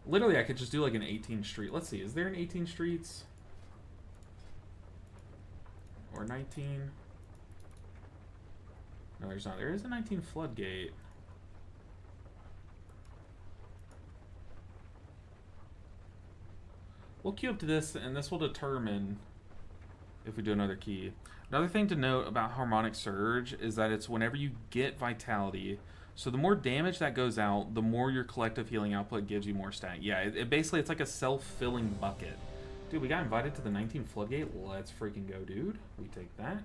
Literally, I could just do like an 18 street. Let's see, is there an 18 streets? Or 19? No, there's not. There is a 19 floodgate. We'll queue up to this, and this will determine if we do another key. Another thing to note about Harmonic Surge is that it's whenever you get Vitality. So the more damage that goes out, the more your collective healing output gives you more stat. Yeah, it basically, it's like a self-filling bucket. Dude, we got invited to the 19 floodgate. Let's freaking go, dude. We take that.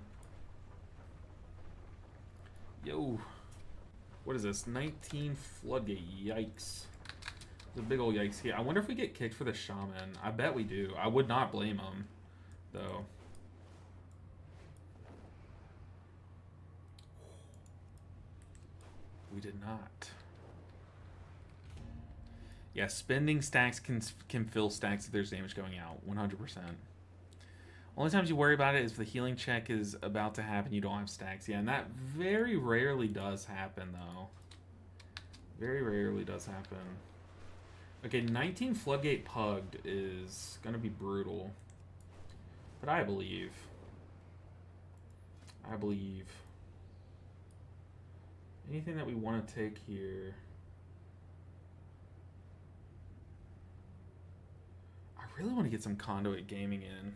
Yo. What is this? 19 floodgate. Yikes. There's a big old yikes here. I wonder if we get kicked for the shaman. I bet we do. I would not blame them, though. We did not. Yeah, spending stacks can fill stacks if there's damage going out. 100%. Only times you worry about it is if the healing check is about to happen, you don't have stacks. Yeah, and that very rarely does happen, though. Very rarely does happen. Okay, 19 Floodgate Pugged is going to be brutal. But I believe. I believe. Anything that we want to take here? I really want to get some Conduit Gaming in.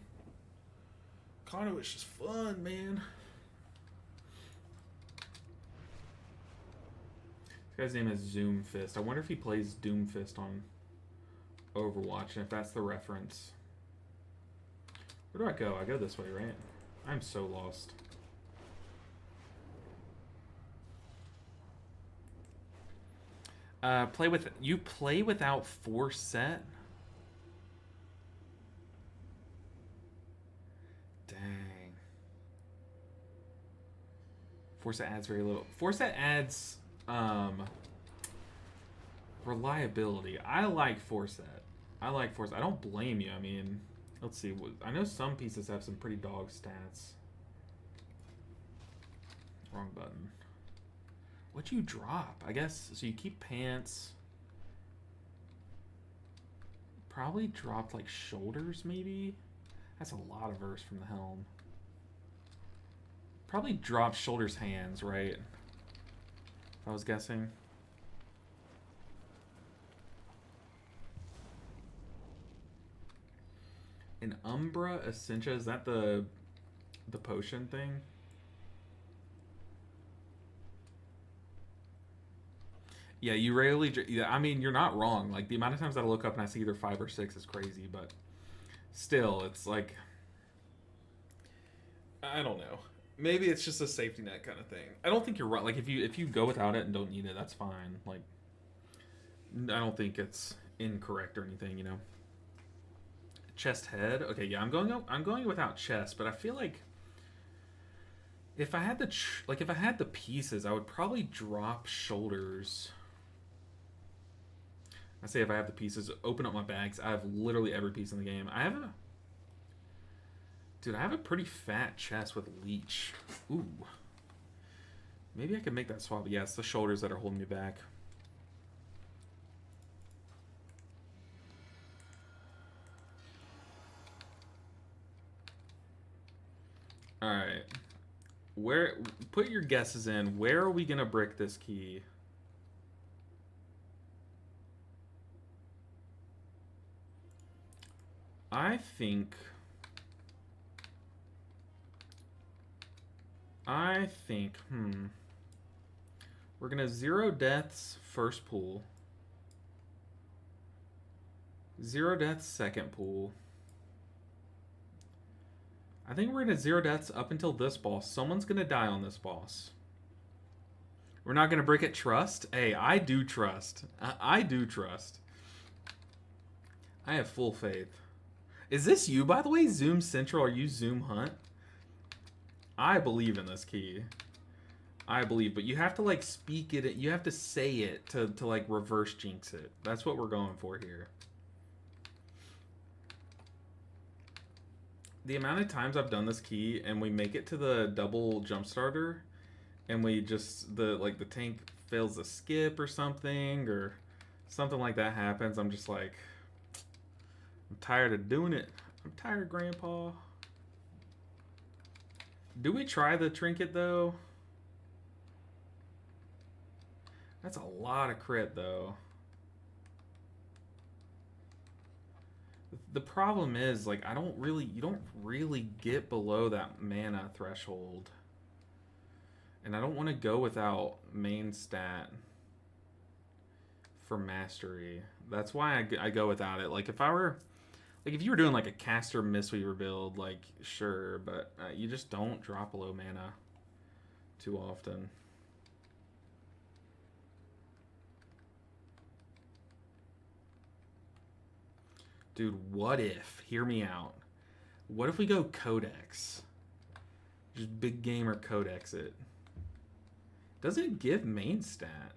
Conduit's just fun, man. This guy's name is Zoom Fist. I wonder if he plays Doom Fist on Overwatch, and if that's the reference. Where do I go? I go this way, right? I'm so lost. You play without Force Set? Dang. Force Set adds very little. Force Set adds reliability. I like Force Set. I like Force. I don't blame you. I mean, let's see. I know some pieces have some pretty dog stats. Wrong button. What'd you drop? I guess, so you keep pants. Probably dropped like shoulders, maybe? That's a lot of verse from the helm. Probably dropped shoulders, hands, right? If I was guessing. An Umbra Essentia, is that the potion thing? Yeah, you rarely... Yeah, I mean, you're not wrong. Like, the amount of times that I look up and I see either 5 or 6 is crazy, but still, it's like... I don't know. Maybe it's just a safety net kind of thing. I don't think you're right. Like, if you go without it and don't need it, that's fine. Like, I don't think it's incorrect or anything, you know? Chest head? Okay, yeah, I'm going without chest, but I feel like... If I had the if I had the pieces, I would probably drop shoulders. I say if I have the pieces, open up my bags. I have literally every piece in the game. I have a dude. I have a pretty fat chest with leech. Ooh, maybe I could make that swap. Yeah, it's the shoulders that are holding me back. All right. Where, put your guesses in. Where are we gonna brick this key? I think we're gonna 0 deaths first pool, 0 deaths second pool. I think we're gonna 0 deaths up until this boss. Someone's gonna die on this boss. We're not gonna brick it trust. Hey, I do trust. I do trust. I have full faith. Is this you, by the way? Zoom Central, are you Zoom Hunt? I believe in this key. I believe, but you have to like speak it. You have to say it to like reverse jinx it. That's what we're going for here. The amount of times I've done this key and we make it to the double jump starter and we just the tank fails to skip or something like that happens, I'm just like, I'm tired of doing it. I'm tired, Grandpa. Do we try the trinket though? That's a lot of crit though. The problem is, like, you don't really get below that mana threshold. And I don't want to go without main stat for mastery. That's why I go without it. Like, if you were doing, like, a caster Mistweaver build, like, sure, but you just don't drop below mana too often. Dude, what if, hear me out, what if we go Codex? Just big gamer Codex it. Doesn't give main stat,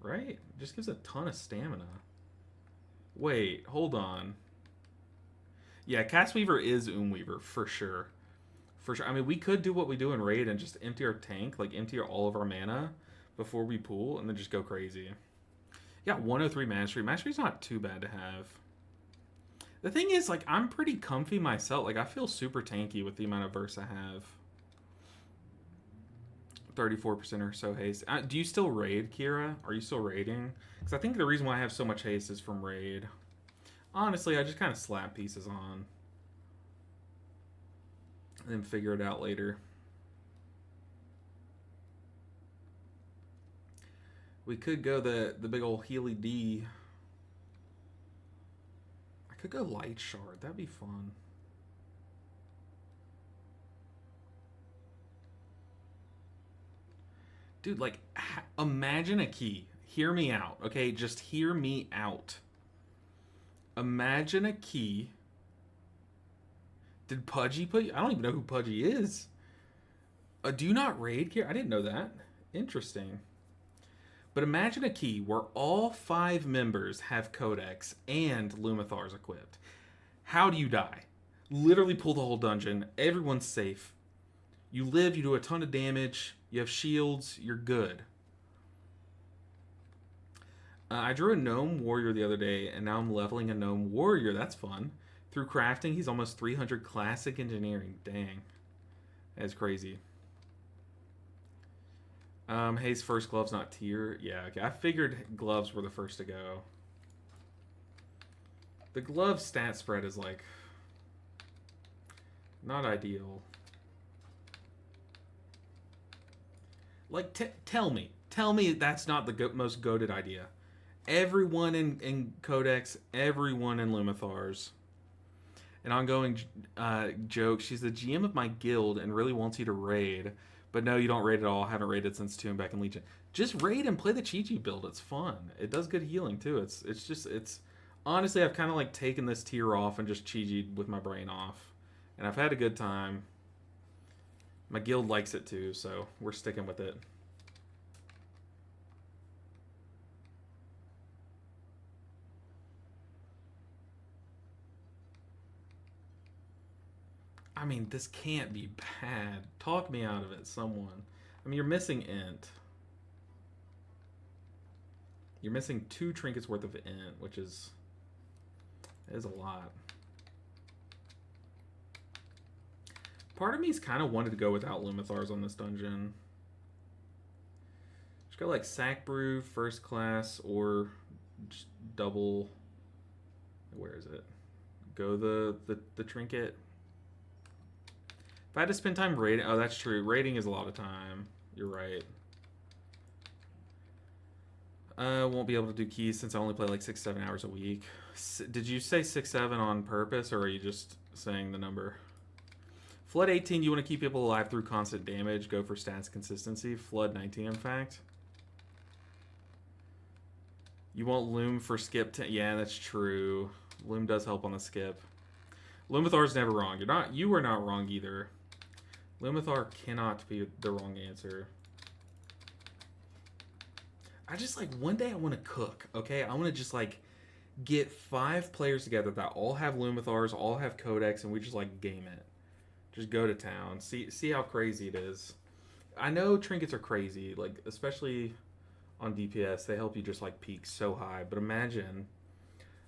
right? It just gives a ton of stamina. Wait, hold on. Yeah, Castweaver is Weaver, for sure. For sure. I mean, we could do what we do in Raid and just empty our tank, like empty all of our mana before we pool, and then just go crazy. Yeah, 103 Mastery. Mastery's not too bad to have. The thing is, like, I'm pretty comfy myself. Like, I feel super tanky with the amount of verse I have. 34% or so haste. Do you still raid, Kira? Are you still raiding? Because I think the reason why I have so much haste is from raid. Honestly, I just kind of slap pieces on. And then figure it out later. We could go the big old Healy D. I could go Light Shard. That'd be fun. Dude, like, imagine a key. Hear me out, okay? Just hear me out. Imagine a key. Did Pudgy put you? I don't even know who Pudgy is. Do you not raid here? I didn't know that. Interesting. But imagine a key where all 5 members have Codex and Lumithar's equipped. How do you die? Literally pull the whole dungeon. Everyone's safe. You live, you do a ton of damage, you have shields, you're good. I drew a gnome warrior the other day, and now I'm leveling a gnome warrior. That's fun. Through crafting, he's almost 300 classic engineering. Dang. That's crazy. Hayes first gloves, not tier. Yeah, okay. I figured gloves were the first to go. The glove stat spread is, like, not ideal. Like, tell me that's not the most goated idea. Everyone in Codex, everyone in Lumithar's. An ongoing joke, she's the GM of my guild and really wants you to raid. But no, you don't raid at all. I haven't raided since 2 and back in Legion. Just raid and play the Chi-Chi build. It's fun. It does good healing, too. It's honestly, I've kind of, like, taken this tier off and just Chi-Chi'd with my brain off. And I've had a good time. My guild likes it too, so we're sticking with it. I mean, this can't be bad. Talk me out of it, someone. I mean, you're missing int. You're missing 2 trinkets worth of int, which is a lot. Part of me's kind of wanted to go without Lumithars on this dungeon. Just go like Sack Brew, first class, or just double. Where is it? Go the trinket. If I had to spend time raiding, oh, that's true. Raiding is a lot of time. You're right. I won't be able to do keys since I only play like 6-7 hours a week. Did you say 6-7 on purpose, or are you just saying the number? Flood 18, you want to keep people alive through constant damage. Go for stats consistency. Flood 19, in fact. You want Loom for skip 10. Yeah, that's true. Loom does help on the skip. Lumithar's never wrong. You are not wrong either. Lumithar cannot be the wrong answer. I just like one day I want to cook, okay? I want to just like get 5 players together that all have Lumithars, all have Codex, and we just like game it. Just go to town. See how crazy it is. I know trinkets are crazy, like especially on DPS, they help you just like peak so high. But imagine,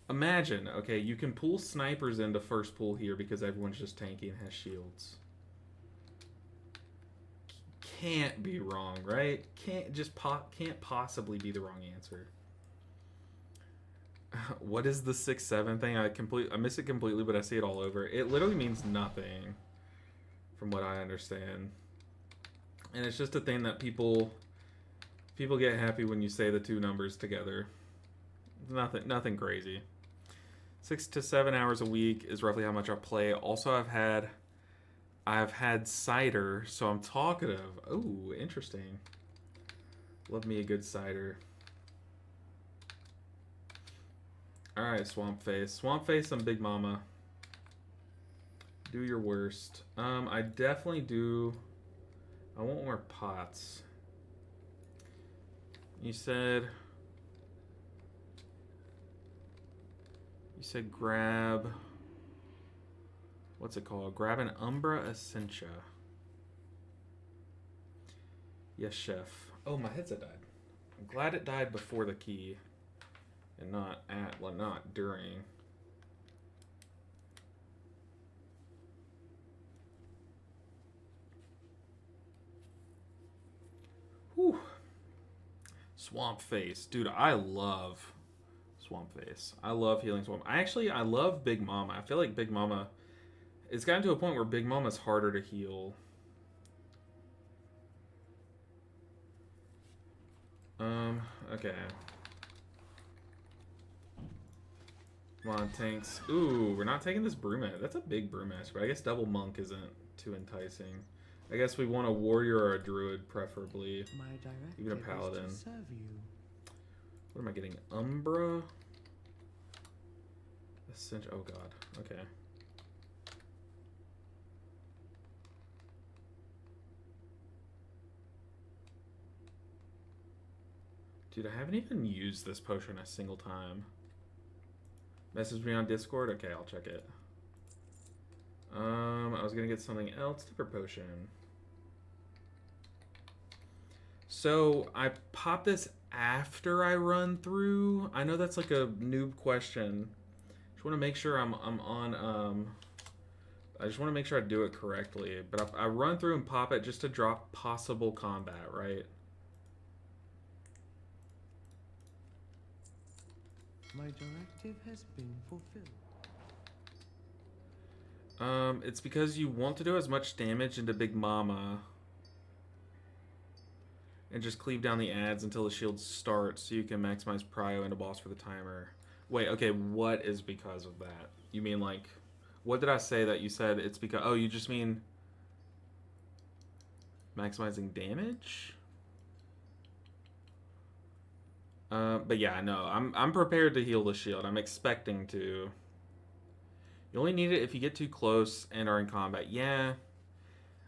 okay, you can pull snipers into first pool here because everyone's just tanky and has shields. Can't be wrong, right? Can't possibly be the wrong answer. What is the 6-7 thing? I miss it completely, but I see it all over. It literally means nothing, from what I understand. And it's just a thing that people get happy when you say the 2 numbers together. Nothing crazy. 6 to 7 hours a week is roughly how much I play. Also, I've had cider, so I'm talkative. Oh, interesting. Love me a good cider. Alright, Swamp Face. Swamp Face and Big Mama. Do your worst. I definitely do. I want more pots. You said grab, what's it called? Grab an Umbra Essentia. Yes, chef. Oh, my headset died. I'm glad it died before the key and not during. Whew. Swamp Face. Dude, I love Swamp Face. I love healing Swamp. I love Big Mama. I feel like Big Mama, it's gotten to a point where Big Mama's harder to heal. Okay. Come on, tanks. Ooh, we're not taking this Brewmaster. That's a big Brewmaster, but I guess Double Monk isn't too enticing. I guess we want a Warrior or a Druid, preferably. Even a Paladin. What am I getting? Umbra? Essential. Oh god. Okay. Dude, I haven't even used this potion a single time. Message me on Discord? Okay, I'll check it. I was gonna get something else. Tipper potion. So, I pop this after I run through. I know that's like a noob question. Just want to make sure I'm on, I just want to make sure I do it correctly. But I run through and pop it just to drop possible combat, right? My directive has been fulfilled. It's because you want to do as much damage into Big Mama and just cleave down the ads until the shield starts so you can maximize prio into boss for the timer. Wait, okay, what is because of that? You mean like, what did I say that you said it's because, oh, you just mean maximizing damage? But yeah, no, I'm prepared to heal the shield. I'm expecting to. You only need it if you get too close and are in combat. Yeah,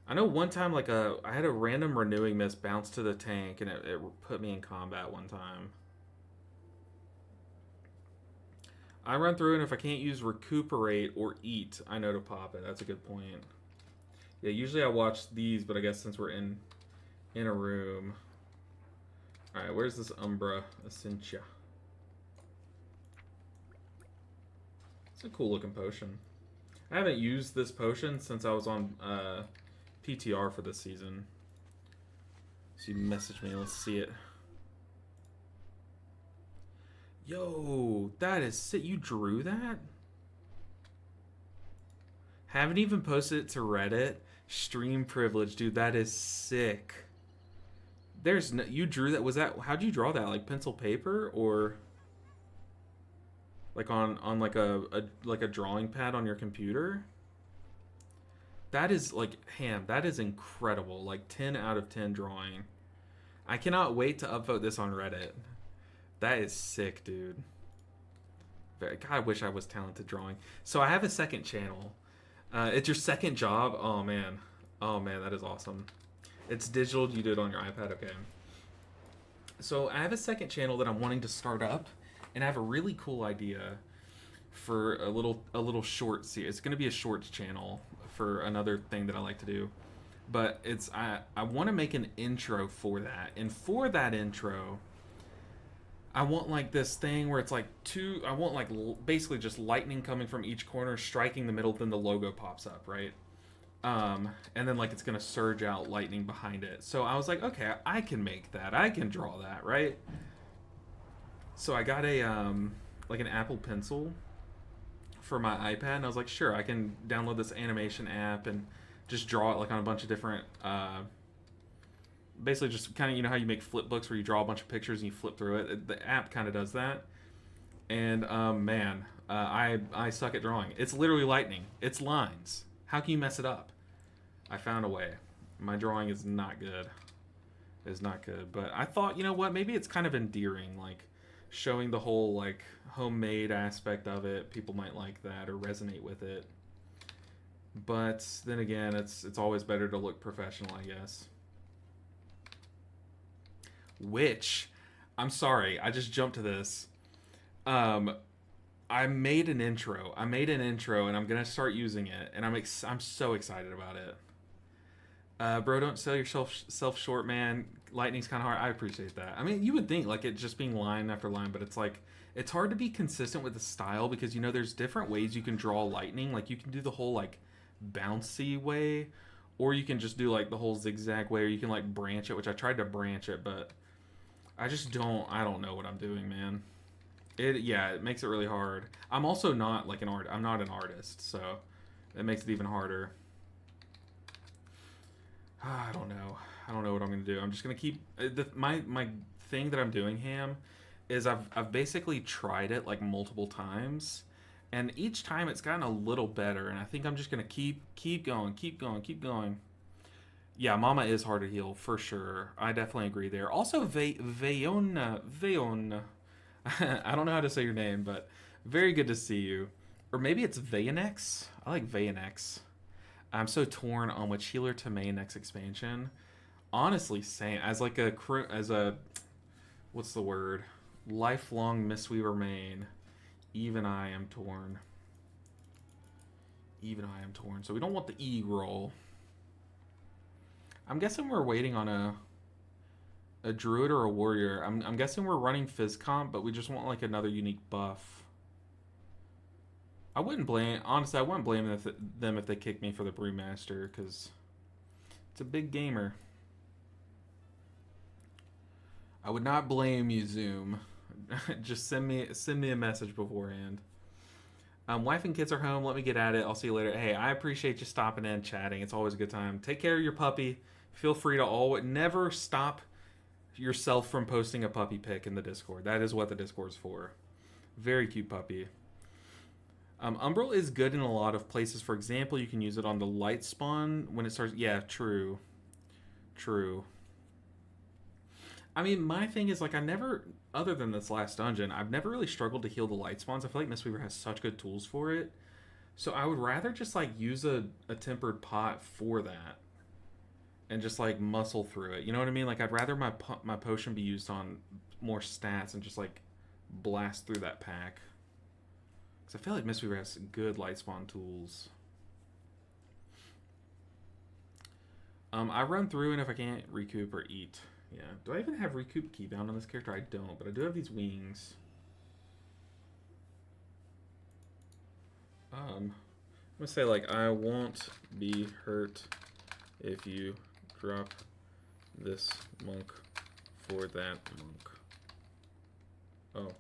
I know one time, like, I had a random renewing mist bounce to the tank, and it put me in combat one time. I run through, and if I can't use recuperate or eat, I know to pop it. That's a good point. Yeah, usually I watch these, but I guess since we're in a room. Alright, where's this Umbra Essentia? It's a cool looking potion. I haven't used this potion since I was on PTR for this season. So you message me, let's see it. Yo, that is sick. You drew that? Haven't even posted it to Reddit. Stream privilege, dude. That is sick. There's no, you drew that. Was that, how'd you draw that? Like pencil paper or like on like a drawing pad on your computer? That is like, Ham, that is incredible. Like 10 out of 10 drawing. I cannot wait to upvote this on Reddit. That is sick, dude. God, I wish I was talented drawing. So I have a second channel. It's your second job? Oh, man. Oh, man, that is awesome. It's digital. You do it on your iPad? Okay. So I have a second channel that I'm wanting to start up. And I have a really cool idea for a little short series. It's going to be a shorts channel for another thing that I like to do. But it's I want to make an intro for that. And for that intro, I want like this thing where it's like I want like basically just lightning coming from each corner, striking the middle, then the logo pops up, right? And then like it's gonna surge out lightning behind it. So I was like, okay, I can make that. I can draw that, right? So I got a like an Apple Pencil for my iPad, and I was like, sure, I can download this animation app and just draw it like on a bunch of different basically just kind of, you know how you make flip books where you draw a bunch of pictures and you flip through it. The app kind of does that. And man, I suck at drawing. It's literally lightning. It's lines. How can you mess it up? I found a way. My drawing is not good. It's not good. But I thought, you know what? Maybe it's kind of endearing, like showing the whole like homemade aspect of it. People might like that or resonate with it. But then again, it's always better to look professional, I guess. Which, I'm sorry, I just jumped to this. I made an intro. And I'm gonna start using it, and I'm so excited about it. Bro, don't sell yourself short, man. Lightning's kind of hard. I appreciate that. I mean, you would think like it just being line after line, but it's like it's hard to be consistent with the style because, you know, there's different ways you can draw lightning. Like you can do the whole like bouncy way, or you can just do like the whole zigzag way, or you can like branch it, which I tried to branch it, but I don't know what I'm doing, man. It makes it really hard. I'm also not like I'm not an artist, so it makes it even harder. I don't know what I'm gonna do. I'm just gonna keep my thing that I'm doing, Ham, is I've basically tried it like multiple times, and each time it's gotten a little better, and I think I'm just gonna keep going. Yeah, Mama is hard to heal, for sure. I definitely agree there. Also, Vayona. I don't know how to say your name, but very good to see you. Or maybe it's Vayonex? I like Vayonex. I'm so torn on which healer to main next expansion. Honestly, same. As a, what's the word? Lifelong Mistweaver main. Even I am torn. So we don't want the E-roll. I'm guessing we're waiting on a druid or a warrior. I'm guessing we're running Fizz comp, but we just want like another unique buff. I wouldn't blame them if they kick me for the brewmaster, because it's a big gamer. I would not blame you, Zoom. Just send me a message beforehand. Wife and kids are home. Let me get at it. I'll see you later. Hey, I appreciate you stopping in, chatting. It's always a good time. Take care of your puppy. Feel free to never stop yourself from posting a puppy pic in the Discord. That is what the Discord's for. Very cute puppy. Umbral is good in a lot of places. For example, you can use it on the light spawn when it starts. Yeah, true. I mean, my thing is like other than this last dungeon, I've never really struggled to heal the light spawns. I feel like Mistweaver has such good tools for it. So I would rather just like use a tempered pot for that. and just like muscle through it. You know what I mean? Like I'd rather my potion be used on more stats and just like blast through that pack. Because I feel like Mistweaver has good light spawn tools. I run through, and if I can't recoup or eat, yeah. Do I even have recoup keybound on this character? I don't, but I do have these wings. I'm gonna say like I won't be hurt if you drop this monk for that monk. Oh.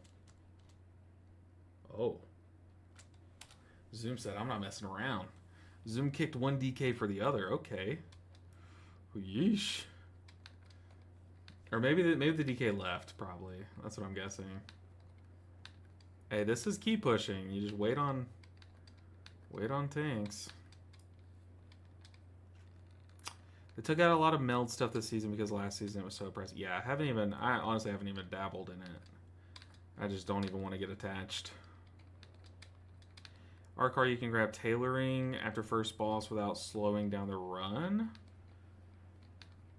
Oh. Zoom said I'm not messing around. Zoom kicked one DK for the other. Okay. Yeesh. Or maybe the DK left, probably. That's what I'm guessing. Hey, this is key pushing. You just wait on tanks. They took out a lot of meld stuff this season because last season it was so oppressive. Yeah, I honestly haven't even dabbled in it. I just don't even want to get attached. Arcar, you can grab tailoring after first boss without slowing down the run.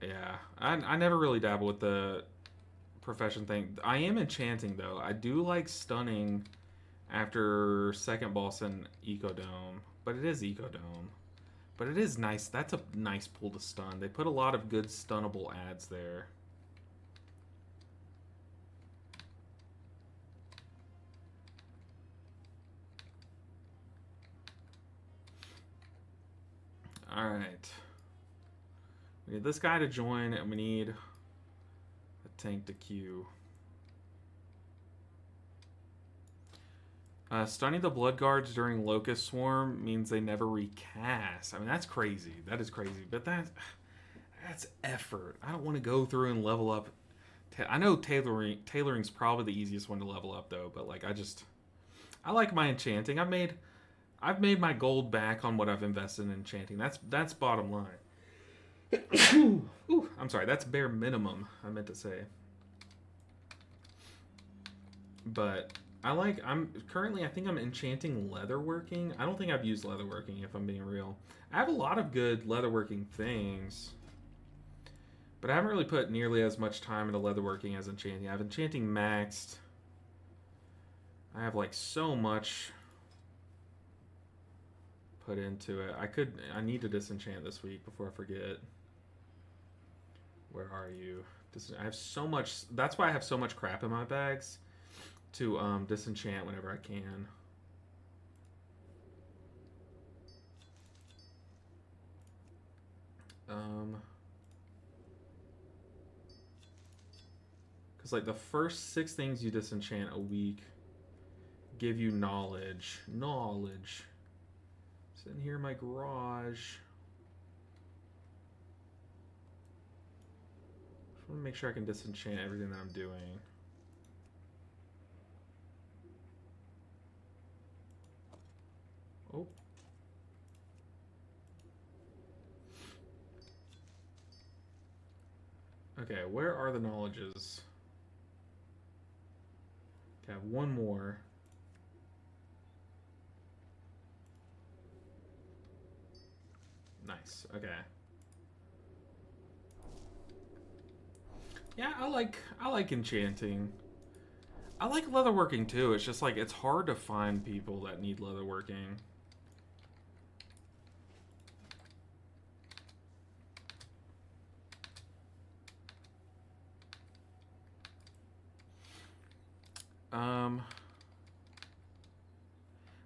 Yeah, I never really dabble with the profession thing. I am enchanting though. I do like stunning after second boss in Ecodome, but it is Ecodome. But it is nice. That's a nice pull to stun. They put a lot of good stunnable ads there. All right. We need this guy to join, and we need a tank to queue. Stunning the Blood Guards during Locust Swarm means they never recast. I mean, that's crazy. That is crazy. But that's effort. I don't want to go through and level up. I know tailoring's probably the easiest one to level up, though. But, like, I like my enchanting. I've made my gold back on what I've invested in enchanting. That's bottom line. Ooh, I'm sorry. That's bare minimum, I meant to say. But I'm currently, I think I'm enchanting leatherworking. I don't think I've used leatherworking, if I'm being real. I have a lot of good leatherworking things, but I haven't really put nearly as much time into leatherworking as enchanting. I have enchanting maxed. I have like so much put into it. I need to disenchant this week before I forget. Where are you? I have so much. That's why I have so much crap in my bags to disenchant whenever I can. Because like the first 6 things you disenchant a week give you knowledge. Knowledge. Sitting here in my garage. Just want to make sure I can disenchant everything that I'm doing. Oh. Okay, where are the knowledges? Okay, I have one more. Nice. Okay. Yeah, I like enchanting. I like leatherworking too. It's just like it's hard to find people that need leatherworking.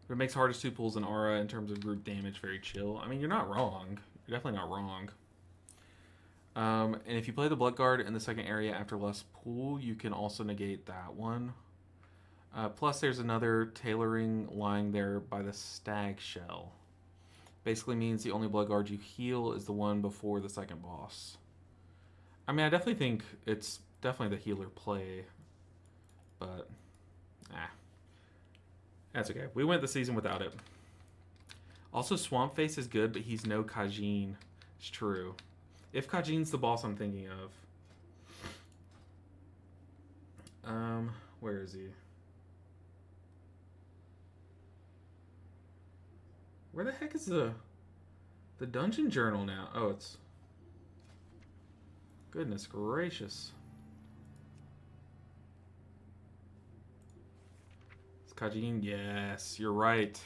But it makes hardest 2 pulls an aura in terms of group damage very chill. I mean, you're not wrong. You're definitely not wrong. And if you play the Blood Guard in the second area after less pull, you can also negate that one. Plus, there's another tailoring lying there by the Stag Shell. Basically means the only Blood Guard you heal is the one before the second boss. I mean, I definitely think it's definitely the healer play. But, that's okay. We went the season without it. Also, Swamp Face is good, but he's no Kajin. It's true. If Kajin's the boss I'm thinking of. Where is he? Where the heck is the dungeon journal now? Oh, it's... Goodness gracious. It's Kajin. Yes, you're right.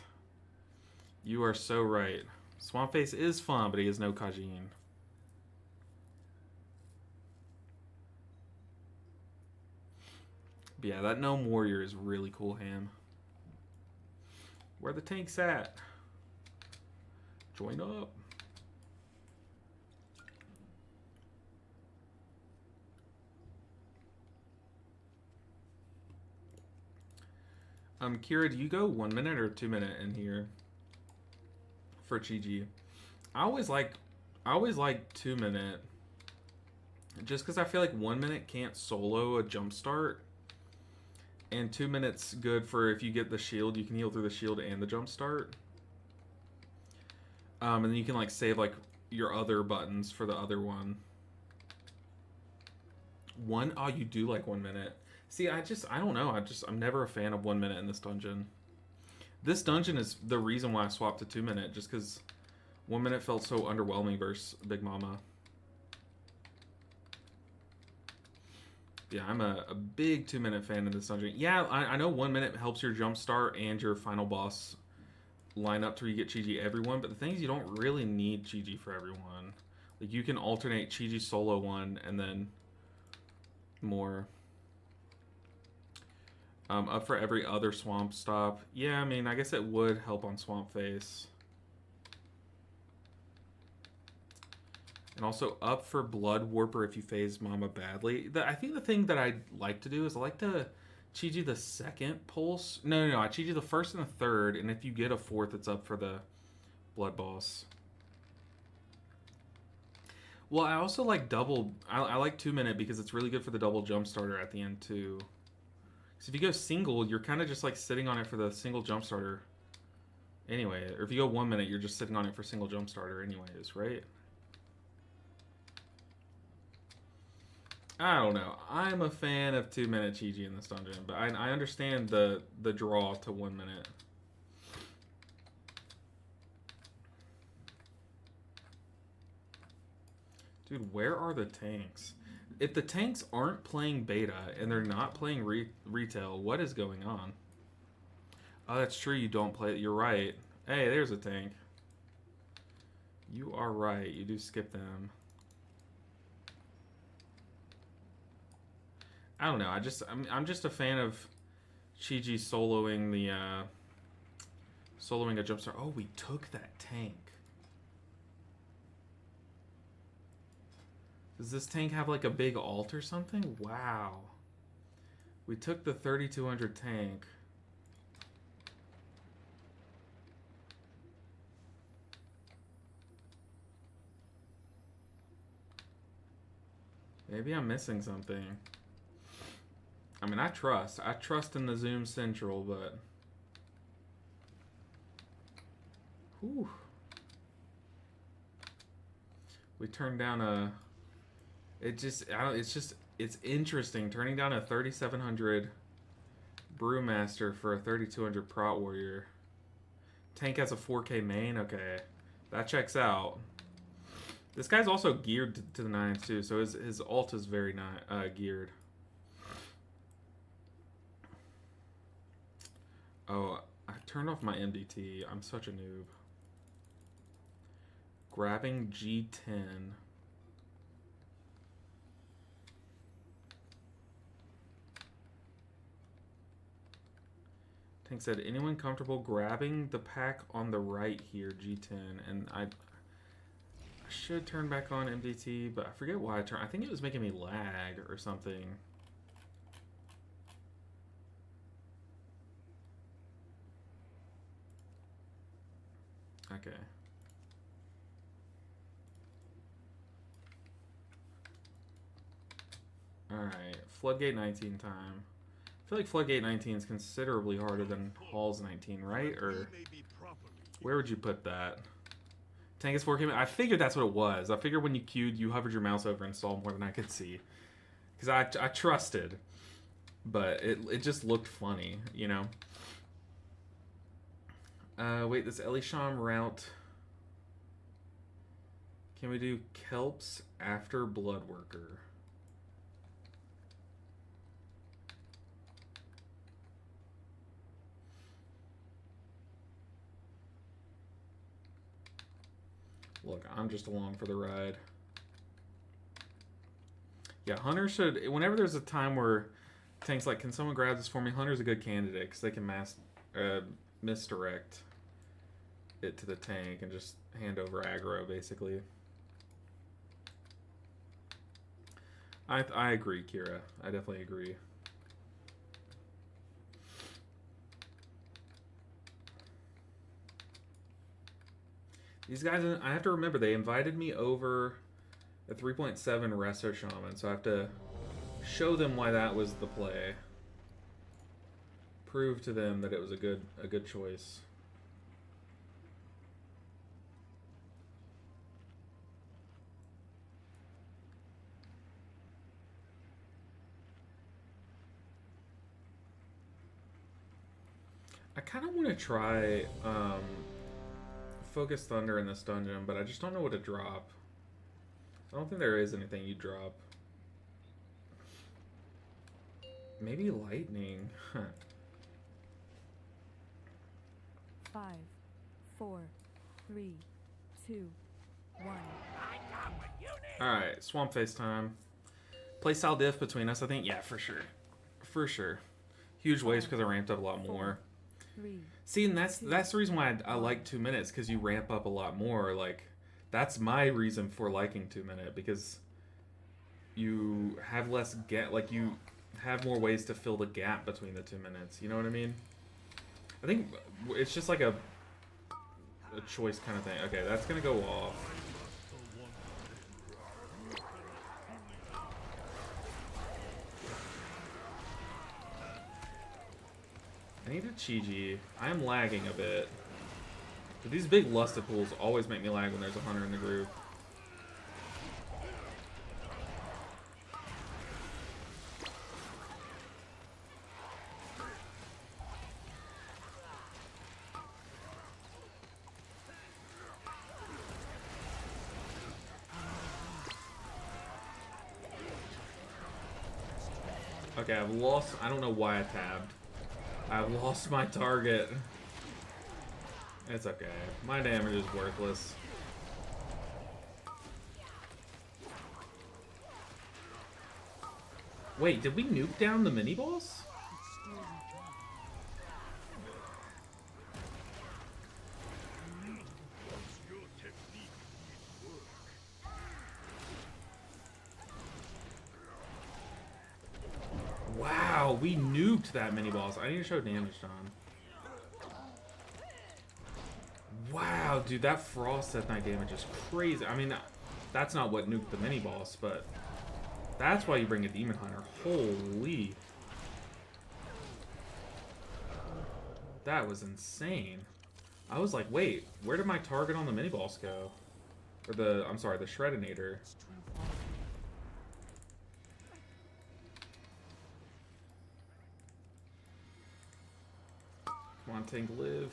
You are so right. Swamp Face is fun, but he is no Kajin. But yeah, that Gnome Warrior is really cool hand. Where the tanks at? Join up. Kira, do you go 1 minute or 2 minute in here for Chi-Ji? I always like 2 minute, just because I feel like 1 minute can't solo a jump start, and 2 minutes good for if you get the shield, you can heal through the shield and the jump start. And then you can like save like your other buttons for the other one. Oh, you do like 1 minute. See, I don't know. I'm never a fan of 1 minute in this dungeon. This dungeon is the reason why I swapped to 2 minute, just because 1 minute felt so underwhelming versus Big Mama. Yeah, I'm a big 2 minute fan of this dungeon. Yeah, I know 1 minute helps your jump start and your final boss line up to where you get Chi-Ji everyone, but the thing is you don't really need Chi-Ji for everyone. Like, you can alternate Chi-Ji solo one and then more. Up for every other swamp stop. Yeah, I mean, I guess it would help on Swamp Face. And also up for Blood Warper if you phase Mama badly. I think the thing that I like to do is I like to Chi-Ji the second pulse. No, I Chi-Ji the first and the third, and if you get a fourth, it's up for the Blood Boss. Well, I also like double. I like 2 minute because it's really good for the double jump starter at the end too. So if you go single, you're kind of just like sitting on it for the single jump starter anyway. Or if you go 1 minute, you're just sitting on it for single jump starter anyways, right? I don't know. I'm a fan of 2 minute Chi-Ji in this dungeon, but I understand the draw to 1 minute. Dude, where are the tanks? If the tanks aren't playing beta and they're not playing retail, what is going on? Oh, that's true. You don't play it. You're right. Hey, there's a tank. You are right. You do skip them. I don't know. I'm just a fan of Chi-Ji soloing the soloing a jumpstart. Oh, we took that tank. Does this tank have like a big ult or something? Wow. We took the 3200 tank. Maybe I'm missing something. I mean, I trust in the Zoom Central, but whew. We turned down a. It's interesting turning down a 3700 Brewmaster for a 3200 Prot Warrior. Tank has a 4K main. Okay, that checks out. This guy's also geared to the 9s too, so his ult is very geared. Oh, I turned off my MDT. I'm such a noob. Grabbing G10. Tank said, anyone comfortable grabbing the pack on the right here, G10? And I should turn back on MDT, but I forget why I turned. I think it was making me lag or something. Okay. Alright, Floodgate 19 time. I feel like Floodgate 19 is considerably harder than Halls 19, right? Or where would you put that? Tank is 4K. I figured that's what it was. I figured when you queued, you hovered your mouse over and saw more than I could see. Because I trusted. But it just looked funny, you know? Wait, this Elisham route Can we do Kelps after Bloodworker? Look, I'm just along for the ride. Yeah, Hunter should... Whenever there's a time where Tank's like, can someone grab this for me? Hunter's a good candidate because they can misdirect it to the tank and just hand over aggro, basically. I agree, Kira. I definitely agree. These guys, I have to remember, they invited me over a 3.7 Resto Shaman, so I have to show them why that was the play. Prove to them that it was a good choice. I kind of want to try Focus Thunder in this dungeon, but I just don't know what to drop. I don't think there is anything you drop. Maybe Lightning. 5, 4, 3, 2, 1. Alright, Swamp Face time. Playstyle diff between us, I think. Yeah, for sure. For sure. Huge waves because I ramped up a lot more. 3. See, and that's the reason why I like 2 minutes, because you ramp up a lot more. Like, that's my reason for liking 2 minute, because you have less like you have more ways to fill the gap between the 2 minutes. You know what I mean? I think it's just like a choice kind of thing. Okay, that's gonna go off. I need a Chi-Ji. I am lagging a bit. But these big lusted pools always make me lag when there's a hunter in the group. Okay, I've lost... I don't know why I tabbed. I've lost my target. It's okay. My damage is worthless. Wait, did we nuke down the mini-boss? Wow, we nuked that mini-boss. I need to show damage on. Wow, dude, that Frost Death Knight damage is crazy. I mean, that's not what nuked the mini-boss, but that's why you bring a Demon Hunter. Holy. That was insane. I was like, wait, where did my target on the mini-boss go? Or the, I'm sorry, the Shreddinator. Come on, Tank, live.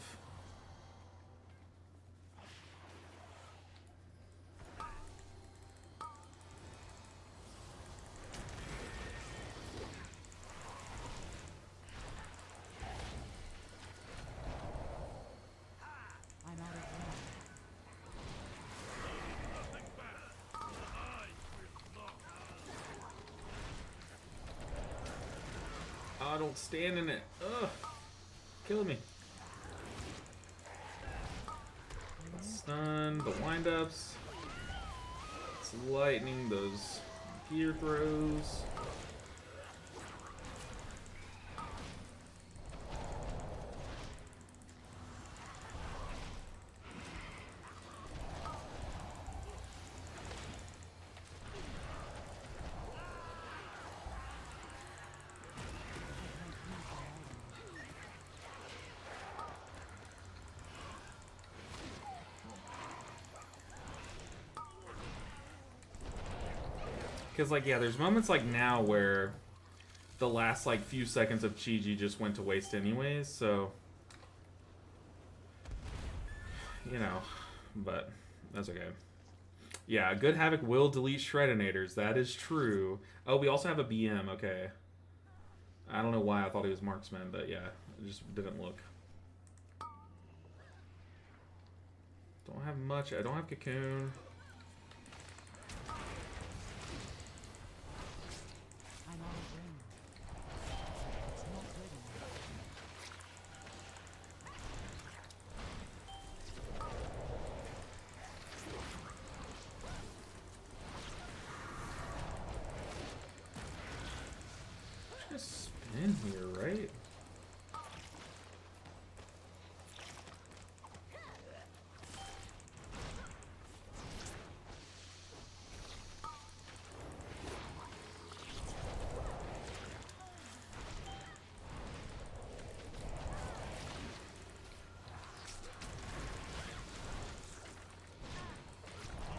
I'm out of room. Oh, don't stand in it. Ugh. Killing me. Stun, the windups. It's lightning, those gear throws. Because, like, yeah, there's moments like now where the last, like, few seconds of Chi-Ji just went to waste anyways, so... You know, but that's okay. Yeah, good Havoc will delete Shredinators. That is true. Oh, we also have a BM. Okay. I don't know why I thought he was Marksman, but yeah, it just didn't look. Don't have much. I don't have Cocoon. I'm out of range. It's not ready yet. Just spin here, right?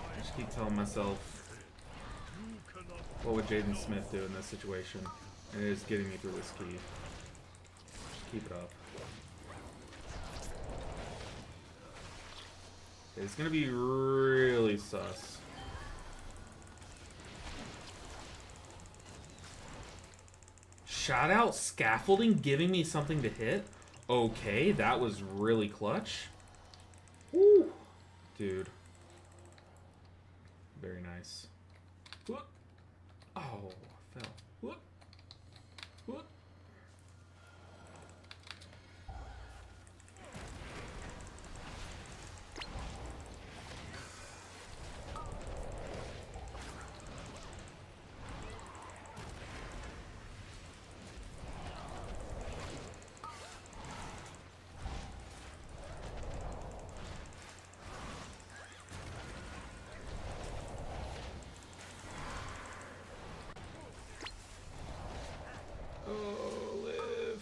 I just keep telling myself, what would Jaden Smith do in this situation? And it is getting me through this key. Just keep it up. It's gonna be really sus. Shout out scaffolding giving me something to hit. Okay, that was really clutch. Woo. Dude. Very nice. Whoop. Oh, I fell. Whoop. Whoop. Oh, live.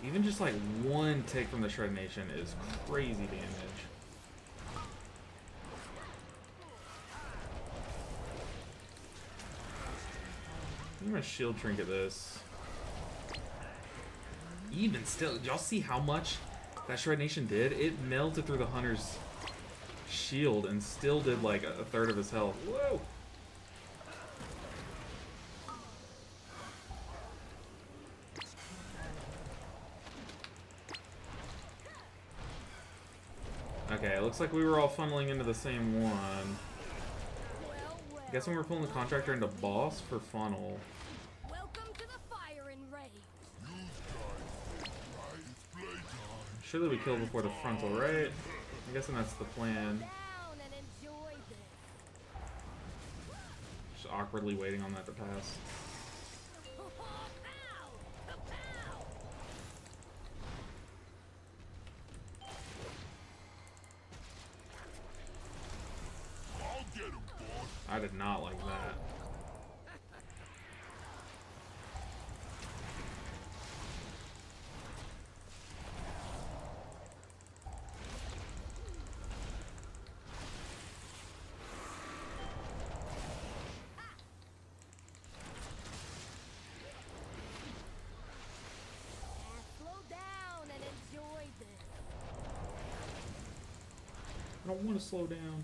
Even just like one tick from the Shred Nation is crazy damage. I'm gonna shield trinket this. Even still, y'all see how much that Shred Nation did? It melted through the Hunter's shield and still did like a third of his health. Whoa! Okay, it looks like we were all funneling into the same one. Guessing we're pulling the contractor into boss for funnel. Welcome to the firing range. Surely we kill before the frontal, right? I'm guessing that's the plan. Down and enjoy this. Just awkwardly waiting on that to pass. I did not like that. Slow down and enjoy this. I don't want to slow down.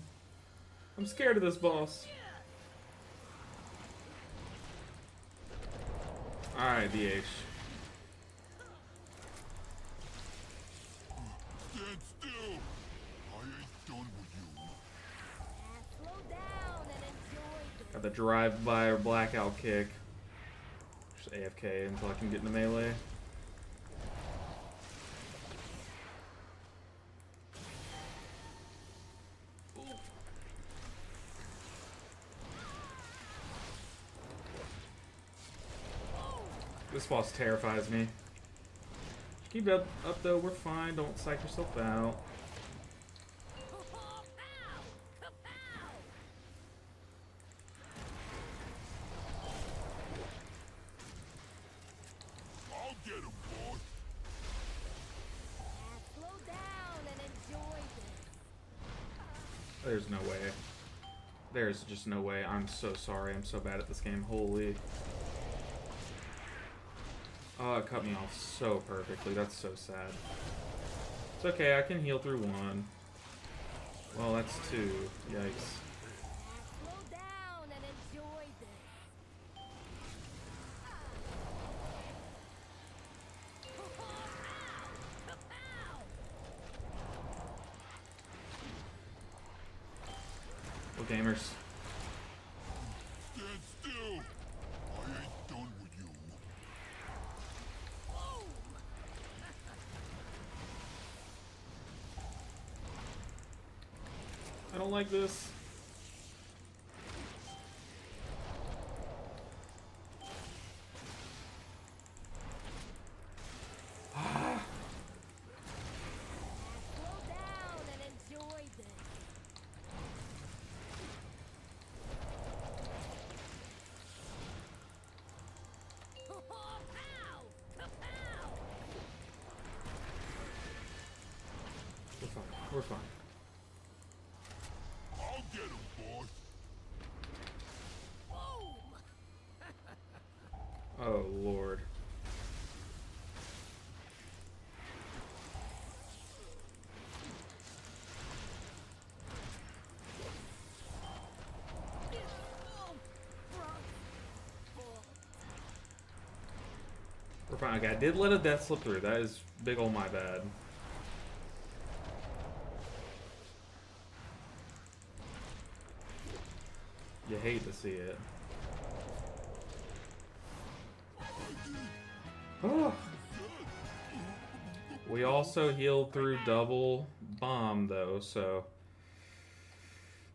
I'm scared of this boss. Alright, DH. Stand still. I ain't done with you. Slow down and enjoy this. Got the drive-by or blackout kick. Just AFK until I can get into melee. This boss terrifies me. Just keep it up though, we're fine. Don't psych yourself out. I'll get him, boss. Slow down and enjoy this. There's no way. There's just no way. I'm so sorry. I'm so bad at this game. Holy. Oh, it cut me off so perfectly. That's so sad. It's okay. I can heal through one. Well, that's two. Yikes. Slow down and enjoy this. Well, gamers. Stand still! I ain't done with you. I don't like this. Slow down and enjoy this. Pow! Kapow! We're fine. We're fine. I'll get him, boss. Boom! Oh, Lord. We're fine. Okay, I did let a death slip through. That is big ol' my bad. You hate to see it. Oh. We also healed through double bomb though, so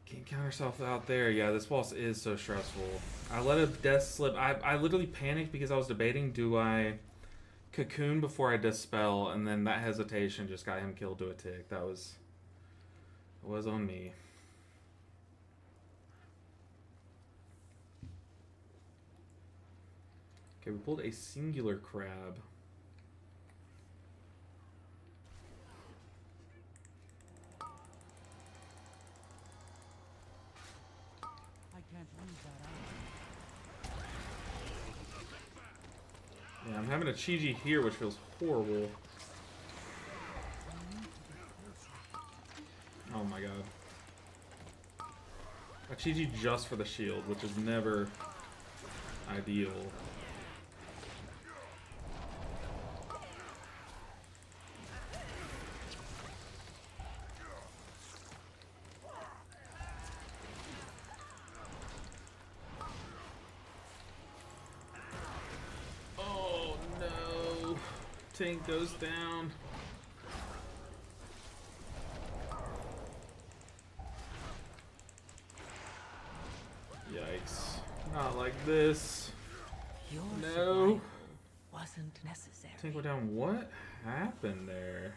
can't count ourselves out there. Yeah, this boss is so stressful. I let a death slip. I literally panicked because I was debating, do I cocoon before I dispel, and then that hesitation just got him killed to a tick. That was on me. Okay, we pulled a singular crab. I can't leave that out. Yeah, I'm having a Chi-Ji here, which feels horrible. Oh my god. A Chi-Ji just for the shield, which is never ideal. Oh no! Tank goes down. Yikes. Not like this. Your No. survival wasn't necessary. Tank went down. What happened there?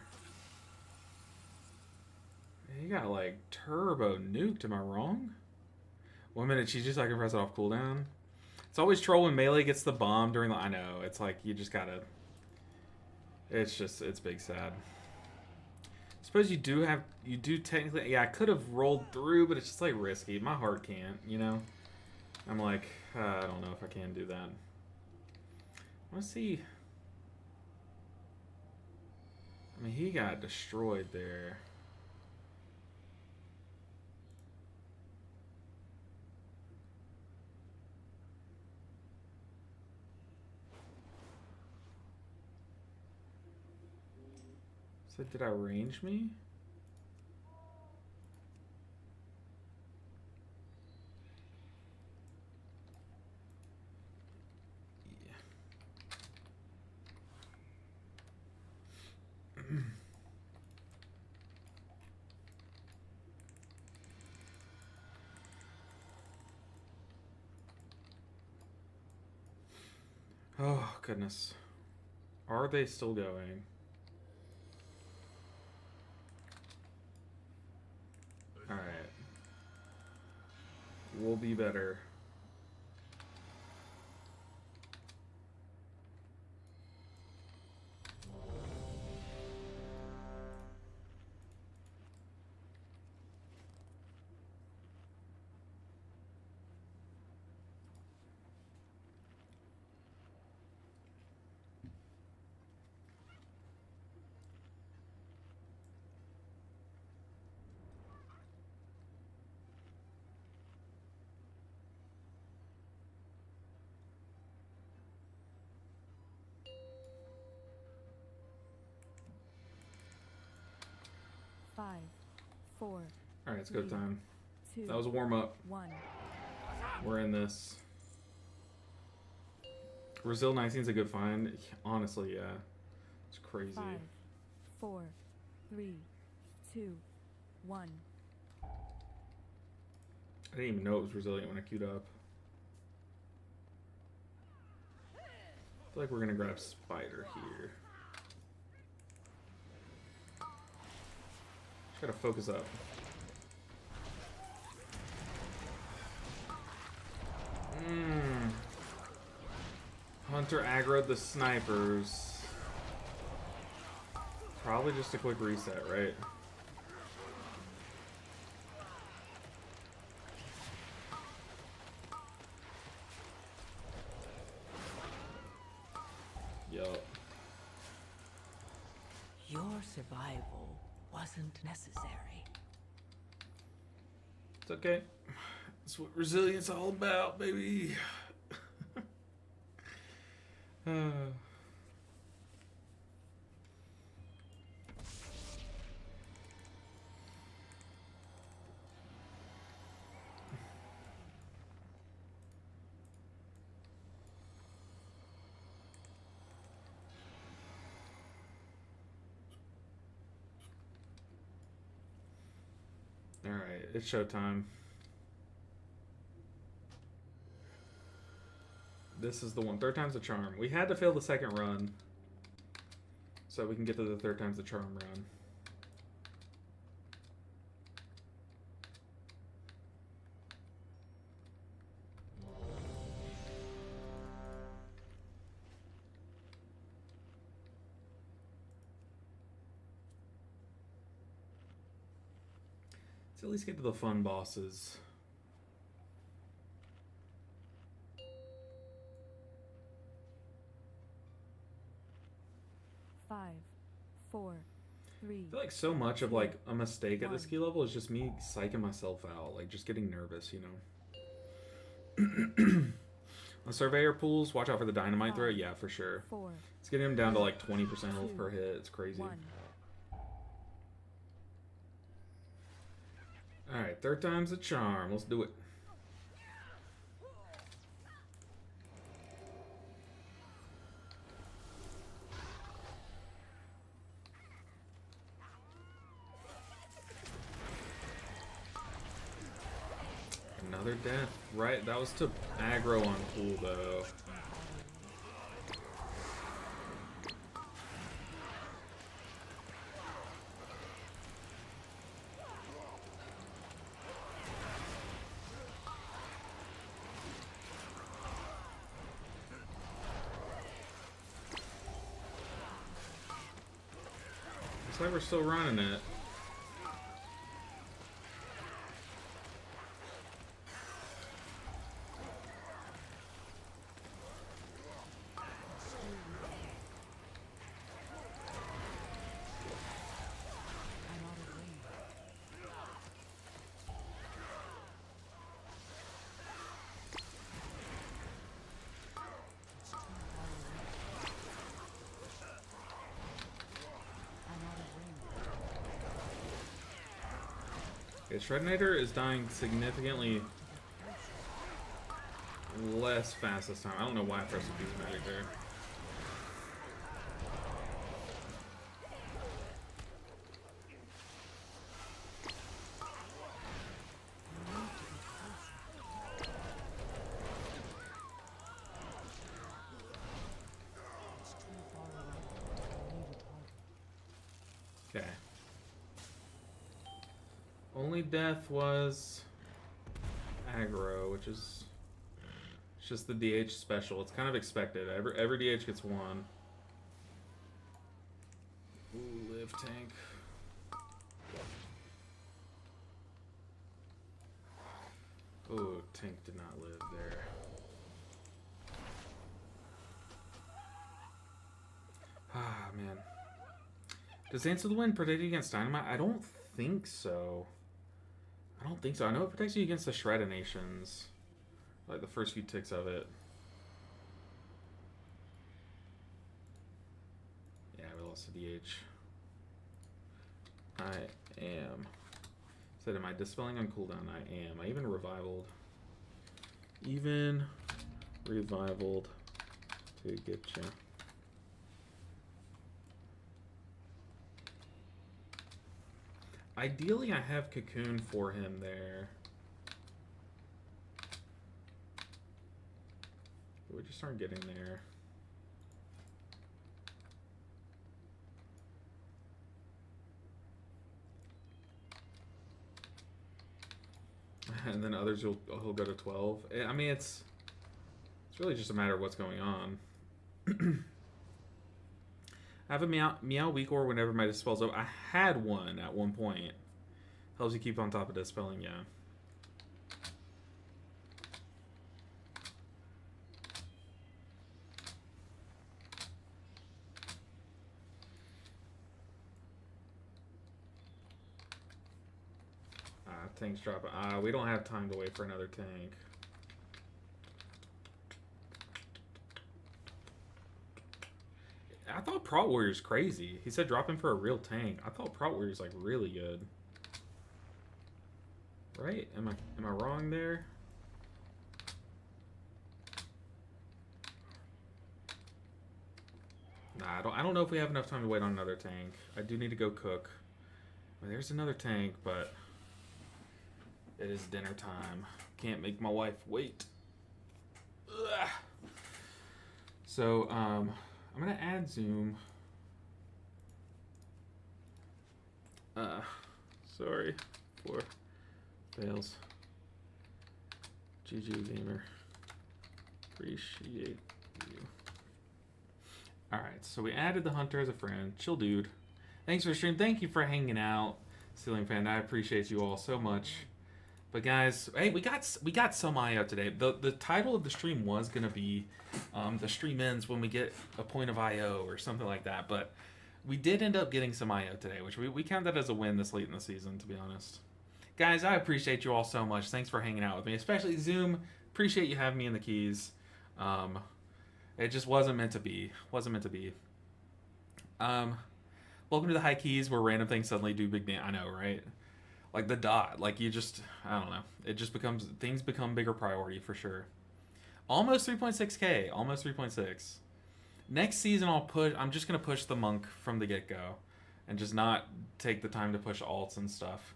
He got like turbo nuked. Am I wrong? 1 minute, she's just like, I can press it off cooldown. It's always troll when melee gets the bomb during the. I know. It's like you just gotta. It's big sad. Suppose you do technically. Yeah, I could have rolled through, but it's just like risky. My heart can't, you know? I'm like, I don't know if I can do that. Let's see. I mean, he got destroyed there. So did I range me? Oh, goodness. Are they still going? Alright. We'll be better. 5, 4, Alright, it's go time. 2, That was a warm up. 1. We're in this. Brazil 19 is a good find. Honestly, yeah. It's crazy. 5, 4, 3, 2, 1. I didn't even know it was resilient when I queued up. I feel like we're gonna grab Spider here. Just gotta focus up. Hunter aggroed the snipers. Probably just a quick reset, right? Yup. Your survival wasn't necessary. It's okay. That's what resilience all about, baby. Alright, it's showtime. This is the one. Third time's the charm. We had to fail the second run so we can get to the third time's the charm run. Let's at least get to the fun bosses. 5, 4, 3. I feel like so much of like a mistake at this ski level is just me psyching myself out, like just getting nervous, you know. On surveyor pools, watch out for the dynamite throw. Yeah, for sure. 4, It's getting him down to like 20% health per hit. It's crazy. 1. All right, third time's a charm. Let's do it. Another death. Right, that was to aggro on pool though. Looks like we're still running it. I'm out of range. It's too far away. I'm out of range. Okay, Shredinator is dying significantly less fast this time. I don't know why I pressed the Fuse Magic there. It's too far away. I need a target. Okay. Only death was aggro, which is it's just the DH special. It's kind of expected. Every DH gets one. Ooh, live tank. Ooh, tank did not live there. Ah, man. Does Dance of the Wind protect you against Dynamite? I don't think so. I don't think so. I know it protects you against the Shredinations. Like the first few ticks of it. Yeah, we lost to DH. I am. Said, am I dispelling on cooldown? I am. I even revivaled. Even revivaled to get you. Ideally, I have Cocoon for him there. We just aren't getting there. And then others he'll go to 12. I mean, it's really just a matter of what's going on. I have a Meow Weak Ore whenever my dispel's over. I had one at one point. Helps you keep on top of dispelling, yeah. Tank's dropping. We don't have time to wait for another tank. I thought Prot Warrior's crazy. He said drop him for a real tank. I thought Prot Warrior's like really good. Right? Am I wrong there? Nah, I don't know if we have enough time to wait on another tank. I do need to go cook. Well, there's another tank, but it is dinner time. Can't make my wife wait. Ugh. So, I'm gonna add Zoom. Sorry for fails. GG Gamer. Appreciate you. Alright, so we added the Hunter as a friend. Chill dude. Thanks for the stream. Thank you for hanging out. Ceiling Fan, I appreciate you all so much. But guys, hey, we got some IO today. The title of the stream was gonna be the stream ends when we get a point of IO or something like that. But we did end up getting some IO today, which we count that as a win this late in the season, to be honest. Guys, I appreciate you all so much. Thanks for hanging out with me, especially Zoom. Appreciate you having me in the keys. It just wasn't meant to be. Wasn't meant to be. Welcome to the high keys where random things suddenly do big damage. I know, right? Like the dot. Like you just, I don't know. It just becomes, things become bigger priority for sure. Almost 3.6k. Almost 3.6. Next season I'm just going to push the monk from the get-go. And just not take the time to push alts and stuff.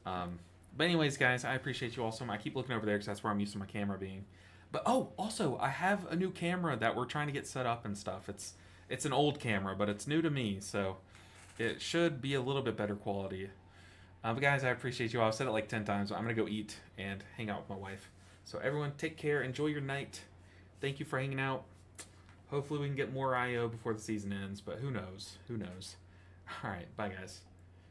But anyways, guys, I appreciate you all so much. I keep looking over there because that's where I'm used to my camera being. But also, I have a new camera that we're trying to get set up and stuff. It's an old camera, but it's new to me, so it should be a little bit better quality. But guys, I appreciate you all. I've said it like 10 times. I'm going to go eat and hang out with my wife. So everyone, take care. Enjoy your night. Thank you for hanging out. Hopefully we can get more IO before the season ends, but who knows? Who knows? All right, bye, guys.